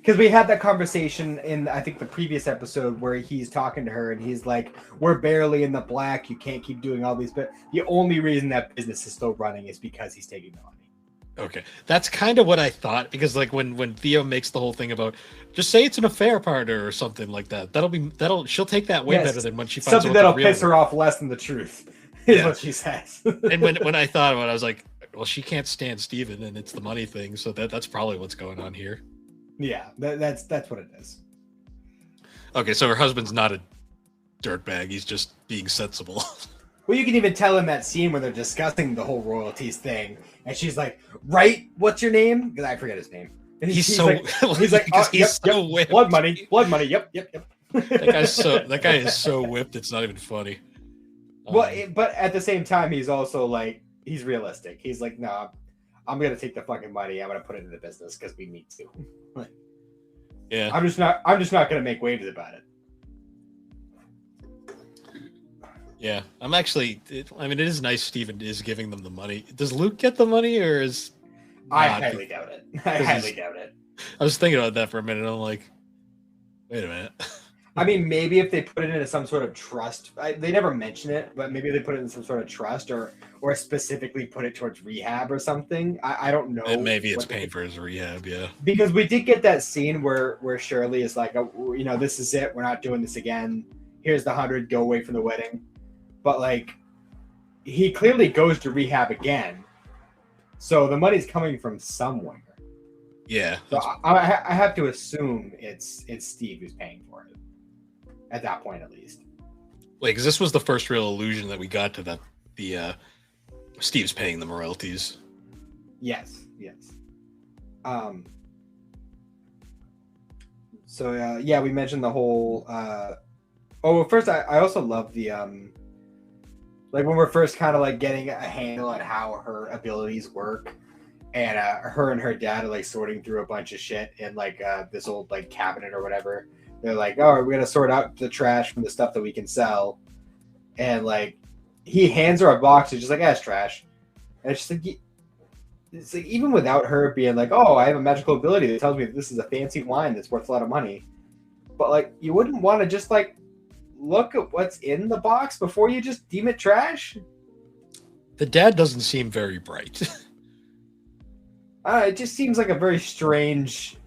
we had that conversation in, I think, the previous episode where he's talking to her and he's like, we're barely in the black, you can't keep doing all these, but the only reason that business is still running is because he's taking the money. Okay, that's kind of what I thought, because like when Theo makes the whole thing about just say it's an affair partner or something like that, she'll take that way better than when she finds something that'll piss her off less than the truth is what she says. And when I thought about it, I was like, well, she can't stand Steven and it's the money thing, so that's probably what's going on here. Yeah, that's what it is. Okay, so her husband's not a dirtbag, he's just being sensible. Well, you can even tell in that scene where they're discussing the whole royalties thing, and she's like, "Right, what's your name?" Because I forget his name. And he's so whipped. Blood money. Yep. That guy is so whipped. It's not even funny. Well, but at the same time, he's also like, he's realistic. He's like, "No, I'm gonna take the fucking money. I'm gonna put it into the business because we need to." Yeah. I'm just not gonna make waves about it. Yeah, it is nice Steven is giving them the money. Does Luke get the money, or is... I highly doubt it. I was thinking about that for a minute, and I'm like, wait a minute. I mean, maybe if they put it into some sort of trust, they never mention it, but maybe they put it in some sort of trust or specifically put it towards rehab or something. I don't know. And maybe it's paying for his rehab, yeah. Because we did get that scene where Shirley is like, this is it. We're not doing this again. Here's the 100. Go away from the wedding. But like, he clearly goes to rehab again, so the money's coming from somewhere. Yeah. So I have to assume it's Steve who's paying for it at that point, at least. Like, because this was the first real allusion that we got to that the Steve's paying the royalties. Yes. So yeah, we mentioned the whole. First I also love the like when we're first kind of like getting a handle on how her abilities work, and her and her dad are like sorting through a bunch of shit in like this old like cabinet or whatever. They're like, oh, we're gonna sort out the trash from the stuff that we can sell, and like he hands her a box. It's just like, it's trash, and it's just like, it's like even without her being like, oh, I have a magical ability that tells me that this is a fancy wine that's worth a lot of money, but like you wouldn't want to just like look at what's in the box before you just deem it trash? The dad doesn't seem very bright. It just seems like a very strange,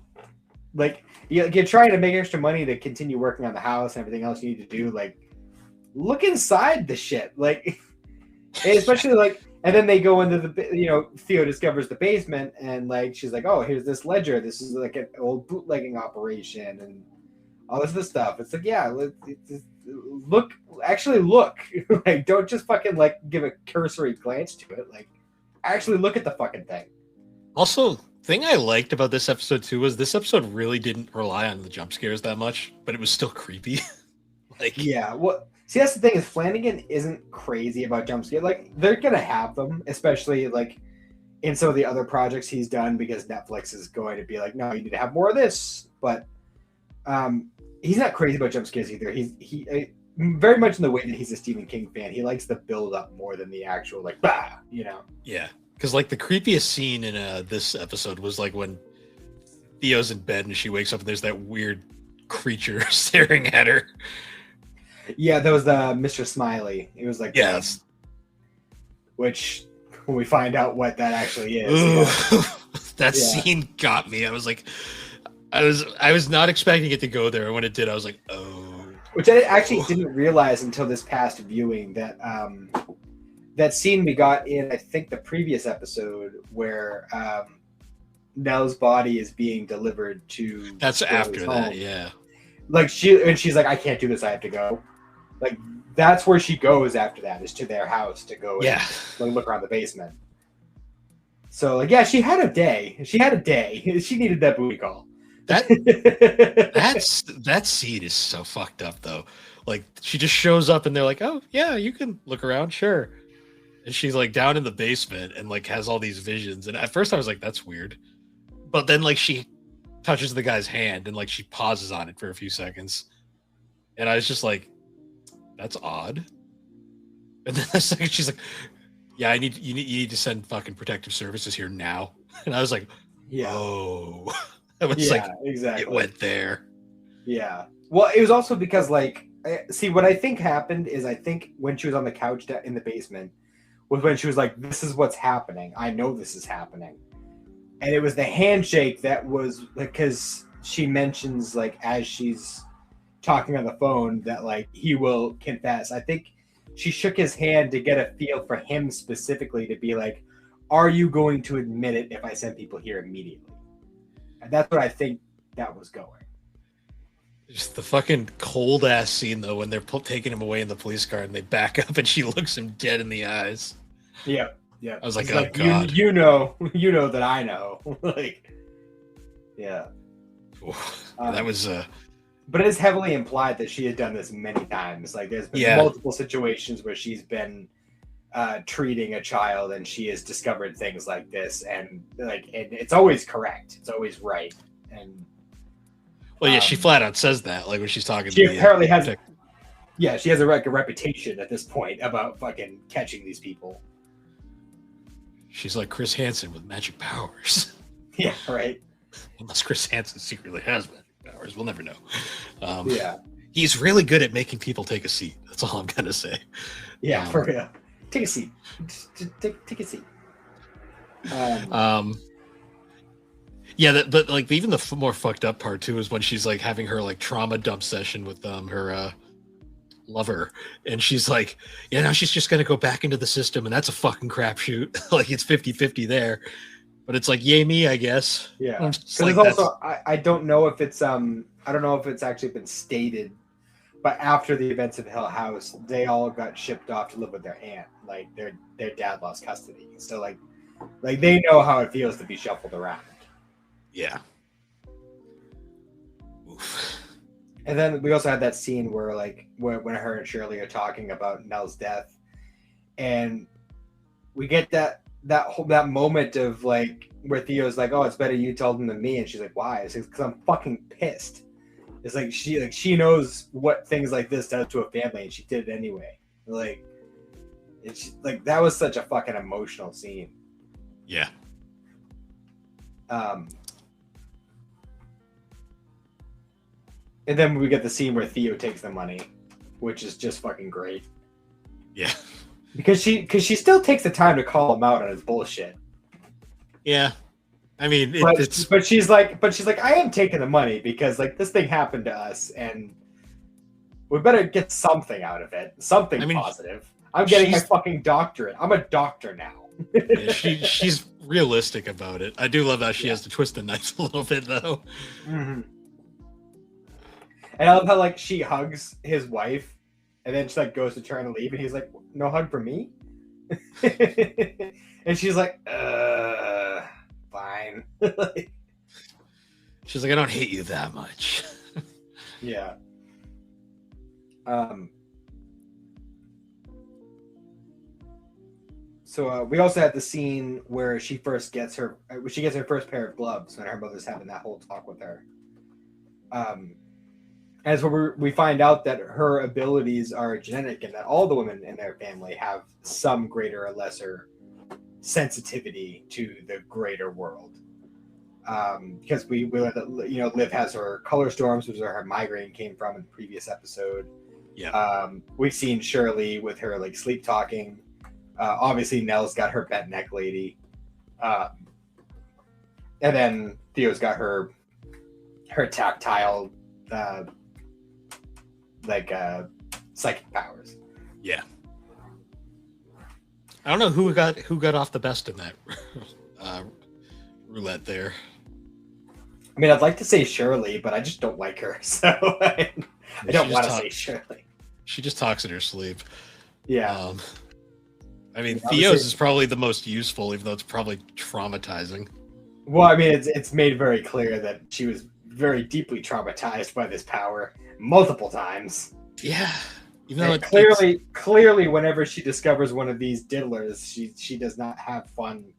like you're trying to make extra money to continue working on the house and everything else you need to do. Like, look inside the shit. Like, especially like, and then they go into the, Theo discovers the basement and like, she's like, oh, here's this ledger. This is like an old bootlegging operation and all this other stuff. It's like, yeah, look, like, don't just fucking like give a cursory glance to it. Like, actually look at the fucking thing. Also, thing I liked about this episode too was this episode really didn't rely on the jump scares that much, but it was still creepy. Like, yeah, well, See, that's the thing is Flanagan isn't crazy about jump scares. Like they're gonna have them, especially like in some of the other projects he's done, because Netflix is going to be like, no, you need to have more of this. But he's not crazy about jump scares either. He very much in the way that he's a Stephen King fan. He likes the build up more than the actual like, bah, you know. Yeah, because like the creepiest scene in this episode was like when Theo's in bed and she wakes up and there's that weird creature staring at her. Yeah, that was the Mr. Smiley. It was like, yes, which when we find out what that actually is, yeah. That scene got me. I was like, I was not expecting it to go there, and when it did, I was like, oh. Which I actually didn't realize until this past viewing that that scene we got in, I think, the previous episode where Nell's body is being delivered to. That's after that, yeah. Like she's like, I can't do this. I have to go. Like that's where she goes after that, is to their house to go. Yeah. And, like, look around the basement. So like, yeah, she had a day. She needed that booty call. That scene is so fucked up though. Like she just shows up and they're like, oh yeah, you can look around, sure. And she's like down in the basement and like has all these visions. And at first I was like, that's weird. But then like she touches the guy's hand and like she pauses on it for a few seconds. And I was just like, that's odd. And then the second she's like, yeah, you need to send fucking protective services here now. And I was like, yeah. Oh. I was like, exactly. It went there. Yeah. Well, it was also because, like, see, what I think happened is I think when she was on the couch in the basement was when she was like, this is what's happening. I know this is happening. And it was the handshake that was, because she mentions, like, as she's talking on the phone that, like, he will confess. I think she shook his hand to get a feel for him specifically to be like, are you going to admit it if I send people here immediately? And that's what I think that was going. Just the fucking cold ass scene though, when they're taking him away in the police car and they back up and she looks him dead in the eyes. Yeah, yeah. I was like, oh god, you know that I know. Like, yeah. That was. But it is heavily implied that she had done this many times. Like, there's been multiple situations where she's been treating a child and she has discovered things like this, and it's always correct, it's always right. And well, yeah, she flat out says that, like when she's talking. She apparently has, she has a reputation at this point about fucking catching these people. She's like Chris Hansen with magic powers. Yeah, right. Unless Chris Hansen secretly has magic powers, we'll never know. Yeah, he's really good at making people take a seat. That's all I'm gonna say. Yeah, for real. Take a seat. Take a seat. Yeah, but like even the more fucked up part too is when she's like having her like trauma dump session with her lover, and she's like, yeah, now she's just gonna go back into the system, and that's a fucking crapshoot. Like it's 50-50 there, but it's like yay me, I guess. Yeah, because like, it's also I don't know if it's I don't know if it's actually been stated, but after the events of Hill House, they all got shipped off to live with their aunt. Like their dad lost custody, so like they know how it feels to be shuffled around. Yeah. Oof. And then we also had that scene where when her and Shirley are talking about Nell's death, and we get that moment of like where Theo's like, "Oh, it's better you told him than me," and she's like, "Why?" It's because I'm fucking pissed. It's like she knows what things like this does to a family, and she did it anyway. Like it's like that was such a fucking emotional scene. Yeah. And then we get the scene where Theo takes the money, which is just fucking great. Yeah. Because she still takes the time to call him out on his bullshit. Yeah. I mean, but she's like, I am taking the money because like this thing happened to us, and we better get something out of it, something positive. I'm getting my fucking doctorate. I'm a doctor now. Yeah, she's realistic about it. I do love how she has to twist the knife a little bit though. Mm-hmm. And I love how like she hugs his wife, and then she like goes to turn and leave, and he's like, "No hug for me," and she's like, fine. She's like, I don't hate you that much. Yeah. So we also had the scene where she gets her first pair of gloves when her mother's having that whole talk with her. As we find out that her abilities are genetic and that all the women in their family have some greater or lesser sensitivity to the greater world. Because Liv has her color storms, which is where her migraine came from in the previous episode. Yeah. We've seen Shirley with her like sleep talking. Obviously, Nell's got her bent neck lady, and then Theo's got her tactile, psychic powers. Yeah. I don't know who got off the best in that roulette there. I mean, I'd like to say Shirley, but I just don't like her, so I don't want to say Shirley. She just talks in her sleep. Yeah. I mean, Theo's is probably the most useful, even though it's probably traumatizing. Well, I mean, it's made very clear that she was very deeply traumatized by this power multiple times. Yeah. Even though clearly, whenever she discovers one of these diddlers, she does not have fun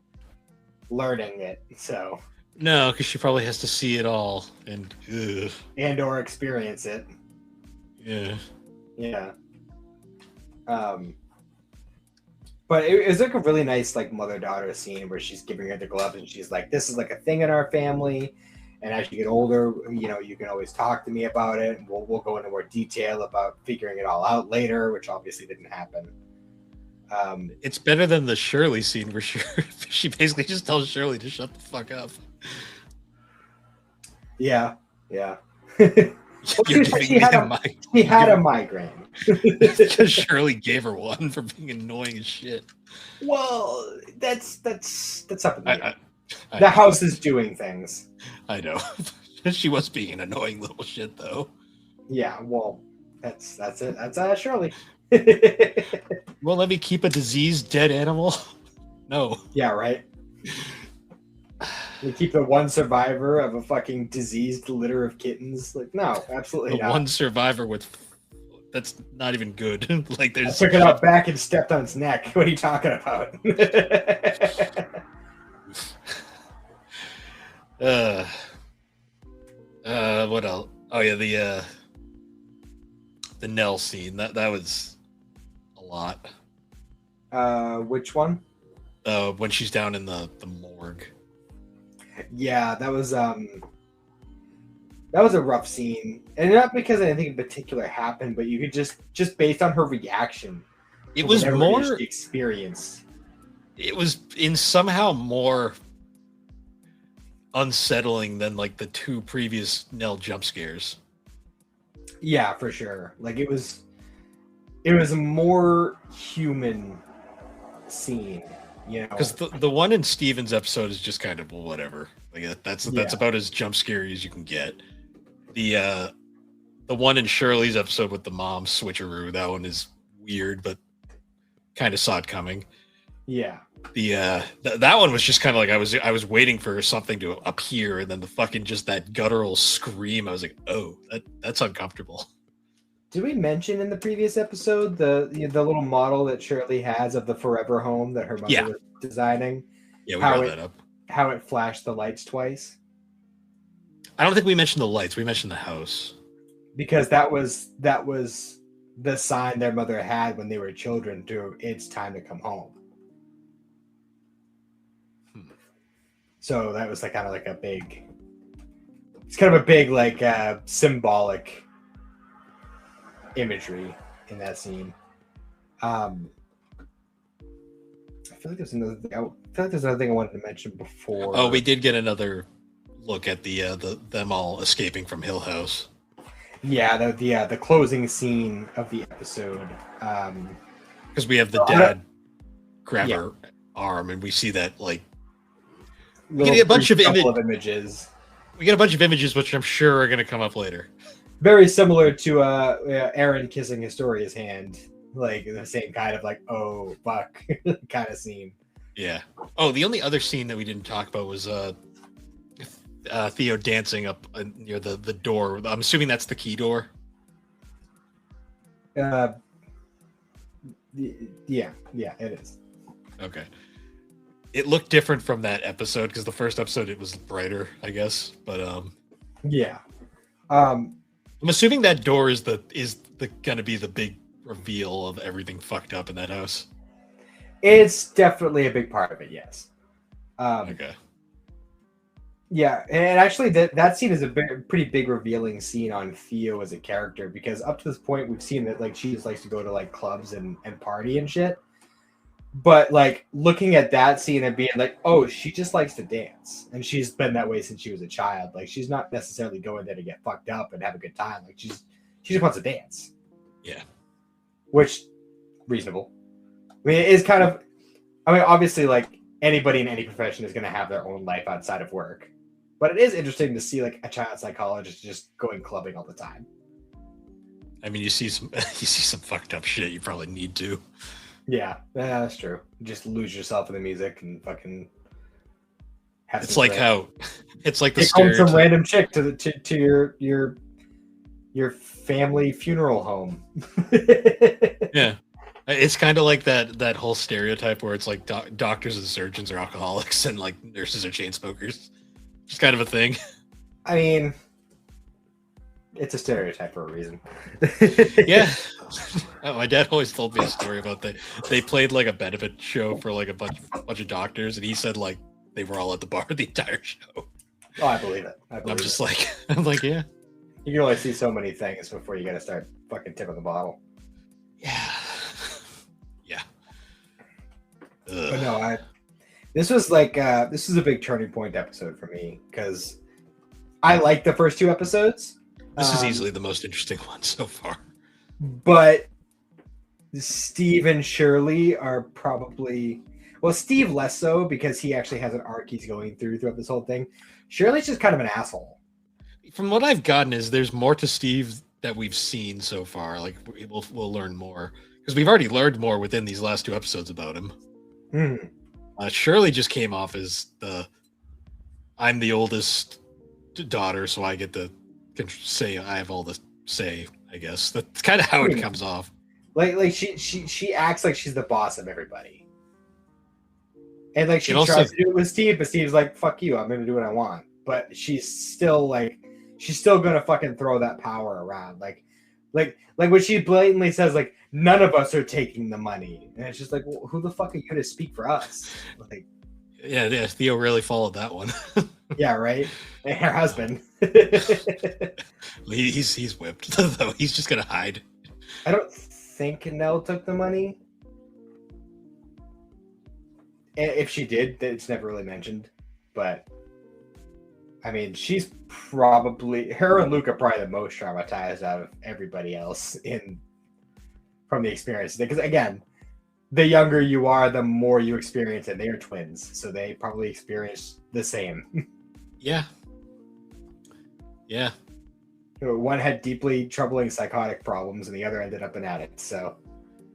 learning it. So no, because she probably has to see it all and or experience it. Yeah. Yeah. But it was like a really nice like mother-daughter scene where she's giving her the gloves and she's like, "This is like a thing in our family, and as you get older, you can always talk to me about it. And we'll go into more detail about figuring it all out later," which obviously didn't happen. It's better than the Shirley scene where she basically just tells Shirley to shut the fuck up. Yeah. She had a migraine. Because Shirley gave her one for being annoying as shit. Well, that's up. The house is doing things. I know. She was being an annoying little shit, though. Yeah, well, that's it. That's Shirley. Well, let me keep a diseased dead animal. No. Yeah, right. We keep the one survivor of a fucking diseased litter of kittens. Like, no, absolutely not. One survivor that's not even good. Like, there's. I took it out back and stepped on its neck. What are you talking about? What else? Oh yeah, the Nell scene. That was a lot. Which one? When she's down in the morgue. Yeah, that was a rough scene, and not because anything in particular happened, but you could just based on her reaction. It was more experience. It was in somehow more unsettling than like the two previous Nell jump scares. Yeah, for sure. Like it was a more human scene. Because the one in Steven's episode is just kind of whatever. Like that's about as jump scary as you can get. The one in Shirley's episode with the mom switcheroo, that one is weird, but kind of saw it coming. Yeah. That one was just kind of like I was waiting for something to appear, and then the fucking just that guttural scream. I was like, oh, that's uncomfortable. Did we mention in the previous episode the little model that Shirley has of the forever home that her mother was designing? Yeah, we brought that up. How it flashed the lights twice. I don't think we mentioned the lights. We mentioned the house. Because that was the sign their mother had when they were children to it's time to come home. So that was kind of like a big like symbolic imagery in that scene. I feel like there's another thing I wanted to mention before. Oh, we did get another look at them all escaping from Hill House. Yeah, the closing scene of the episode. Because we have the dad grab her arm, and we see that like we get a bunch of images. We get a bunch of images, which I'm sure are going to come up later. Very similar to Aaron kissing Historia's hand, like the same kind of like oh fuck kind of scene. Yeah. Oh, the only other scene that we didn't talk about was Theo dancing up near the door. I'm assuming that's the key door. Yeah, it is. Okay. It looked different from that episode because the first episode it was brighter, I guess. But Yeah. Um, I'm assuming that door is the gonna be the big reveal of everything fucked up in that house. it's definitely a big part of it. Yes. Okay. Yeah, and actually, that scene is a pretty big revealing scene on Theo as a character because up to this point we've seen that like she just likes to go to like clubs and party and shit. But like looking at that scene and being like, oh, she just likes to dance, and she's been that way since she was a child. Like she's not necessarily going there to get fucked up and have a good time. Like she just wants to dance. Yeah. Which reasonable. I mean, it is kind of. I mean, obviously, like anybody in any profession is going to have their own life outside of work. But it is interesting to see like a child psychologist just going clubbing all the time. I mean, you see some fucked up shit. You probably need to. Yeah, that's true. Just lose yourself in the music and fucking. It's like how, it's like the take home stereotype. some random chick to your family funeral home. Yeah, it's kind of like that whole stereotype where it's like doctors and surgeons are alcoholics and like nurses are chain smokers. It's kind of a thing. I mean, it's a stereotype for a reason. Yeah. Oh, my dad always told me a story about they played like a benefit show for like a bunch of doctors, and he said like they were all at the bar the entire show. Oh, I believe it. I'm like, yeah. You can only see so many things before you got to start fucking tipping the bottle. Yeah. Yeah. But no, this was a big turning point episode for me because I liked the first two episodes. This is easily the most interesting one so far. But Steve and Shirley are probably Steve less so because he actually has an arc he's going throughout this whole thing. Shirley's just kind of an asshole. From what I've gotten is there's more to Steve that we've seen so far. Like we'll learn more because we've already learned more within these last two episodes about him. Shirley just came off as I'm the oldest daughter, so I get to say I have all the say. I guess that's kind of how it comes off. Like she acts like she's the boss of everybody, and like she also tries to do it with Steve, but Steve's like, "Fuck you, I'm gonna do what I want." But she's still gonna fucking throw that power around, like when she blatantly says like, "None of us are taking the money," and it's just like, well, who the fuck are you to speak for us? Like, yeah, Theo really followed that one. Yeah, right. And her husband. he's whipped though. He's just gonna hide. I don't think Nell took the money. And if she did, it's never really mentioned. But I mean, she's probably her and Luke are probably the most traumatized out of everybody else from the experience. Because again, the younger you are, the more you experience it. They are twins, so they probably experience the same. Yeah. Yeah. One had deeply troubling psychotic problems, and the other ended up an addict. So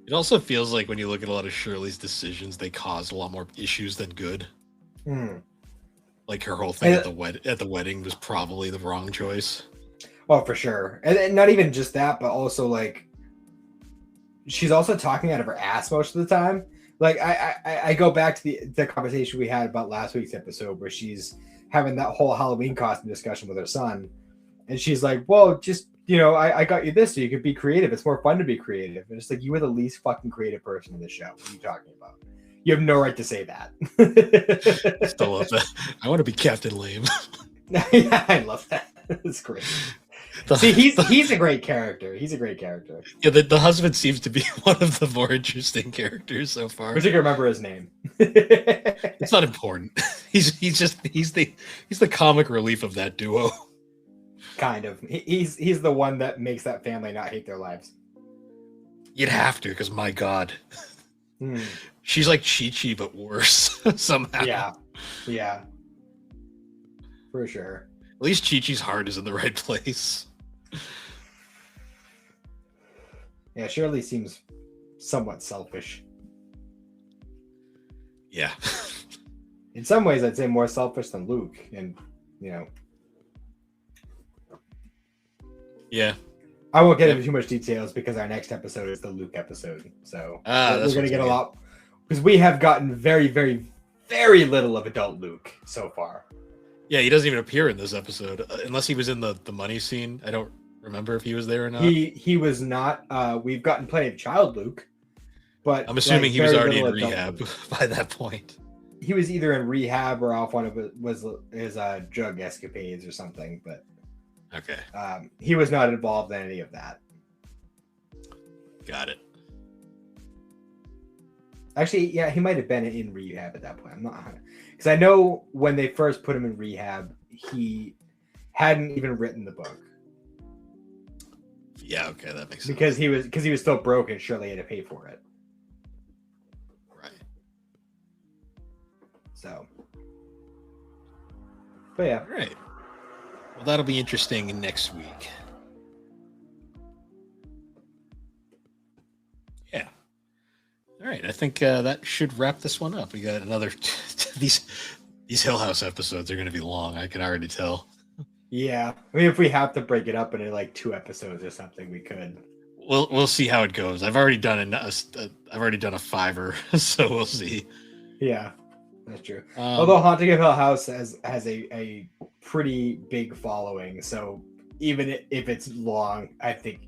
it also feels like when you look at a lot of Shirley's decisions, they caused a lot more issues than good. Like her whole thing at the wedding was probably the wrong choice. Oh, for sure, and not even just that, but also like she's also talking out of her ass most of the time. Like I go back to the conversation we had about last week's episode where she's having that whole Halloween costume discussion with her son. And she's like, well, just, I got you this so you could be creative. It's more fun to be creative. And it's like, you were the least fucking creative person in the show. What are you talking about? You have no right to say that. Still love that. I want to be Captain Lame. Yeah, I love that. It's great. See, he's a great character. He's a great character. Yeah, the husband seems to be one of the more interesting characters so far. I wish I could remember his name. It's not important. He's the comic relief of that duo. Kind of. He's the one that makes that family not hate their lives. You'd have to, because my God. She's like Chi-Chi, but worse somehow. Yeah. For sure. At least Chi-Chi's heart is in the right place. Yeah, Shirley seems somewhat selfish. Yeah. In some ways, I'd say more selfish than Luke. And, Yeah. I won't get into too much details because our next episode is the Luke episode. So we're going to get a lot. Because we have gotten very, very, very little of adult Luke so far. Yeah, he doesn't even appear in this episode unless he was in the money scene. I don't remember if he was there or not. He was not. We've gotten plenty of child Luke, but I'm assuming he was very already in little adult rehab Luke. by that point. He was either in rehab or off one of his drug escapades or something. But Okay, he was not involved in any of that. got it. Actually, yeah, he might have been in rehab at that point. I'm not, because I know when they first put him in rehab, he hadn't even written the book. Yeah, okay, that makes sense. Because he was still broke and surely had to pay for it. Right. So, but yeah, All right. Well, that'll be interesting next week. Yeah. All right. I think that should wrap this one up. We got another. These Hill House episodes are going to be long. I can already tell. yeah. I mean, if we have to break it up into like 2 episodes or something, we could. We'll see how it goes. I've already done a 5er, so we'll see. Yeah, that's true. Although Haunting of Hill House has a pretty big following, so even if it's long, I think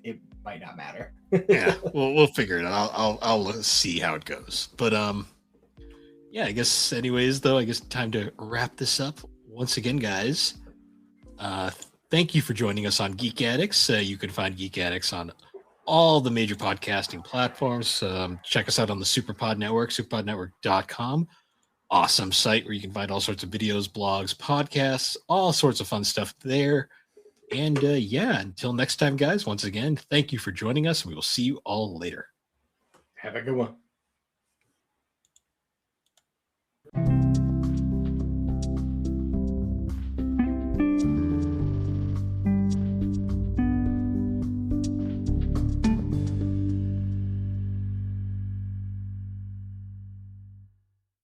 it might not matter. Yeah, we'll figure it out. I'll see how it goes. But yeah, I guess anyways though, I guess time to wrap this up. Once again, guys, thank you for joining us on Geek Addicts. You can find Geek Addicts on all the major podcasting platforms. Check us out on the Superpod Network, superpodnetwork.com. Awesome site where you can find all sorts of videos, blogs, podcasts, all sorts of fun stuff there. And yeah, until next time, guys, once again, thank you for joining us. We will see you all later. Have a good one.